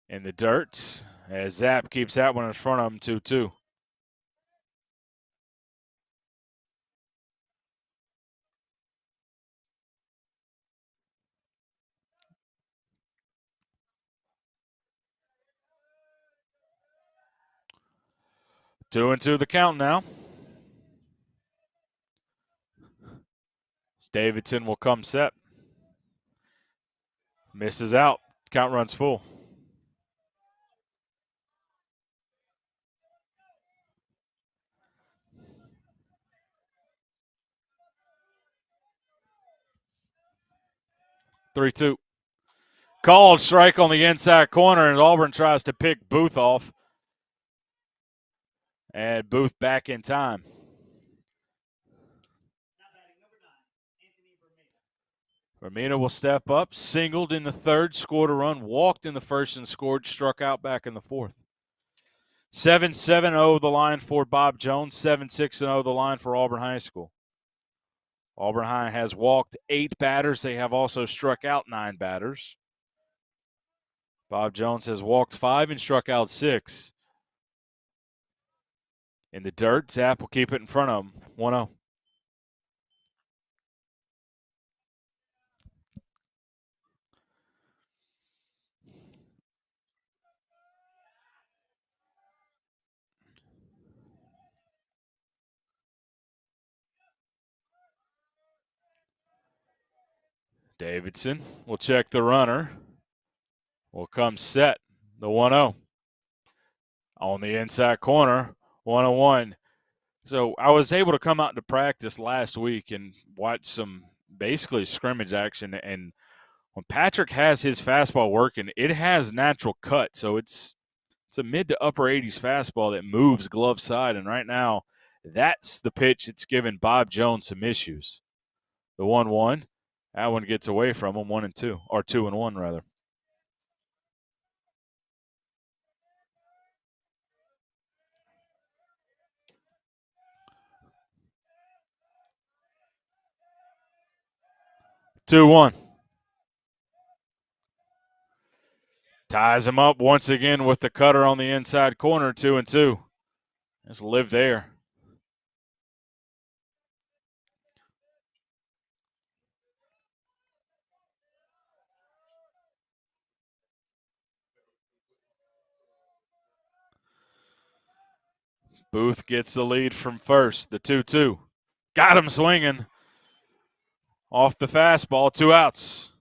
In the dirt, as Zapp keeps that one in front of him. 2-2. Two and two the count now. Davidson will come set. Misses out. Count runs full. Three-two. Called strike on the inside corner, and Auburn tries to pick Booth off. And Booth back in time. Vermina will step up, singled in the third, scored a run, walked in the first and scored, struck out back in the fourth. 7-7-0 the line for Bob Jones, 7-6-0 the line for Auburn High School. Auburn High has walked 8 batters. They have also struck out 9 batters. Bob Jones has walked 5 and struck out 6. In the dirt, Zapp will keep it in front of him, 1-0. Davidson will check the runner. Will come set, the 1-0. On the inside corner, 1-1. So I was able to come out to practice last week and watch some basically scrimmage action. And when Patrick has his fastball working, it has natural cut. So it's a mid to upper 80s fastball that moves glove side. And right now, that's the pitch that's given Bob Jones some issues. The 1-1. That one gets away from him, 1-2, or 2-1 rather. Two one. Ties him up once again with the cutter on the inside corner, 2-2. Just live there. Booth gets the lead from first, the 2-2. Got him swinging. Off the fastball, 2 outs.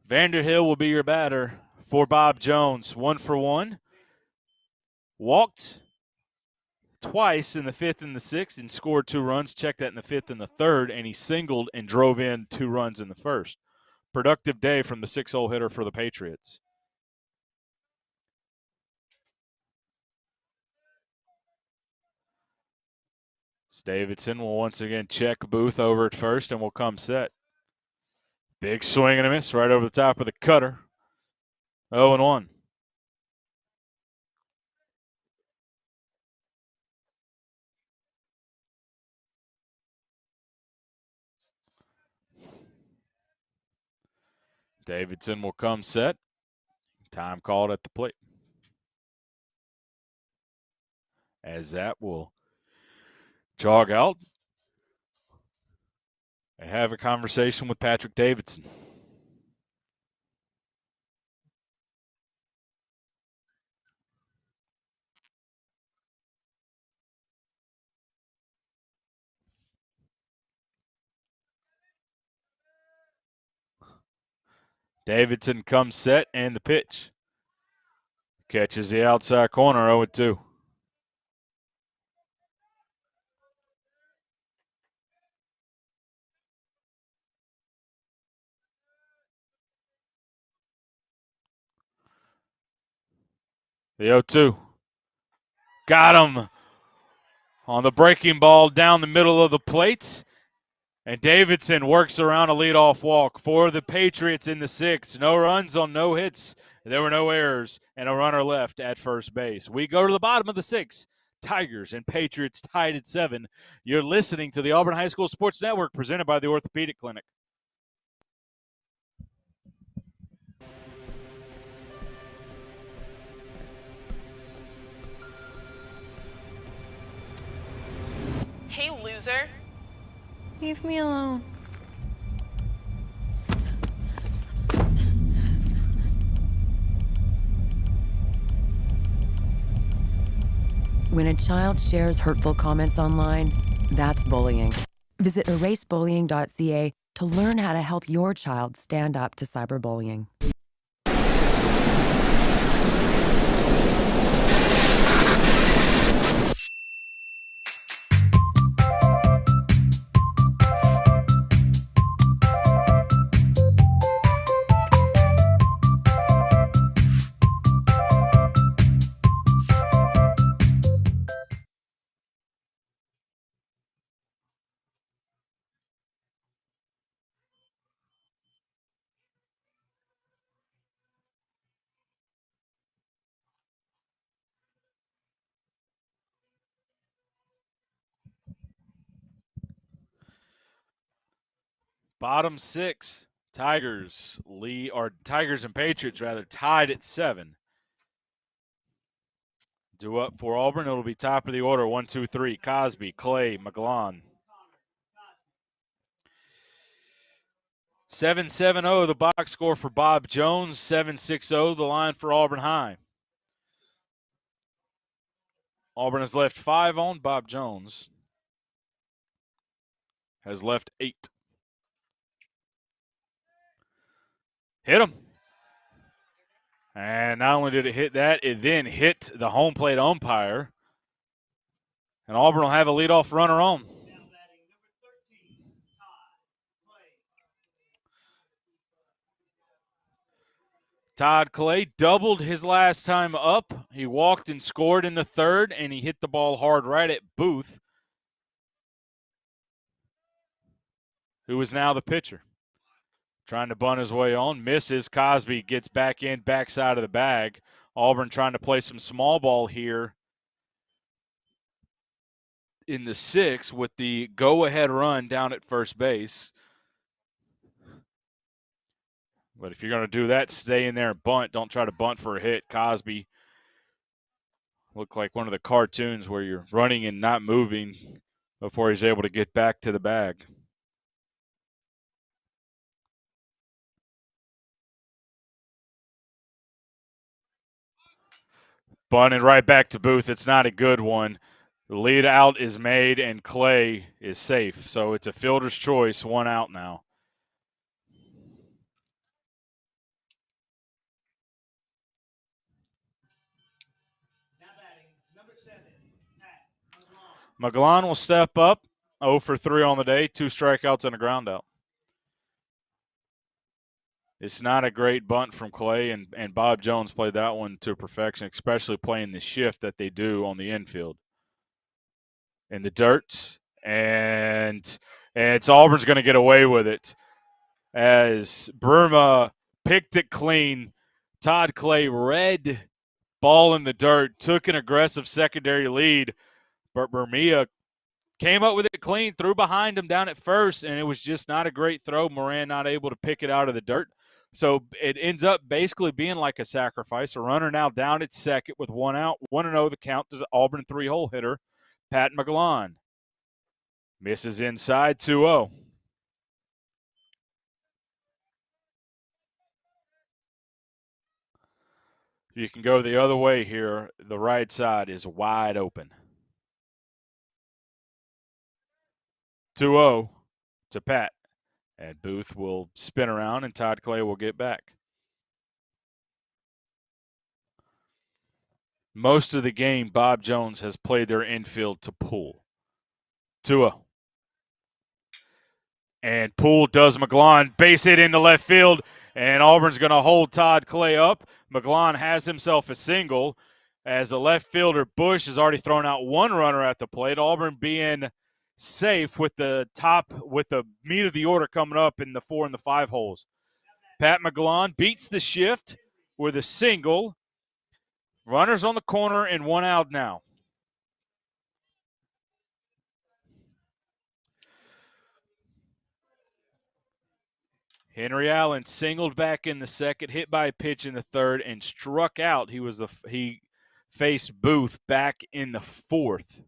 Vanderhill will be your batter for Bob Jones. 1 for 1. Walked twice in the 5th and the 6th and scored 2 runs. Checked that in the 5th and the 3rd, and he singled and drove in 2 runs in the 1st. Productive day from the 6-hole hitter for the Patriots. Davidson will once again check Booth over at first and will come set. Big swing and a miss right over the top of the cutter. 0-1. Davidson will come set. Time called at the plate. As that will jog out and have a conversation with Patrick Davidson. Davidson comes set and the pitch. Catches the outside corner, 0-2. The 0-2. Got him on the breaking ball down the middle of the plate. And Davidson works around a leadoff walk for the Patriots in the 6th. No runs on no hits. There were no errors and a runner left at first base. We go to the bottom of the 6th. Tigers and Patriots tied at 7. You're listening to the Auburn High School Sports Network presented by the Orthopedic Clinic. Hey, loser. Leave me alone. When a child shares hurtful comments online, that's bullying. Visit erasebullying.ca to learn how to help your child stand up to cyberbullying. Bottom 6, Tigers and Patriots tied at 7. Due up for Auburn, it'll be top of the order, 1, 2, 3, Cosby, Clay, McGlon. 7-7-0 the box score for Bob Jones, 7-6-0 the line for Auburn High. Auburn has left 5 on, Bob Jones has left 8. Hit him. And not only did it hit that, it then hit the home plate umpire. And Auburn will have a leadoff runner on. Todd Clay doubled his last time up. He walked and scored in the 3rd, and he hit the ball hard right at Booth, who is now the pitcher. Trying to bunt his way on, misses. Cosby gets back in, backside of the bag. Auburn trying to play some small ball here in the 6th with the go-ahead run down at first base. But if you're going to do that, stay in there and bunt. Don't try to bunt for a hit. Cosby looked like one of the cartoons where you're running and not moving before he's able to get back to the bag. Bunting right back to Booth. It's not a good one. The lead out is made, and Clay is safe. So it's a fielder's choice, 1 out now. McGlon will step up, 0 for 3 on the day, 2 strikeouts and a ground out. It's not a great bunt from Clay, and Bob Jones played that one to perfection, especially playing the shift that they do on the infield. In the dirt, and it's Auburn's going to get away with it as Burma picked it clean. Todd Clay, red ball in the dirt, took an aggressive secondary lead, but Burmia came up with it clean, threw behind him down at first, and it was just not a great throw. Moran not able to pick it out of the dirt. So it ends up basically being like a sacrifice. A runner now down at second with 1 out. 1-0 the count to the Auburn 3-hole hitter, Pat McGlon. Misses inside, 2-0. You can go the other way here. The right side is wide open. 2-0 to Pat. And Booth will spin around, and Todd Clay will get back. Most of the game, Bob Jones has played their infield to Poole. 2-0. And Poole does McGlon, base hit into left field, and Auburn's going to hold Todd Clay up. McGlon has himself a single as the left fielder Bush has already thrown out one runner at the plate. Auburn being safe with the meat of the order coming up in the 4 and the 5 holes. Pat McGlon beats the shift with a single. Runners on the corner and 1 out now. Henry Allen singled back in the second, hit by a pitch in the third, and struck out. He faced Booth back in the fourth.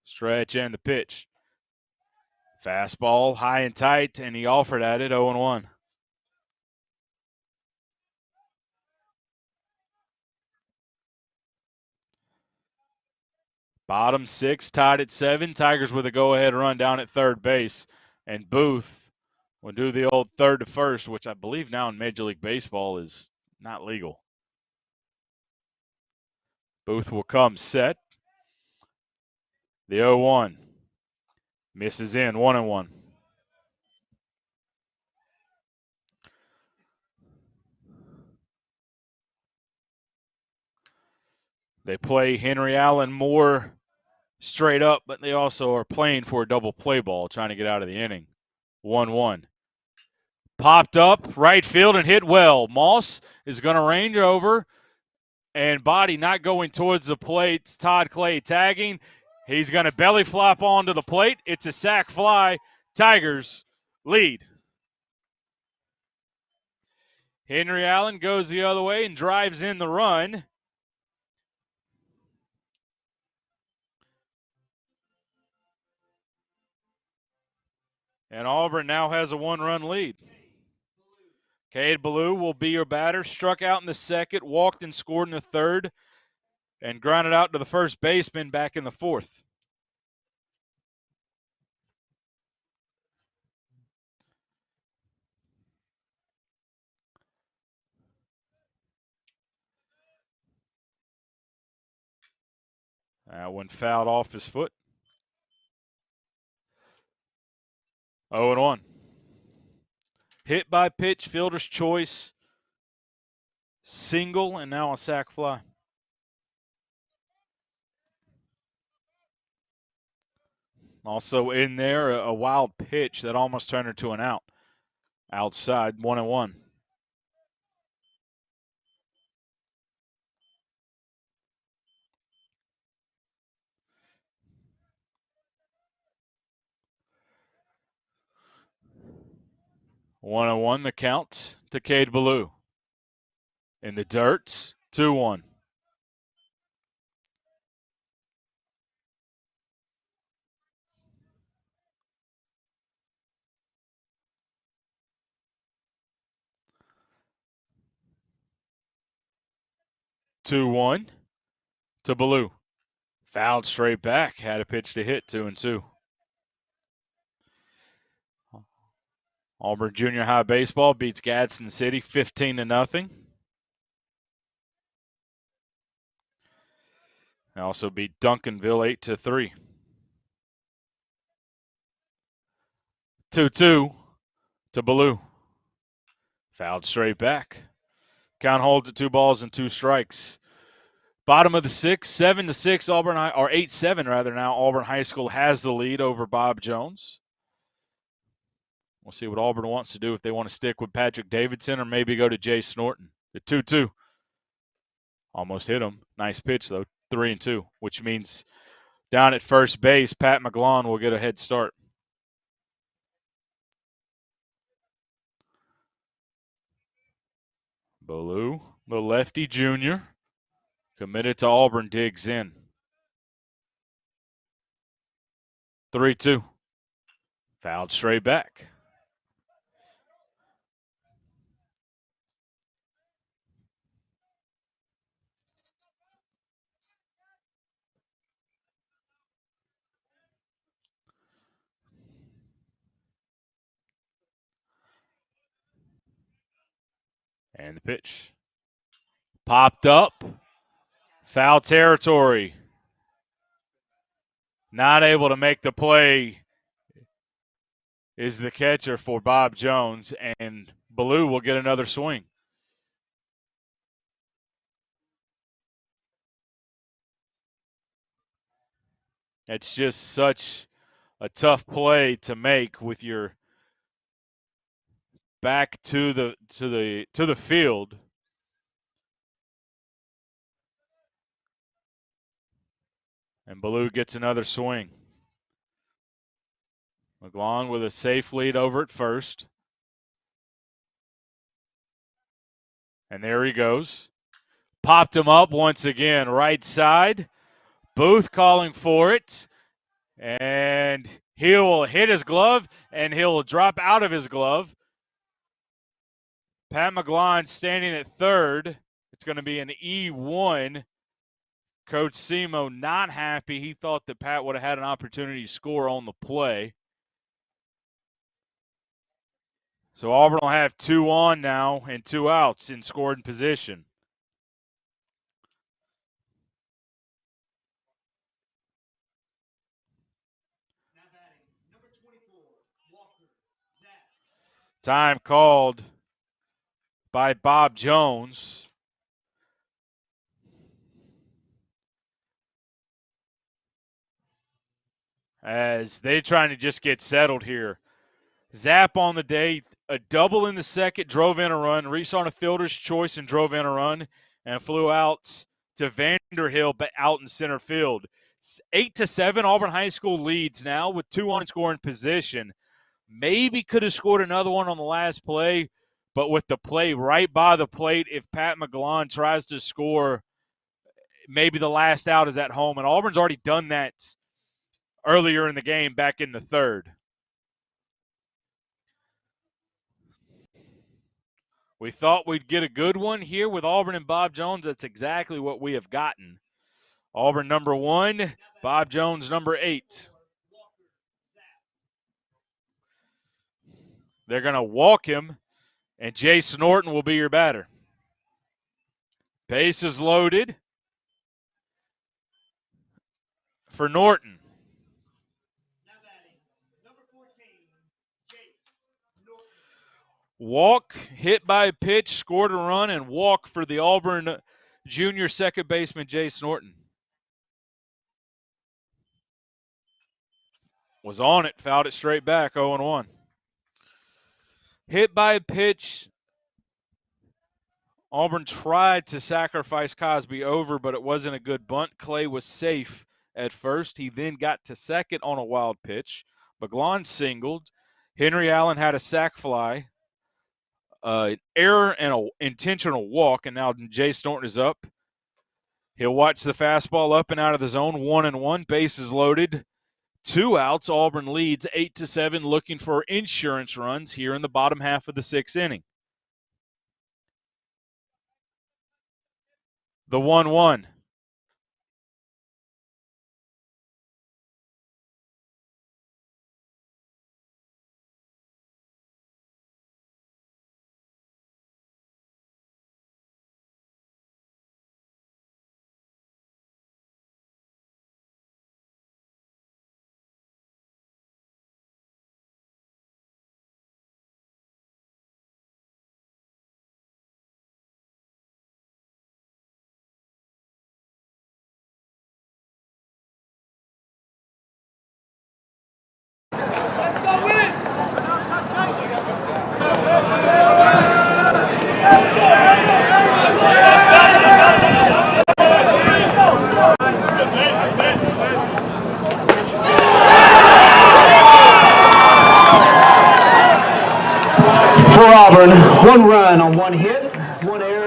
Stretch and the pitch. Fastball high and tight, and he offered at it 0-1. Bottom 6, tied at 7. Tigers with a go-ahead run down at third base. And Booth will do the old third to first, which I believe now in Major League Baseball is not legal. Booth will come set. The 0-1. Misses in, 1-1. They play Henry Allen more straight up, but they also are playing for a double play ball, trying to get out of the inning. 1-1. Popped up, right field, and hit well. Moss is going to range over, and body not going towards the plate. Todd Clay tagging. He's going to belly flop onto the plate. It's a sac fly. Tigers lead. Henry Allen goes the other way and drives in the run. And Auburn now has a 1-run lead. Cade Ballou will be your batter. Struck out in the second, walked and scored in the third, and grounded out to the first baseman back in the fourth. That one fouled off his foot. 0-1. Hit by pitch, fielder's choice, single, and now a sac fly. Also in there, a wild pitch that almost turned into an out. Outside, 1-1. One and one, the count to Cade Ballou. In the dirt, 2-1. Two-one to Ballou. Fouled straight back. Had a pitch to hit, 2-2. Auburn Junior High Baseball beats Gadsden City 15-0. They also beat Duncanville 8-3. 2-2 to Ballou. Fouled straight back. Count holds at 2 balls and 2 strikes. Bottom of the 6, 7-6 Auburn High, or 8-7 rather now. Auburn High School has the lead over Bob Jones. We'll see what Auburn wants to do, if they want to stick with Patrick Davidson or maybe go to Jay Snorton. The 2-2. Almost hit him. Nice pitch, though. 3-2, which means down at first base, Pat McGlon will get a head start. Bolu, the lefty junior, committed to Auburn, digs in. 3-2. Fouled straight back. And the pitch. Popped up. Foul territory. Not able to make the play is the catcher for Bob Jones, and Ballou will get another swing. It's just such a tough play to make with your back to the field. And Ballou gets another swing. McGlon with a safe lead over at first. And there he goes. Popped him up once again, right side. Booth calling for it. And he'll hit his glove, and he'll drop out of his glove. Pat McGlon standing at third. It's going to be an E1. Coach Simo not happy. He thought that Pat would have had an opportunity to score on the play. So Auburn will have 2 on now and 2 outs in scoring position. Time called by Bob Jones. As they're trying to just get settled here. Zap on the day, a double in the second, drove in a run, reached on a fielder's choice and drove in a run, and flew out to Vanderhill, but out in center field. 8-7, Auburn High School leads now with 2 on scoring position. Maybe could have scored another one on the last play, but with the play right by the plate, if Pat McGlon tries to score, maybe the last out is at home. And Auburn's already done that earlier in the game, back in the third. We thought we'd get a good one here with Auburn and Bob Jones. That's exactly what we have gotten. Auburn number 1, Bob Jones number 8. They're going to walk him, and Jace Norton will be your batter. Base is loaded for Norton. Walk, hit by a pitch, scored a run, and walk for the Auburn junior second baseman, Jace Norton. Was on it, fouled it straight back, 0-1. Hit by a pitch. Auburn tried to sacrifice Cosby over, but it wasn't a good bunt. Clay was safe at first. He then got to second on a wild pitch. McGlon singled. Henry Allen had a sac fly. Error and an intentional walk, and now Jace Norton is up. He'll watch the fastball up and out of the zone, 1-1. Bases loaded. 2 outs. Auburn leads 8-7, looking for insurance runs here in the bottom half of the 6th inning. The 1-1. For Auburn, 1 run on 1 hit, 1 error.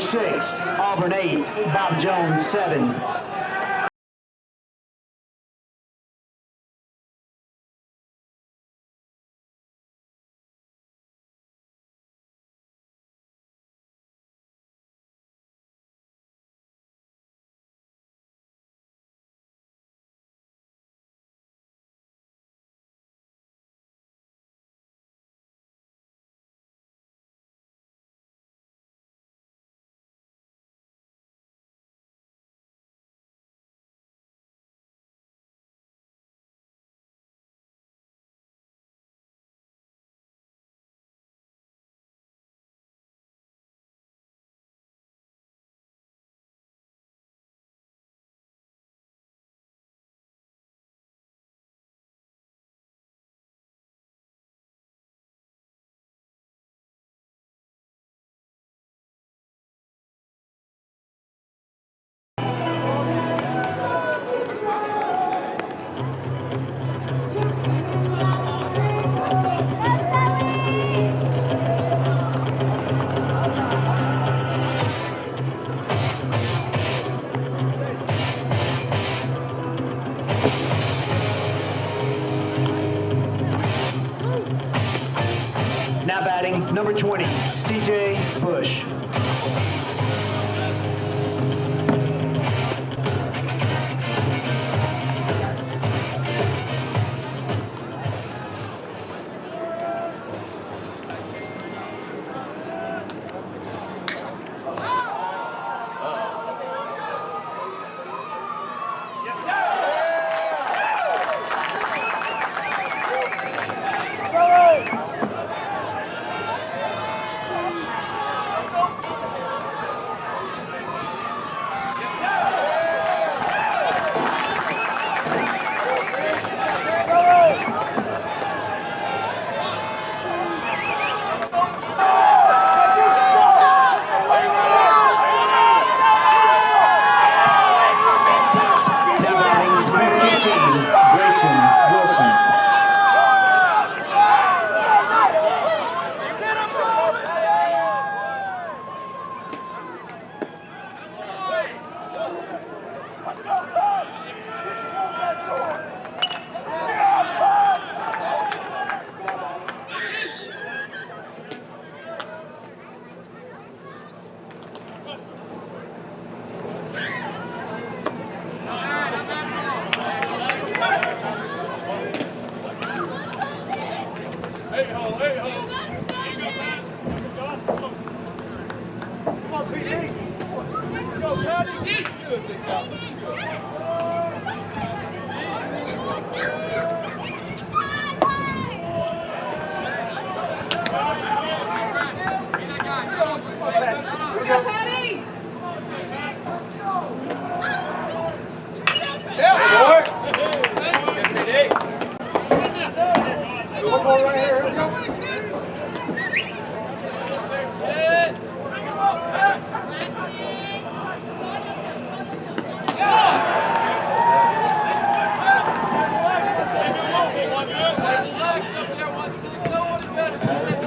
6, Auburn 8, Bob Jones 7. Now batting, number 20, CJ Bush.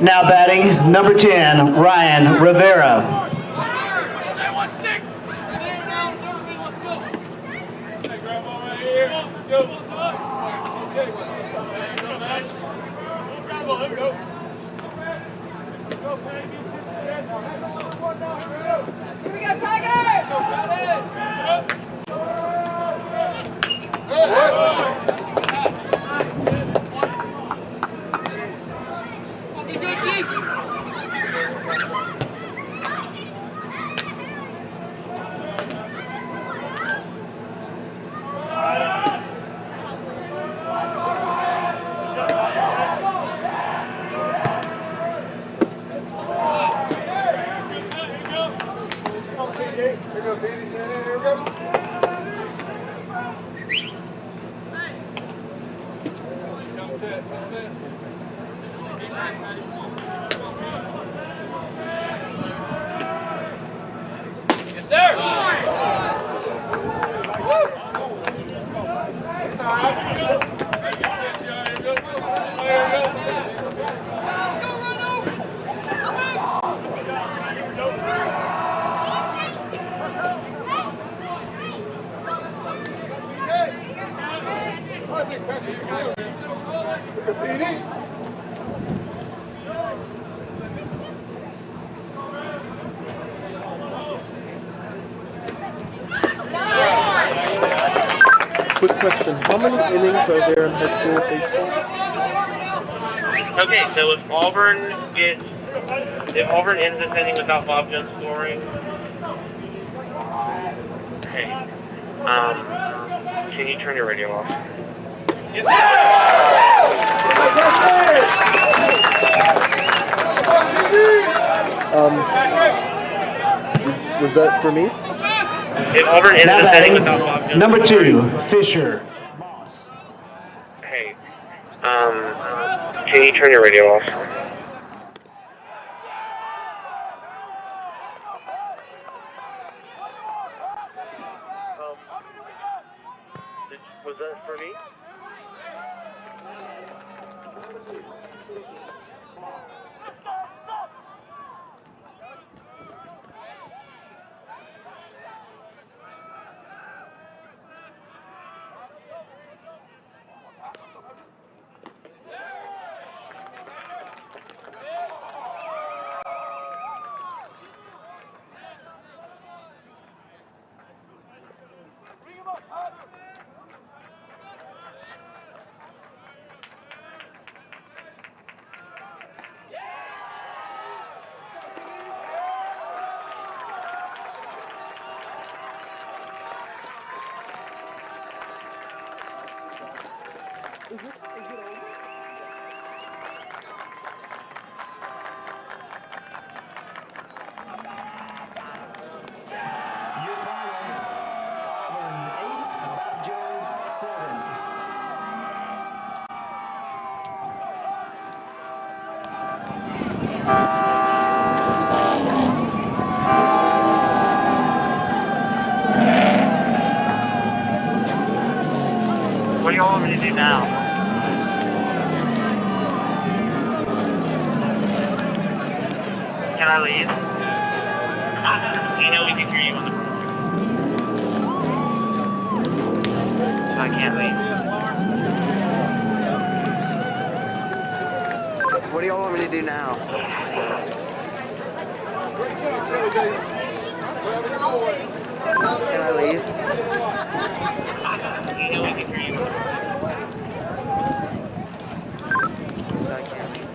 Now batting, number 10, Ryan Rivera. Here we go, Tiger! Here we go, Danny. Here we go. Quick question, how many innings are there in high school baseball? Okay, so if Auburn ends this inning without Bob Jones scoring, hey, can you turn your radio off? Yes, Was that for me? If Auburn ends Now this inning without batting, Bob Jones number scoring, 2, Fisher. hey, can you turn your radio off? Was that for me? Your final, Auburn 8, Bob Jones 7. What do y'all want me to do now? Can I leave? You know we can hear you on the so I can't leave. What do y'all want me to do now? Can I leave? You know we can hear you on the so I can't leave.